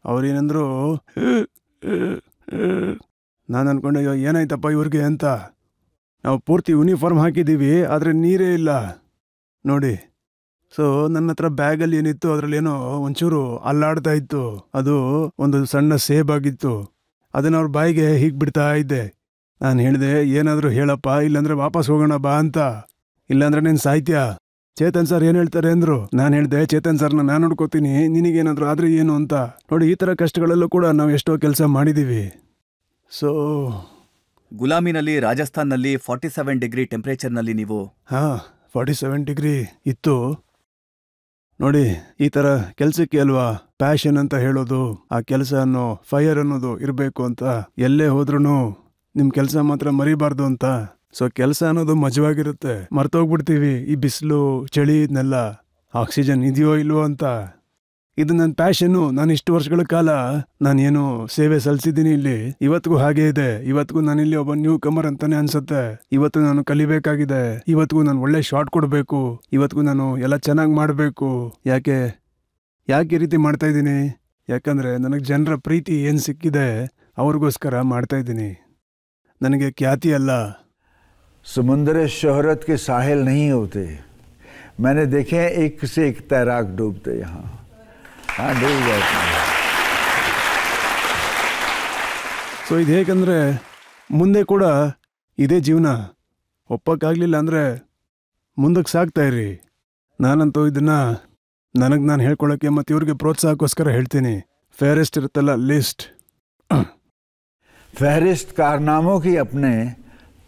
ಅವ್ರೇನಂದ್ರು, ನಾನು ಅಂದ್ಕೊಂಡೆ ಅಯ್ಯೋ ಏನಾಯ್ತಪ್ಪ ಇವ್ರಿಗೆ ಅಂತ. ನಾವು ಪೂರ್ತಿ ಯೂನಿಫಾರ್ಮ್ ಹಾಕಿದ್ದೀವಿ, ಆದರೆ ನೀರೇ ಇಲ್ಲ ನೋಡಿ. ಸೊ ನನ್ನ ಹತ್ರ ಬ್ಯಾಗಲ್ಲಿ ಏನಿತ್ತು ಅದರಲ್ಲೇನೋ ಒಂಚೂರು ಅಲ್ಲಾಡ್ತಾ ಇತ್ತು. ಅದು ಒಂದು ಸಣ್ಣ ಸೇಬ್ ಆಗಿತ್ತು. ಅದನ್ನ ಅವ್ರ ಬಾಯಿಗೆ ಹೀಗೆ ಬಿಡ್ತಾ ಇದ್ದೆ. ನಾನು ಹೇಳಿದೆ, ಏನಾದರೂ ಹೇಳಪ್ಪ, ಇಲ್ಲಾಂದ್ರೆ ವಾಪಸ್ ಹೋಗೋಣ ಬಾ ಅಂತ, ಇಲ್ಲಾಂದ್ರೆ ನೀನು ಸಾಯ್ತ್ಯಾ. ಚೇತನ್ ಸರ್ ಏನು ಹೇಳ್ತಾರೆ ಅಂದರು. ನಾನು ಹೇಳಿದೆ, ಚೇತನ್ ಸರ್ನ ನಾನು ನೋಡ್ಕೋತೀನಿ, ನಿನಗೇನಾದರೂ ಆದರೆ ಏನು ಅಂತ. ನೋಡಿ, ಈ ಥರ ಕಷ್ಟಗಳಲ್ಲೂ ಕೂಡ ನಾವು ಎಷ್ಟೋ ಕೆಲಸ ಮಾಡಿದ್ದೀವಿ. ಸೊ ಗುಲಾಮಿನಲ್ಲಿ ರಾಜಸ್ಥಾನ್ನಲ್ಲಿ 47 ಡಿಗ್ರಿ ಟೆಂಪರೇಚರ್ನಲ್ಲಿ ನೀವು. 47 ಡಿಗ್ರಿ ಇತ್ತು ನೋಡಿ. ಈ ಥರ ಕೆಲಸಕ್ಕೆ ಅಲ್ವಾ ಪ್ಯಾಷನ್ ಅಂತ ಹೇಳೋದು. ಆ ಕೆಲಸ ಅನ್ನೋ ಫೈರ್ ಅನ್ನೋದು ಇರಬೇಕು ಅಂತ. ಎಲ್ಲೇ ಹೋದ್ರೂ ನಿಮ್ಮ ಕೆಲಸ ಮಾತ್ರ ಮರಿಬಾರ್ದು ಅಂತ. ಸೊ ಕೆಲಸ ಅನ್ನೋದು ಮಜವಾಗಿರುತ್ತೆ, ಮರ್ತೋಗ್ಬಿಡ್ತೀವಿ ಈ ಬಿಸಿಲು ಚಳಿ ಇದನ್ನೆಲ್ಲ. ಆಕ್ಸಿಜನ್ ಇದೆಯೋ ಇಲ್ವೋ ಅಂತ. ಇದು ನನ್ನ ಪ್ಯಾಷನ್ನು. ನಾನು ಇಷ್ಟು ವರ್ಷಗಳ ಕಾಲ ನಾನೇನು ಸೇವೆ ಸಲ್ಲಿಸಿದ್ದೀನಿ ಇಲ್ಲಿ, ಇವತ್ತಿಗೂ ಹಾಗೇ ಇದೆ. ಇವತ್ತಿಗೂ ನಾನಿಲ್ಲಿ ಒಬ್ಬ ನ್ಯೂ ಕಮರ್ ಅಂತಾನೆ ಅನ್ಸುತ್ತೆ. ಇವತ್ತು ನಾನು ಕಲಿಬೇಕಾಗಿದೆ. ಇವತ್ತಿಗೂ ನಾನು ಒಳ್ಳೆ ಶಾಟ್ ಕೊಡಬೇಕು. ಇವತ್ತಿಗೂ ನಾನು ಎಲ್ಲ ಚೆನ್ನಾಗಿ ಮಾಡಬೇಕು. ಯಾಕೆ ಈ ರೀತಿ ಮಾಡ್ತಾ ಇದ್ದೀನಿ? ಯಾಕಂದರೆ ನನಗೆ ಜನರ ಪ್ರೀತಿ ಏನು ಸಿಕ್ಕಿದೆ ಅವ್ರಿಗೋಸ್ಕರ ಮಾಡ್ತಾ ಇದ್ದೀನಿ. ನನಗೆ ಖ್ಯಾತಿ ಅಲ್ಲ. समुंदर शोहरत के साहिल नहीं होते. मैंने देखे हैं एक से एक तैराक डूबते यहाँ. हाँ, डूब जाते हैं. ಸೊ ಇದು ಹೇಗಂದರೆ ಮುಂದೆ ಕೂಡ ಇದೇ ಜೀವನ. ಒಪ್ಪಕ್ಕಾಗಲಿಲ್ಲ ಅಂದರೆ ಮುಂದಕ್ಕೆ ಸಾಗ್ತಾ ಇರಿ. ನಾನಂತೂ ಇದನ್ನು ನನಗೆ ನಾನು ಹೇಳ್ಕೊಳ್ಳೋಕ್ಕೆ ಮತ್ತು ಇವ್ರಿಗೆ ಪ್ರೋತ್ಸಾಹಕ್ಕೋಸ್ಕರ ಹೇಳ್ತೀನಿ. ಫೇರೆಸ್ಟ್ ಇರುತ್ತಲ್ಲ ಲಿಸ್ಟ್, फहरिस्त कारनामों की अपने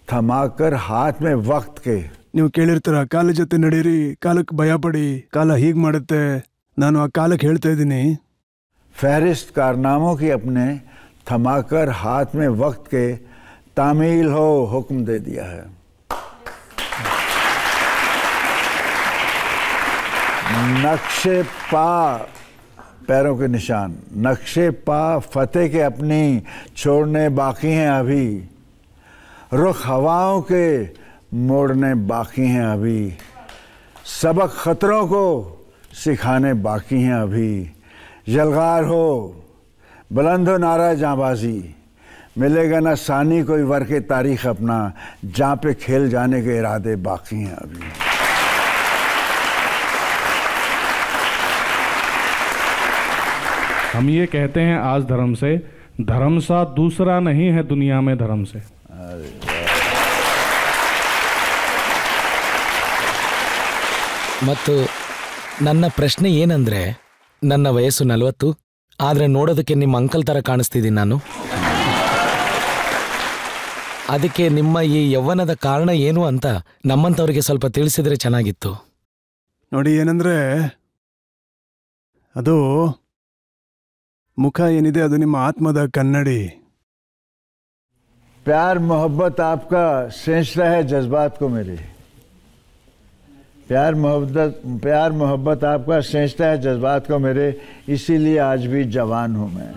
थमाकर हाथ में वक्त के. ನೀವು ಕೇಳಿರ್ತೀರ, ಕಾಲ ಜೊತೆ ನಡೀರಿ, ಕಾಲಕ್ಕೆ ಭಯಪಡಿ, ಕಾಲ ಹೀಗೆ ಮಾಡುತ್ತೆ. ನಾನು ಆ ಕಾಲಕ್ಕೆ ಹೇಳ್ತಾ ಇದ್ದೀನಿ, फहरिस्त कारनामों की अपने थमाकर हाथ में वक्त के तामील हो हुक्म दे दिया है. नक्शे पा पैरों के निशान, नक्शे पा फतेह के अपनी छोड़ने बाकी हैं अभी. रुख हवाओं के मोड़ने बाकी हैं अभी. सबक खतरों को सिखाने बाकी हैं अभी. यलगार हो, बुलंद हो नारा जांबाजी. मिलेगा ना सानी कोई वर के तारीख अपना, जहाँ पे खेल जाने के इरादे बाकी हैं अभी. हम ये कहते हैं आज धर्म से, धर्म सा दूसरा नहीं है दुनिया में धर्म से. ಮತ್ತು ನನ್ನ ಪ್ರಶ್ನೆ ಏನಂದ್ರೆ, ನನ್ನ ವಯಸ್ಸು 40, ಆದರೆ ನೋಡೋದಕ್ಕೆ ನಿಮ್ಮ ಅಂಕಲ್ ಥರ ಕಾಣಿಸ್ತಿದ್ದೀನಿ ನಾನು. ಅದಕ್ಕೆ ನಿಮ್ಮ ಈ ಯೌವನದ ಕಾರಣ ಏನು ಅಂತ ನಮ್ಮಂಥವ್ರಿಗೆ ಸ್ವಲ್ಪ ತಿಳಿಸಿದ್ರೆ ಚೆನ್ನಾಗಿತ್ತು. ನೋಡಿ, ಏನಂದ್ರೆ ಅದು ಮುಖ ಏನಿದೆ ಅದು ನಿಮ್ಮ ಆತ್ಮದ ಕನ್ನಡಿ. प्यार मोहब्बत आपका सेंचता है जज्बात को मेरे. प्यार मोहब्बत आपका सेंचता है जज्बात को मेरे, इसीलिए आज भी जवान हूं मैं.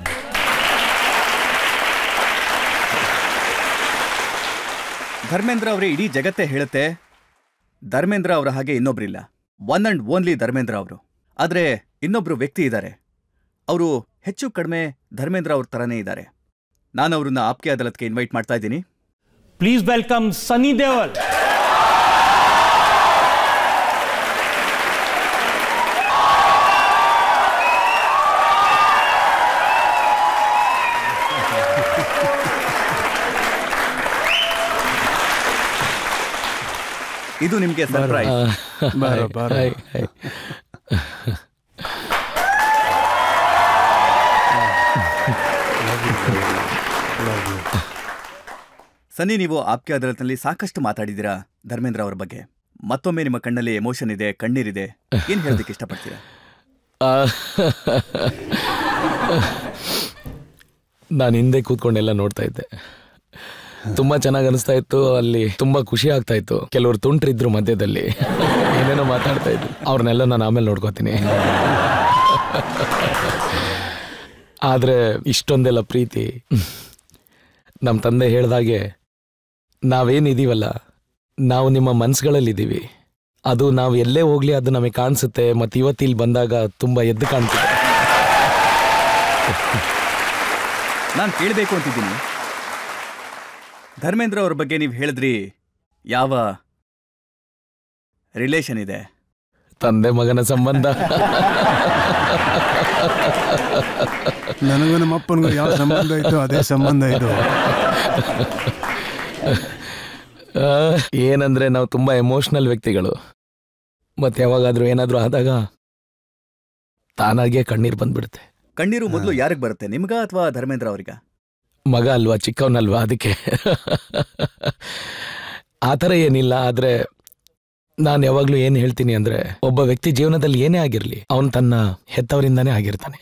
ಧರ್ಮೇಂದ್ರ ಅವರೇ, ಇಡೀ ಜಗತ್ತೇ ಹೇಳುತ್ತೆ ಧರ್ಮೇಂದ್ರ ಅವರ ಹಾಗೆ ಇನ್ನೊಬ್ರಿಲ್ಲ. ಒನ್ ಅಂಡ್ ಓನ್ಲಿ ಧರ್ಮೇಂದ್ರ ಅವರು. ಆದ್ರೆ ಇನ್ನೊಬ್ರು ವ್ಯಕ್ತಿ ಇದ್ದಾರೆ, ಅವರು ಹೆಚ್ಚು ಕಡಿಮೆ ಧರ್ಮೇಂದ್ರ ಅವ್ರ ತರನೇ ಇದ್ದಾರೆ. ನಾನು ಅವ್ರನ್ನ ಆಪ್ಕೆ ಅದಾಲತ್ಗೆ ಇನ್ವೈಟ್ ಮಾಡ್ತಾ ಇದ್ದೀನಿ. ಪ್ಲೀಸ್ ವೆಲ್ಕಮ್ ಸನ್ನಿ ದೇವಲ್. ಇದು ನಿಮ್ಗೆ ಸರ್ಪ್ರೈಸ್. ಸನ್ನಿ, ನೀವು ಆಪ್ಕೆ ಅದಾಲತ್ನಲ್ಲಿ ಸಾಕಷ್ಟು ಮಾತಾಡಿದ್ದೀರಾ ಧರ್ಮೇಂದ್ರ ಅವರ ಬಗ್ಗೆ. ಮತ್ತೊಮ್ಮೆ ನಿಮ್ಮ ಕಣ್ಣಲ್ಲಿ ಎಮೋಷನ್ ಇದೆ, ಕಣ್ಣೀರಿದೆ. ಏನ್ ಹೇಳೋದಕ್ಕೆ ಇಷ್ಟಪಡ್ತೀರಾ? ನಾನು ಹಿಂದೆ ಕೂತ್ಕೊಂಡೆಲ್ಲ ನೋಡ್ತಾ ಇದ್ದೆ. ತುಂಬಾ ಚೆನ್ನಾಗಿ ಅನಿಸ್ತಾ ಇತ್ತು. ಅಲ್ಲಿ ತುಂಬಾ ಖುಷಿ ಆಗ್ತಾ ಇತ್ತು. ಕೆಲವರು ತುಂಟ್ರಿದ್ರು ಮಧ್ಯದಲ್ಲಿ, ಏನೇನೋ ಮಾತಾಡ್ತಾ ಇದ್ರು. ಅವ್ರನ್ನೆಲ್ಲ ನಾನು ಆಮೇಲೆ ನೋಡ್ಕೋತೀನಿ. ಆದ್ರೆ ಇಷ್ಟೊಂದೆಲ್ಲ ಪ್ರೀತಿ, ನಮ್ಮ ತಂದೆ ಹೇಳ್ದಾಗೆ ನಾವೇನಿದೀವಲ್ಲ, ನಾವು ನಿಮ್ಮ ಮನ್ಸುಗಳಲ್ಲಿದ್ದೀವಿ. ಅದು ನಾವು ಎಲ್ಲೇ ಹೋಗ್ಲಿ ಅದು ನಮಗೆ ಕಾಣಿಸುತ್ತೆ. ಮತ್ತು ಇವತ್ತು ಇಲ್ಲಿ ಬಂದಾಗ ತುಂಬಾ ಎದ್ದು ಕಾಣ್ತಿದೆ. ನಾನು ಕೇಳಬೇಕು ಅಂತಿದ್ದೀನಿ, ಧರ್ಮೇಂದ್ರ ಅವ್ರ ಬಗ್ಗೆ ನೀವು ಹೇಳಿದ್ರಿ, ಯಾವ ರಿಲೇಷನ್ ಇದೆ? ತಂದೆ ಮಗನ ಸಂಬಂಧ. ನನಗೂ ನಮ್ಮ ಅಪ್ಪನಿಗೂ ಯಾವ ಸಂಬಂಧ ಇತ್ತು ಅದೇ ಸಂಬಂಧ ಇದು. ಏನಂದ್ರೆ ನಾವು ತುಂಬಾ ಎಮೋಷನಲ್ ವ್ಯಕ್ತಿಗಳು. ಮತ್ತೆ ಯಾವಾಗಾದ್ರೂ ಏನಾದ್ರೂ ಆದಾಗ ತಾನಾಗೆ ಕಣ್ಣೀರು ಬಂದ್ಬಿಡುತ್ತೆ. ಕಣ್ಣೀರು ಮೊದಲು ಯಾರಿಗೆ ಬರುತ್ತೆ, ನಿಮ್ಗ ಅಥವಾ ಧರ್ಮೇಂದ್ರ ಅವ್ರಿಗ? ಮಗ ಅಲ್ವಾ, ಚಿಕ್ಕವನಲ್ವಾ, ಅದಕ್ಕೆ ಆ ಥರ ಏನಿಲ್ಲ. ಆದ್ರೆ ನಾನು ಯಾವಾಗ್ಲೂ ಏನು ಹೇಳ್ತೀನಿ ಅಂದ್ರೆ, ಒಬ್ಬ ವ್ಯಕ್ತಿ ಜೀವನದಲ್ಲಿ ಏನೇ ಆಗಿರ್ಲಿ ಅವನು ತನ್ನ ಹೆತ್ತವರಿಂದಾನೇ ಆಗಿರ್ತಾನೆ.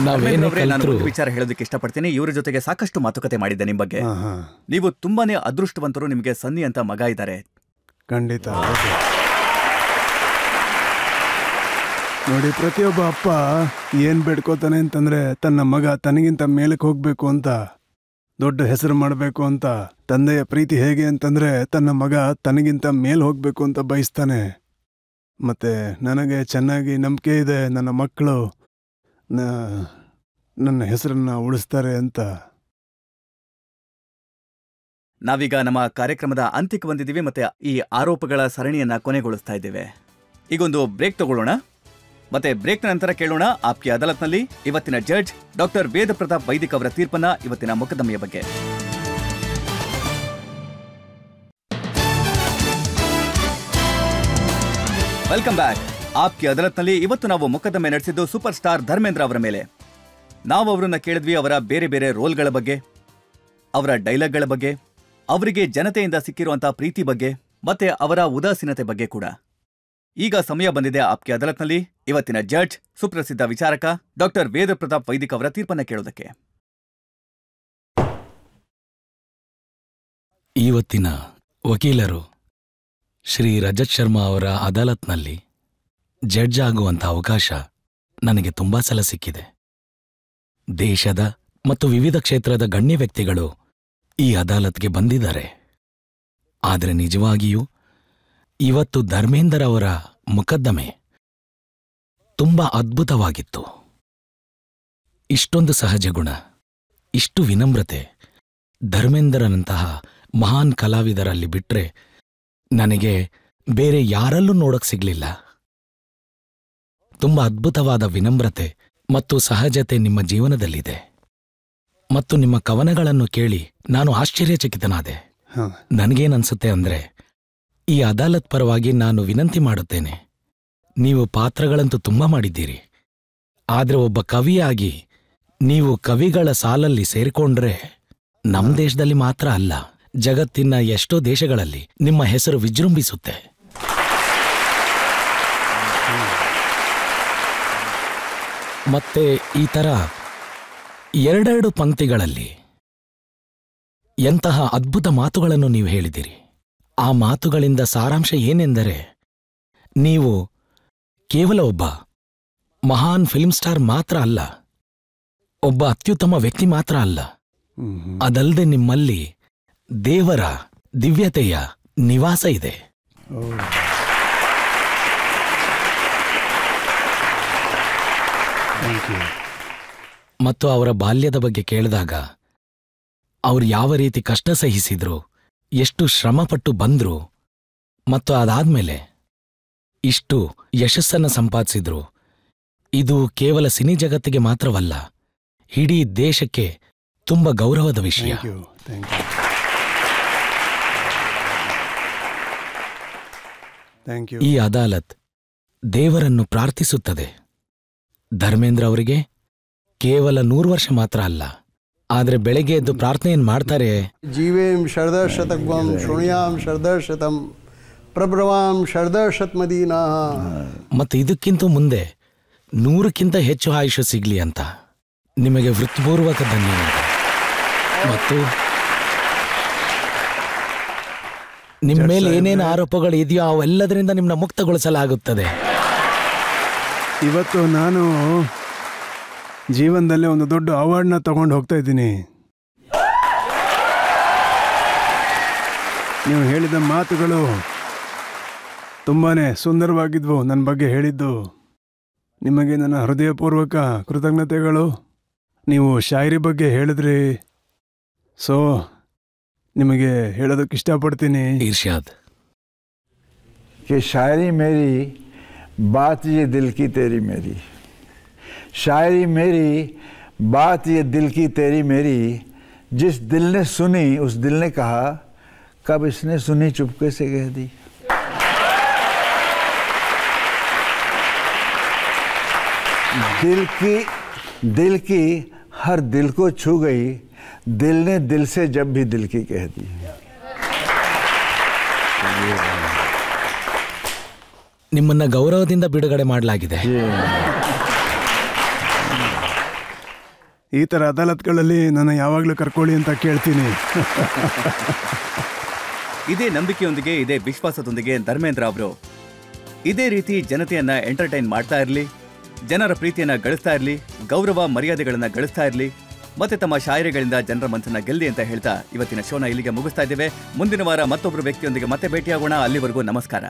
ನಾನು ವಿಚಾರ ಹೇಳೋದಕ್ಕೆ ಇಷ್ಟಪಡ್ತೀನಿ. ಇವರ ಜೊತೆಗೆ ಸಾಕಷ್ಟು ಮಾತುಕತೆ ಮಾಡಿದ್ದೆ ನಿಮ್ ಬಗ್ಗೆ. ನೀವು ತುಂಬಾನೇ ಅದೃಷ್ಟವಂತರು, ನಿಮಗೆ ಸನ್ನಿ ಅಂತ ಮಗ ಇದ್ದಾರೆ. ಖಂಡಿತ. ನೋಡಿ, ಪ್ರತಿಯೊಬ್ಬ ಅಪ್ಪ ಏನ್ ಬೇಡ್ಕೋತಾನೆ ಅಂತಂದ್ರೆ ತನ್ನ ಮಗ ತನಗಿಂತ ಮೇಲಕ್ಕೆ ಹೋಗ್ಬೇಕು ಅಂತ, ದೊಡ್ಡ ಹೆಸರು ಮಾಡಬೇಕು ಅಂತ. ತಂದೆಯ ಪ್ರೀತಿ ಹೇಗೆ ಅಂತಂದ್ರೆ ತನ್ನ ಮಗ ತನಗಿಂತ ಮೇಲ್ ಹೋಗ್ಬೇಕು ಅಂತ ಬಯಸ್ತಾನೆ. ಮತ್ತೆ ನನಗೆ ಚೆನ್ನಾಗಿ ನಂಬಿಕೆ ಇದೆ, ನನ್ನ ಮಕ್ಕಳು ನನ್ನ ಹೆಸರನ್ನ ಉಳಿಸ್ತಾರೆ ಅಂತ. ನಾವೀಗ ನಮ್ಮ ಕಾರ್ಯಕ್ರಮದ ಅಂತ್ಯಕ್ಕೆ ಬಂದಿದ್ದೀವಿ, ಮತ್ತೆ ಈ ಆರೋಪಗಳ ಸರಣಿಯನ್ನ ಕೊನೆಗೊಳಿಸ್ತಾ ಇದ್ದೇವೆ. ಈಗೊಂದು ಬ್ರೇಕ್ ತಗೊಳ್ಳೋಣ, ಮತ್ತೆ ಬ್ರೇಕ್ನ ನಂತರ ಕೇಳೋಣ ಆಪ್ಕೆ ಅದಾಲತ್ನಲ್ಲಿ ಇವತ್ತಿನ ಜಡ್ಜ್ ಡಾಕ್ಟರ್ ವೇದ ಪ್ರತಾಪ್ ವೈದಿಕ್ ಅವರ ತೀರ್ಪನ್ನ, ಇವತ್ತಿನ ಮೊಕದ್ದಮೆಯ ಬಗ್ಗೆ. Welcome back. ಆಪ್ಕೆ ಅದಾಲತ್ನಲ್ಲಿ ಇವತ್ತು ನಾವು ಮೊಕದ್ದಮೆ ನಡೆಸಿದ್ದು ಸೂಪರ್ ಸ್ಟಾರ್ ಧರ್ಮೇಂದ್ರ ಅವರ ಮೇಲೆ. ನಾವು ಅವರನ್ನ ಕೇಳಿದ್ವಿ ಅವರ ಬೇರೆ ಬೇರೆ ರೋಲ್ಗಳ ಬಗ್ಗೆ, ಅವರ ಡೈಲಾಗ್ಗಳ ಬಗ್ಗೆ, ಅವರಿಗೆ ಜನತೆಯಿಂದ ಸಿಕ್ಕಿರುವಂತಹ ಪ್ರೀತಿ ಬಗ್ಗೆ, ಮತ್ತೆ ಅವರ ಉದಾಸೀನತೆ ಬಗ್ಗೆ ಕೂಡ. ಈಗ ಸಮಯ ಬಂದಿದೆ ಆಪ್ಕೆ ಅದಾಲತ್ನಲ್ಲಿ ಇವತ್ತಿನ ಜಡ್ಜ್ ಸುಪ್ರಸಿದ್ಧ ವಿಚಾರಕ ಡಾಕ್ಟರ್ ವೇದ ಪ್ರತಾಪ್ ವೈದಿಕ್ ಅವರ ತೀರ್ಪನ್ನ ಕೇಳೋದಕ್ಕೆ. ಇವತ್ತಿನ ವಕೀಲರು ಶ್ರೀ ರಜತ್ ಶರ್ಮಾ ಅವರ ಅದಾಲತ್ನಲ್ಲಿ ಜಡ್ಜ್ ಆಗುವಂಥ ಅವಕಾಶ ನನಗೆ ತುಂಬಾ ಸಲ ಸಿಕ್ಕಿದೆ. ದೇಶದ ಮತ್ತು ವಿವಿಧ ಕ್ಷೇತ್ರದ ಗಣ್ಯ ವ್ಯಕ್ತಿಗಳು ಈ ಅದಾಲತ್ಗೆ ಬಂದಿದ್ದಾರೆ. ಆದರೆ ನಿಜವಾಗಿಯೂ ಇವತ್ತು ಧರ್ಮೇಂದರ್ ಅವರ ಮೊಕದ್ದಮೆ ತುಂಬಾ ಅದ್ಭುತವಾಗಿತ್ತು. ಇಷ್ಟೊಂದು ಸಹಜ ಗುಣ, ಇಷ್ಟು ವಿನಮ್ರತೆ ಧರ್ಮೇಂದರನಂತಹ ಮಹಾನ್ ಕಲಾವಿದರಲ್ಲಿ ಬಿಟ್ರೆ ನನಗೆ ಬೇರೆ ಯಾರಲ್ಲೂ ನೋಡಕ್ ಸಿಗ್ಲಿಲ್ಲ. ತುಂಬಾ ಅದ್ಭುತವಾದ ವಿನಮ್ರತೆ ಮತ್ತು ಸಹಜತೆ ನಿಮ್ಮ ಜೀವನದಲ್ಲಿದೆ. ಮತ್ತು ನಿಮ್ಮ ಕವನಗಳನ್ನು ಕೇಳಿ ನಾನು ಆಶ್ಚರ್ಯಚಕಿತನಾದೆ. ನನಗೇನನ್ಸುತ್ತೆ ಅಂದ್ರೆ, ಈ ಅದಾಲತ್ ಪರವಾಗಿ ನಾನು ವಿನಂತಿ ಮಾಡುತ್ತೇನೆ, ನೀವು ಪಾತ್ರಗಳಂತೂ ತುಂಬಾ ಮಾಡಿದ್ದೀರಿ, ಆದ್ರೆ ಒಬ್ಬ ಕವಿಯಾಗಿ ನೀವು ಕವಿಗಳ ಸಾಲಲ್ಲಿ ಸೇರಿಕೊಂಡ್ರೆ ನಮ್ಮ ದೇಶದಲ್ಲಿ ಮಾತ್ರ ಅಲ್ಲ, ಜಗತ್ತಿನ ಎಷ್ಟೋ ದೇಶಗಳಲ್ಲಿ ನಿಮ್ಮ ಹೆಸರು ವಿಜೃಂಭಿಸುತ್ತೆ. ಮತ್ತೆ ಈ ತರ ಎರಡೆರಡು ಪಂಕ್ತಿಗಳಲ್ಲಿ ಎಂತಹ ಅದ್ಭುತ ಮಾತುಗಳನ್ನು ನೀವು ಹೇಳಿದಿರಿ. ಆ ಮಾತುಗಳಿಂದ ಸಾರಾಂಶ ಏನೆಂದರೆ, ನೀವು ಕೇವಲ ಒಬ್ಬ ಮಹಾನ್ ಫಿಲ್ಮ್ ಸ್ಟಾರ್ ಮಾತ್ರ ಅಲ್ಲ, ಒಬ್ಬ ಅತ್ಯುತ್ತಮ ವ್ಯಕ್ತಿ ಮಾತ್ರ ಅಲ್ಲ, ಅದಲ್ಲದೆ ನಿಮ್ಮಲ್ಲಿ ದೇವರ ದಿವ್ಯತೆಯ ನಿವಾಸ ಇದೆ. ಮತ್ತು ಅವರ ಬಾಲ್ಯದ ಬಗ್ಗೆ ಕೇಳಿದಾಗ ಅವ್ರು ಯಾವ ರೀತಿ ಕಷ್ಟ ಸಹಿಸಿದ್ರು, ಎಷ್ಟು ಶ್ರಮಪಟ್ಟು ಬಂದ್ರು, ಮತ್ತು ಅದಾದ್ಮೇಲೆ ಇಷ್ಟು ಯಶಸ್ಸನ್ನು ಸಂಪಾದಿಸಿದ್ರು, ಇದು ಕೇವಲ ಸಿನಿ ಜಗತ್ತಿಗೆ ಮಾತ್ರವಲ್ಲ, ಇಡೀ ದೇಶಕ್ಕೆ ತುಂಬ ಗೌರವದ ವಿಷಯ. ಈ ಅದಾಲತ್ ದೇವರನ್ನು ಪ್ರಾರ್ಥಿಸುತ್ತದೆ. ಧರ್ಮೇಂದ್ರ ಅವರಿಗೆ ಕೇವಲ 100 ವರ್ಷ ಮಾತ್ರ ಅಲ್ಲ, ಆದ್ರೆ ಬೆಳಗ್ಗೆ ಎದ್ದು ಪ್ರಾರ್ಥನೆಯನ್ನು ಮಾಡ್ತಾರೆ. ಜೀವೇಂ ಶರದಶತಂ ಶೃಣ್ಯಾಂ ಶರದಶತಂ ಪ್ರಬ್ರವಾಂ ಶರದಶತಮದೀನಾ. ಮತ್ತು ಇದಕ್ಕಿಂತ ಮುಂದೆ 100ಕ್ಕಿಂತ ಹೆಚ್ಚು ಆಯುಷ್ಯ ಸಿಗ್ಲಿ ಅಂತ ನಿಮಗೆ ಹೃತ್ಪೂರ್ವಕ ಧನ್ಯವಾದ. ಮತ್ತು ನಿಮ್ಮ ಮೇಲೆ ಏನೇನು ಆರೋಪಗಳು ಇದೆಯೋ ಅವೆಲ್ಲದರಿಂದ ನಿಮ್ಮನ್ನ ಮುಕ್ತಗೊಳಿಸಲಾಗುತ್ತದೆ. ಇವತ್ತು ನಾನು ಜೀವನದಲ್ಲಿ ಒಂದು ದೊಡ್ಡ ಅವಾರ್ಡ್ನ ತಗೊಂಡು ಹೋಗ್ತಾ ಇದ್ದೀನಿ. ನೀವು ಹೇಳಿದ ಮಾತುಗಳು ತುಂಬಾನೇ ಸುಂದರವಾಗಿದ್ವು. ನನ್ನ ಬಗ್ಗೆ ಹೇಳಿದ್ದು ನಿಮಗೆ ನನ್ನ ಹೃದಯಪೂರ್ವಕ ಕೃತಜ್ಞತೆಗಳು. ನೀವು ಶಾಯರಿ ಬಗ್ಗೆ ಹೇಳಿದ್ರಿ, ಸೊ ನಿಮಗೆ ಹೇಳೋದಕ್ಕೆ ಇಷ್ಟಪಡ್ತೀನಿ. ಇರ್ಷಾದ್, कि शायरी मेरी बात ये दिल की तेरी मेरी, शायरी मेरी बात ये दिल की तेरी मेरी, जिस दिल ने सुनी उस दिल ने कहा कब इसने सुनी चुपके से कह दी. दिल की हर दिल को छू गई, दिल ने दिल से जब भी दिल की कह दी. ನಿಮ್ಮನ್ನ ಗೌರವದಿಂದ ಬಿಡುಗಡೆ ಮಾಡಲಾಗಿದೆ. ಈ ಥರ ಅದಾಲತ್ಗಳಲ್ಲಿ ನನ್ನ ಯಾವಾಗಲೂ ಕರ್ಕೊಳ್ಳಿ ಅಂತ ಕೇಳ್ತೀನಿ. ಇದೇ ನಂಬಿಕೆಯೊಂದಿಗೆ, ಇದೇ ವಿಶ್ವಾಸದೊಂದಿಗೆ ಧರ್ಮೇಂದ್ರ ಅವರು ಇದೇ ರೀತಿ ಜನತೆಯನ್ನ ಎಂಟರ್ಟೈನ್ ಮಾಡ್ತಾ ಇರಲಿ, ಜನರ ಪ್ರೀತಿಯನ್ನ ಗಳಿಸ್ತಾ ಇರಲಿ, ಗೌರವ ಮರ್ಯಾದೆಗಳನ್ನ ಗಳಿಸ್ತಾ ಇರಲಿ, ಮತ್ತೆ ತಮ್ಮ ಶಾಯರಿಗಳಿಂದ ಜನರ ಮನಸ್ಸನ್ನ ಗೆಲ್ಲಿ ಅಂತ ಹೇಳ್ತಾ ಇವತ್ತಿನ ಶೋನ ಇಲ್ಲಿಗೆ ಮುಗಿಸ್ತಾ ಇದ್ದೇವೆ. ಮುಂದಿನ ವಾರ ಮತ್ತೊಬ್ಬರು ವ್ಯಕ್ತಿಯೊಂದಿಗೆ ಮತ್ತೆ ಭೇಟಿಯಾಗೋಣ. ಅಲ್ಲಿವರೆಗೂ ನಮಸ್ಕಾರ.